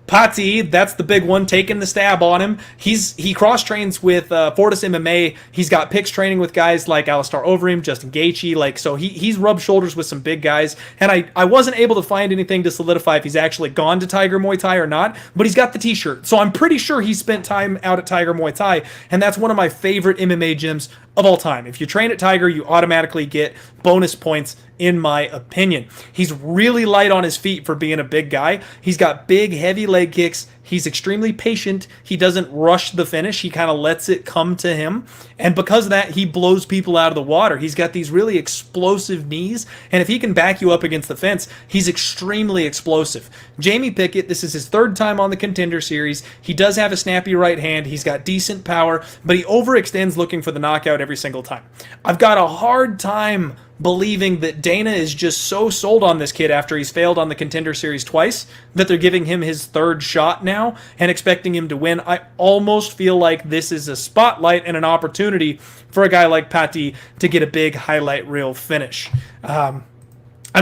Pati, that's the big one, taking the stab on him. He cross-trains with Fortis MMA. He's got picks training with guys like Alistar Overeem, Justin Gaethje. So he's rubbed shoulders with some big guys. And I wasn't able to find anything to solidify if he's actually gone to Tiger Muay Thai or not, but he's got the t-shirt. So I'm pretty sure he spent time out at Tiger Muay Thai, and that's one of my favorite MMA gyms of all time. If you train at Tiger, you automatically get bonus points, in my opinion. He's really light on his feet for being a big guy. He's got big, heavy leg kicks. He's extremely patient. He doesn't rush the finish. He kind of lets it come to him. And because of that, he blows people out of the water. He's got these really explosive knees. And if he can back you up against the fence, he's extremely explosive. Jamie Pickett, this is his third time on the Contender Series. He does have a snappy right hand. He's got decent power, but he overextends looking for the knockout every single time. I've got a hard time believing that Dana is just so sold on this kid after he's failed on the Contender Series twice that they're giving him his third shot now and expecting him to win. I almost feel like this is a spotlight and an opportunity for a guy like Pati to get a big highlight reel finish. I'm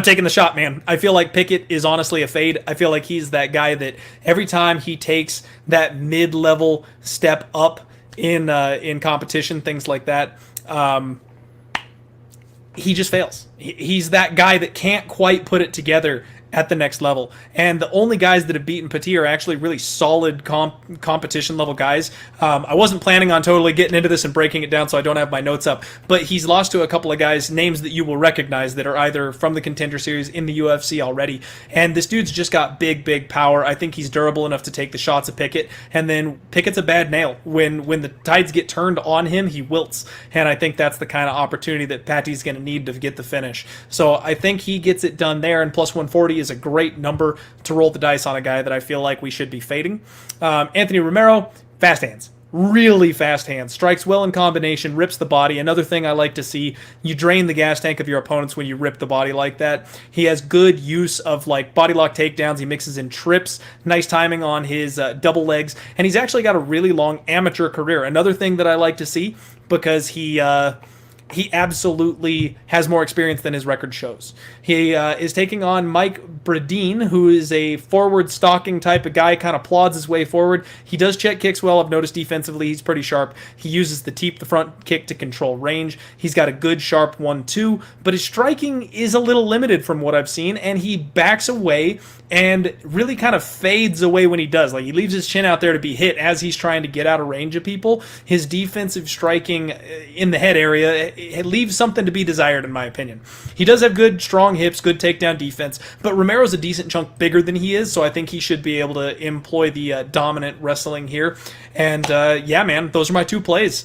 taking the shot, man. I feel like Pickett is honestly a fade. I feel like he's that guy that every time he takes that mid-level step up in competition, things like that, he just fails. He's that guy that can't quite put it together at the next level. And the only guys that have beaten Petit are actually really solid competition level guys. I wasn't planning on totally getting into this and breaking it down, so I don't have my notes up, but he's lost to a couple of guys, names that you will recognize that are either from the Contender Series in the UFC already. And this dude's just got big power. I think he's durable enough to take the shots of Pickett, and then Pickett's a bad nail. When the tides get turned on him, he wilts. And I think that's the kind of opportunity that Patty's going to need to get the finish. So I think he gets it done there, and plus 140 is a great number to roll the dice on a guy that I feel like we should be fading. Anthony Romero, fast hands. Really fast hands. Strikes well in combination, rips the body. Another thing I like to see, you drain the gas tank of your opponents when you rip the body like that. He has good use of like body lock takedowns. He mixes in trips. Nice timing on his double legs. And he's actually got a really long amateur career. Another thing that I like to see, because he absolutely has more experience than his record shows. He is taking on Mike Bradeen, who is a forward stalking type of guy, kind of plods his way forward. He does check kicks well. I've noticed defensively he's pretty sharp. He uses the teep, the front kick, to control range. He's got a good sharp 1-2, but his striking is a little limited from what I've seen, and he backs away and really kind of fades away when he does. Like, he leaves his chin out there to be hit as he's trying to get out of range of people. His defensive striking in the head area, it leaves something to be desired, in my opinion. He does have good, strong hips, good takedown defense, but Romero's a decent chunk bigger than he is, so I think he should be able to employ the dominant wrestling here. And yeah, man, those are my two plays.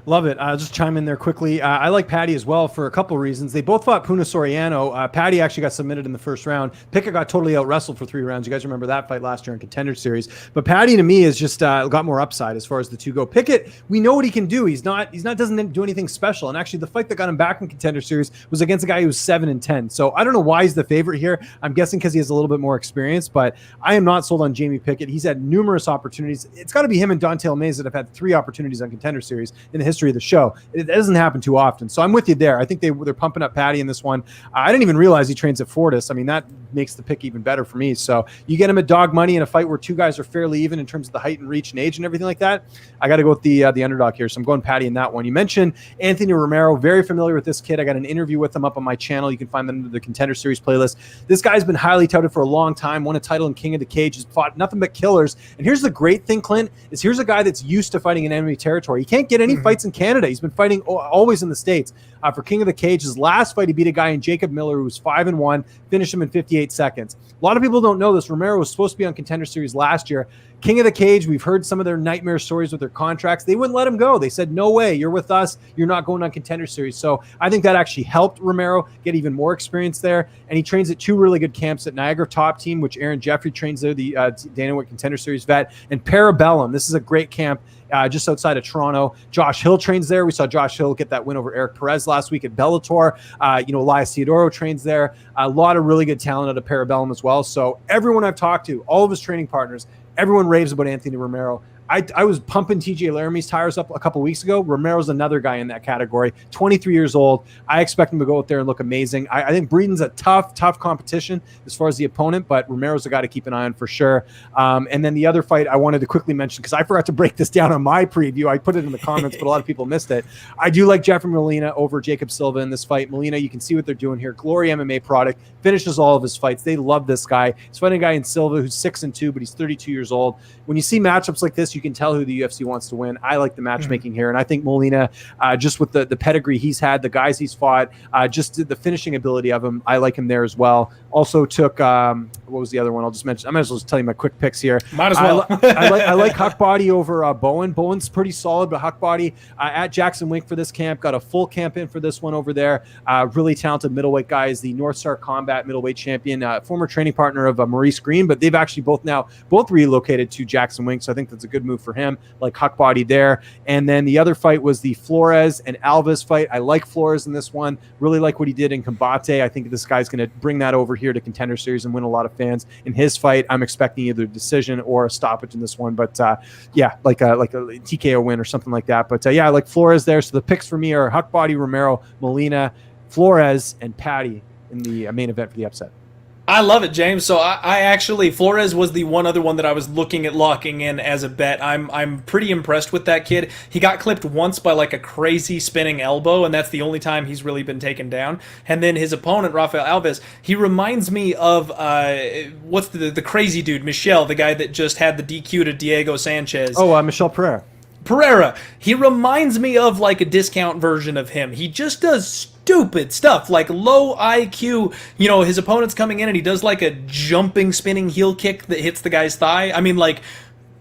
Love it. I'll just chime in there quickly. I like Patty as well for a couple reasons. They both fought Puna Soriano. Patty actually got submitted in the first round. Pickett got totally out-wrestled for 3 rounds. You guys remember that fight last year in Contender Series. But Patty, to me, has just got more upside as far as the two go. Pickett, we know what he can do. He's doesn't do anything special. And actually, the fight that got him back in Contender Series was against a guy who was 7-10. So I don't know why he's the favorite here. I'm guessing because he has a little bit more experience. But I am not sold on Jamie Pickett. He's had numerous opportunities. It's got to be him and Dante Almeida that have had 3 opportunities on Contender Series in the history of the show. It doesn't happen too often. So I'm with you there. I think they're pumping up Patty in this one. I didn't even realize he trains at Fortis. I mean, that makes the pick even better for me. So you get him at dog money in a fight where 2 guys are fairly even in terms of the height and reach and age and everything like that. I got to go with the underdog here. So I'm going Patty in that one. You mentioned Anthony Romero. Very familiar with this kid. I got an interview with him up on my channel. You can find them in the Contender Series playlist. This guy's been highly touted for a long time. Won a title in King of the Cage. Has fought nothing but killers. And here's the great thing, Clint, is here's a guy that's used to fighting in enemy territory. He can't get any fights in Canada. He's been fighting always in the States. For King of the Cage, his last fight, he beat a guy in Jacob Miller who was 5-1, finished him in 58 seconds. A lot of people don't know this. Romero was supposed to be on Contender Series last year. King of the Cage, we've heard some of their nightmare stories with their contracts. They wouldn't let him go. They said, no way, you're with us. You're not going on Contender Series. So I think that actually helped Romero get even more experience there. And he trains at 2 really good camps at Niagara Top Team, which Aaron Jeffrey trains there, the Dana White Contender Series vet, and Parabellum. This is a great camp just outside of Toronto. Josh Hill trains there. We saw Josh Hill get that win over Eric Perez last week at Bellator. Elias Theodoro trains there. A lot of really good talent out of Parabellum as well. So everyone I've talked to, all of his training partners, everyone raves about Anthony Romero. I was pumping TJ Laramie's tires up a couple weeks ago. Romero's another guy in that category, 23 years old. I expect him to go out there and look amazing. I think Breeden's a tough competition as far as the opponent, but Romero's a guy to keep an eye on for sure. And then the other fight I wanted to quickly mention, because I forgot to break this down on my preview. I put it in the comments, but a lot of people missed it. I do like Jeffrey Molina over Jacob Silva in this fight. Molina, you can see what they're doing here. Glory MMA product, finishes all of his fights. They love this guy. He's fighting a guy in Silva who's 6-2, but he's 32 years old. When you see matchups like this, you can tell who the UFC wants to win. I like the matchmaking here, and I think Molina, just with the pedigree he's had, the guys he's fought, just the finishing ability of him, I like him there as well. Also took what was the other one? I'll just mention. I might as well just tell you my quick picks here. Might as well. I like Huckbody over Bowen. Bowen's pretty solid, but Huckbody at Jackson Wink for this camp, got a full camp in for this one over there. Really talented middleweight guy, is the North Star Combat middleweight champion, former training partner of Maurice Green, but they've actually both relocated to Jackson Wink, so I think that's a good move for him. Like Huckbody there. And then the other fight was the Flores and Alves fight. I like Flores in this one. Really like what he did in Combate. I think this guy's going to bring that over here to Contender Series and win a lot of fans. In his fight, I'm expecting either a decision or a stoppage in this one. But like a TKO win or something like that. But I like Flores there. So the picks for me are Huckbody, Romero, Molina, Flores, and Patty in the main event for the upset. I love it, James. So I actually, Flores was the one other one that I was looking at locking in as a bet. I'm pretty impressed with that kid. He got clipped once by like a crazy spinning elbow, and that's the only time he's really been taken down. And then his opponent, Rafael Alves, he reminds me of what's the crazy dude, Michel, the guy that just had the DQ to Diego Sanchez. Oh, Michel Pereira. He reminds me of like a discount version of him. He just does stupid stuff, like low IQ. His opponent's coming in and he does like a jumping, spinning heel kick that hits the guy's thigh. I mean, like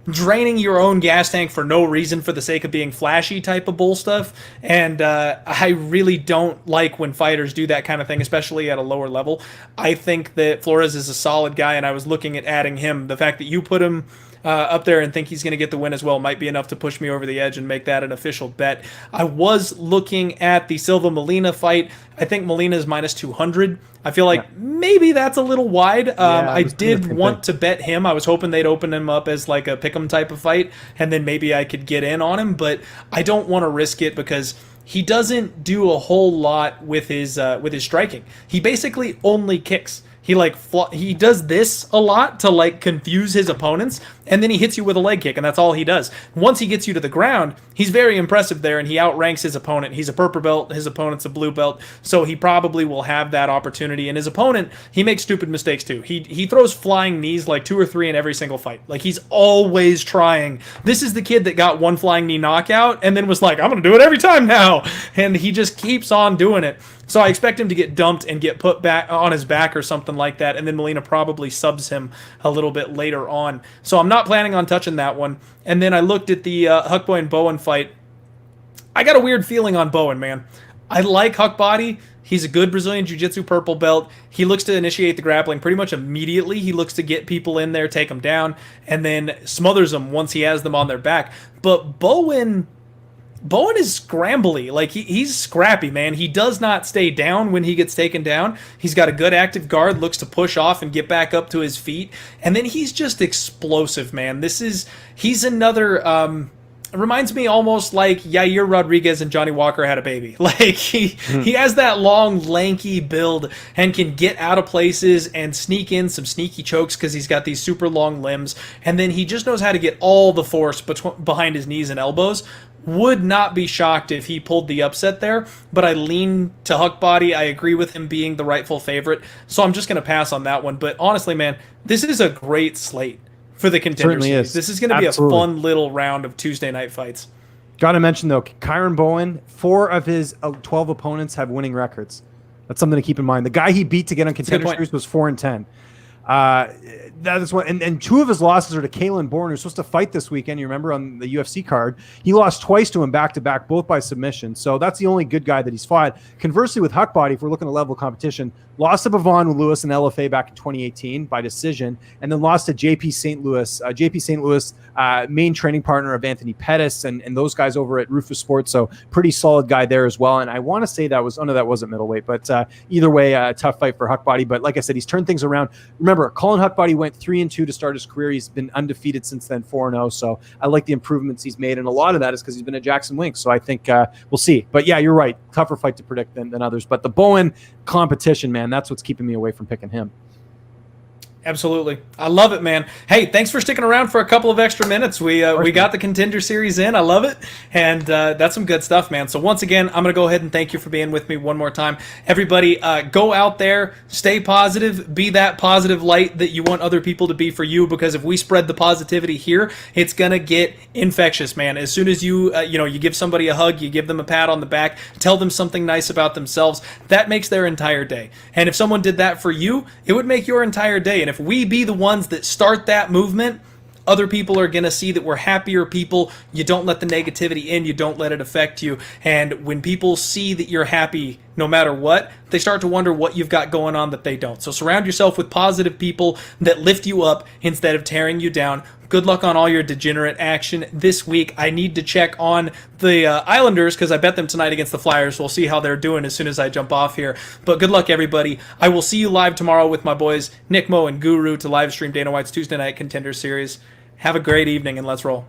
draining your own gas tank for no reason for the sake of being flashy type of bull stuff. And I really don't like when fighters do that kind of thing, especially at a lower level. I think that Flores is a solid guy, and I was looking at adding him. The fact that you put him up there and think he's going to get the win as well might be enough to push me over the edge and make that an official bet. I was looking at the Silva-Molina fight. I think Molina is minus 200. I feel like maybe that's a little wide. I did want to bet him. I was hoping they'd open him up as like a pick'em type of fight, and then maybe I could get in on him, but I don't want to risk it because he doesn't do a whole lot with his striking. He basically only kicks. He does this a lot to like confuse his opponents, and then he hits you with a leg kick, and that's all he does. Once he gets you to the ground, he's very impressive there, and he outranks his opponent. He's a purple belt, his opponent's a blue belt, so he probably will have that opportunity. And his opponent, he makes stupid mistakes too. He throws flying knees, like 2 or 3 in every single fight. Like, he's always trying. This is the kid that got one flying knee knockout and then was like, I'm going to do it every time now. And he just keeps on doing it. So I expect him to get dumped and get put back on his back or something like that, and then Molina probably subs him a little bit later on. So I'm not planning on touching that one. And then I looked at the Huckboy and Bowen fight. I got a weird feeling on Bowen, man. I like Huckbody. He's a good Brazilian Jiu-Jitsu purple belt. He looks to initiate the grappling pretty much immediately. He looks to get people in there, take them down, and then smothers them once he has them on their back. But Bowen is scrambly. Like, he's scrappy, man. He does not stay down when he gets taken down. He's got a good active guard, looks to push off and get back up to his feet. And then he's just explosive, man. He's another, it reminds me almost like Yair Rodriguez and Johnny Walker had a baby. Like, he has that long, lanky build and can get out of places and sneak in some sneaky chokes because he's got these super long limbs. And then he just knows how to get all the force behind his knees and elbows. Would not be shocked if he pulled the upset there, but I lean to Huckbody. I agree with him being the rightful favorite, so I'm just going to pass on that one. But honestly, man, this is a great slate for the Contender Series. This is going to be a fun little round of Tuesday night fights. Got to mention, though, Kyron Bowen, 4 of his 12 opponents have winning records. That's something to keep in mind. The guy he beat to get on Contender Series was 4-10. That is one, and two of his losses are to Kalen Bourne, who's supposed to fight this weekend. You remember on the UFC card, he lost twice to him back to back, both by submission. So that's the only good guy that he's fought. Conversely, with Huckbody, if we're looking at level competition, lost to Bavon Lewis in LFA back in 2018 by decision, and then lost to JP St. Louis. JP St. Louis, main training partner of Anthony Pettis and those guys over at Rufus Sports. So pretty solid guy there as well. And I want to say that was, that wasn't middleweight, but either way, a tough fight for Huckbody. But like I said, he's turned things around. Remember, Colin Huckbody went 3-2 to start his career. He's been undefeated since then, 4-0. So I like the improvements he's made, and a lot of that is because he's been at Jackson Wink. So I think we'll see. But yeah, you're right. Tougher fight to predict than others. But the Bowen competition, man, that's what's keeping me away from picking him. Absolutely. I love it, man. Hey, thanks for sticking around for a couple of extra minutes. We got the Contender Series in. I love it. And that's some good stuff, man. So once again, I'm going to go ahead and thank you for being with me one more time. Everybody, go out there, stay positive, be that positive light that you want other people to be for you, because if we spread the positivity here, it's going to get infectious, man. As soon as you give somebody a hug, you give them a pat on the back, tell them something nice about themselves, that makes their entire day. And if someone did that for you, it would make your entire day. And if we be the ones that start that movement, other people are going to see that we're happier people. You don't let the negativity in. You don't let it affect you. And when people see that you're happy no matter what, they start to wonder what you've got going on that they don't. So surround yourself with positive people that lift you up instead of tearing you down. Good luck on all your degenerate action this week. I need to check on the Islanders because I bet them tonight against the Flyers. We'll see how they're doing as soon as I jump off here. But good luck, everybody. I will see you live tomorrow with my boys Nick, Mo, and Guru to live stream Dana White's Tuesday Night Contender Series. Have a great evening, and let's roll.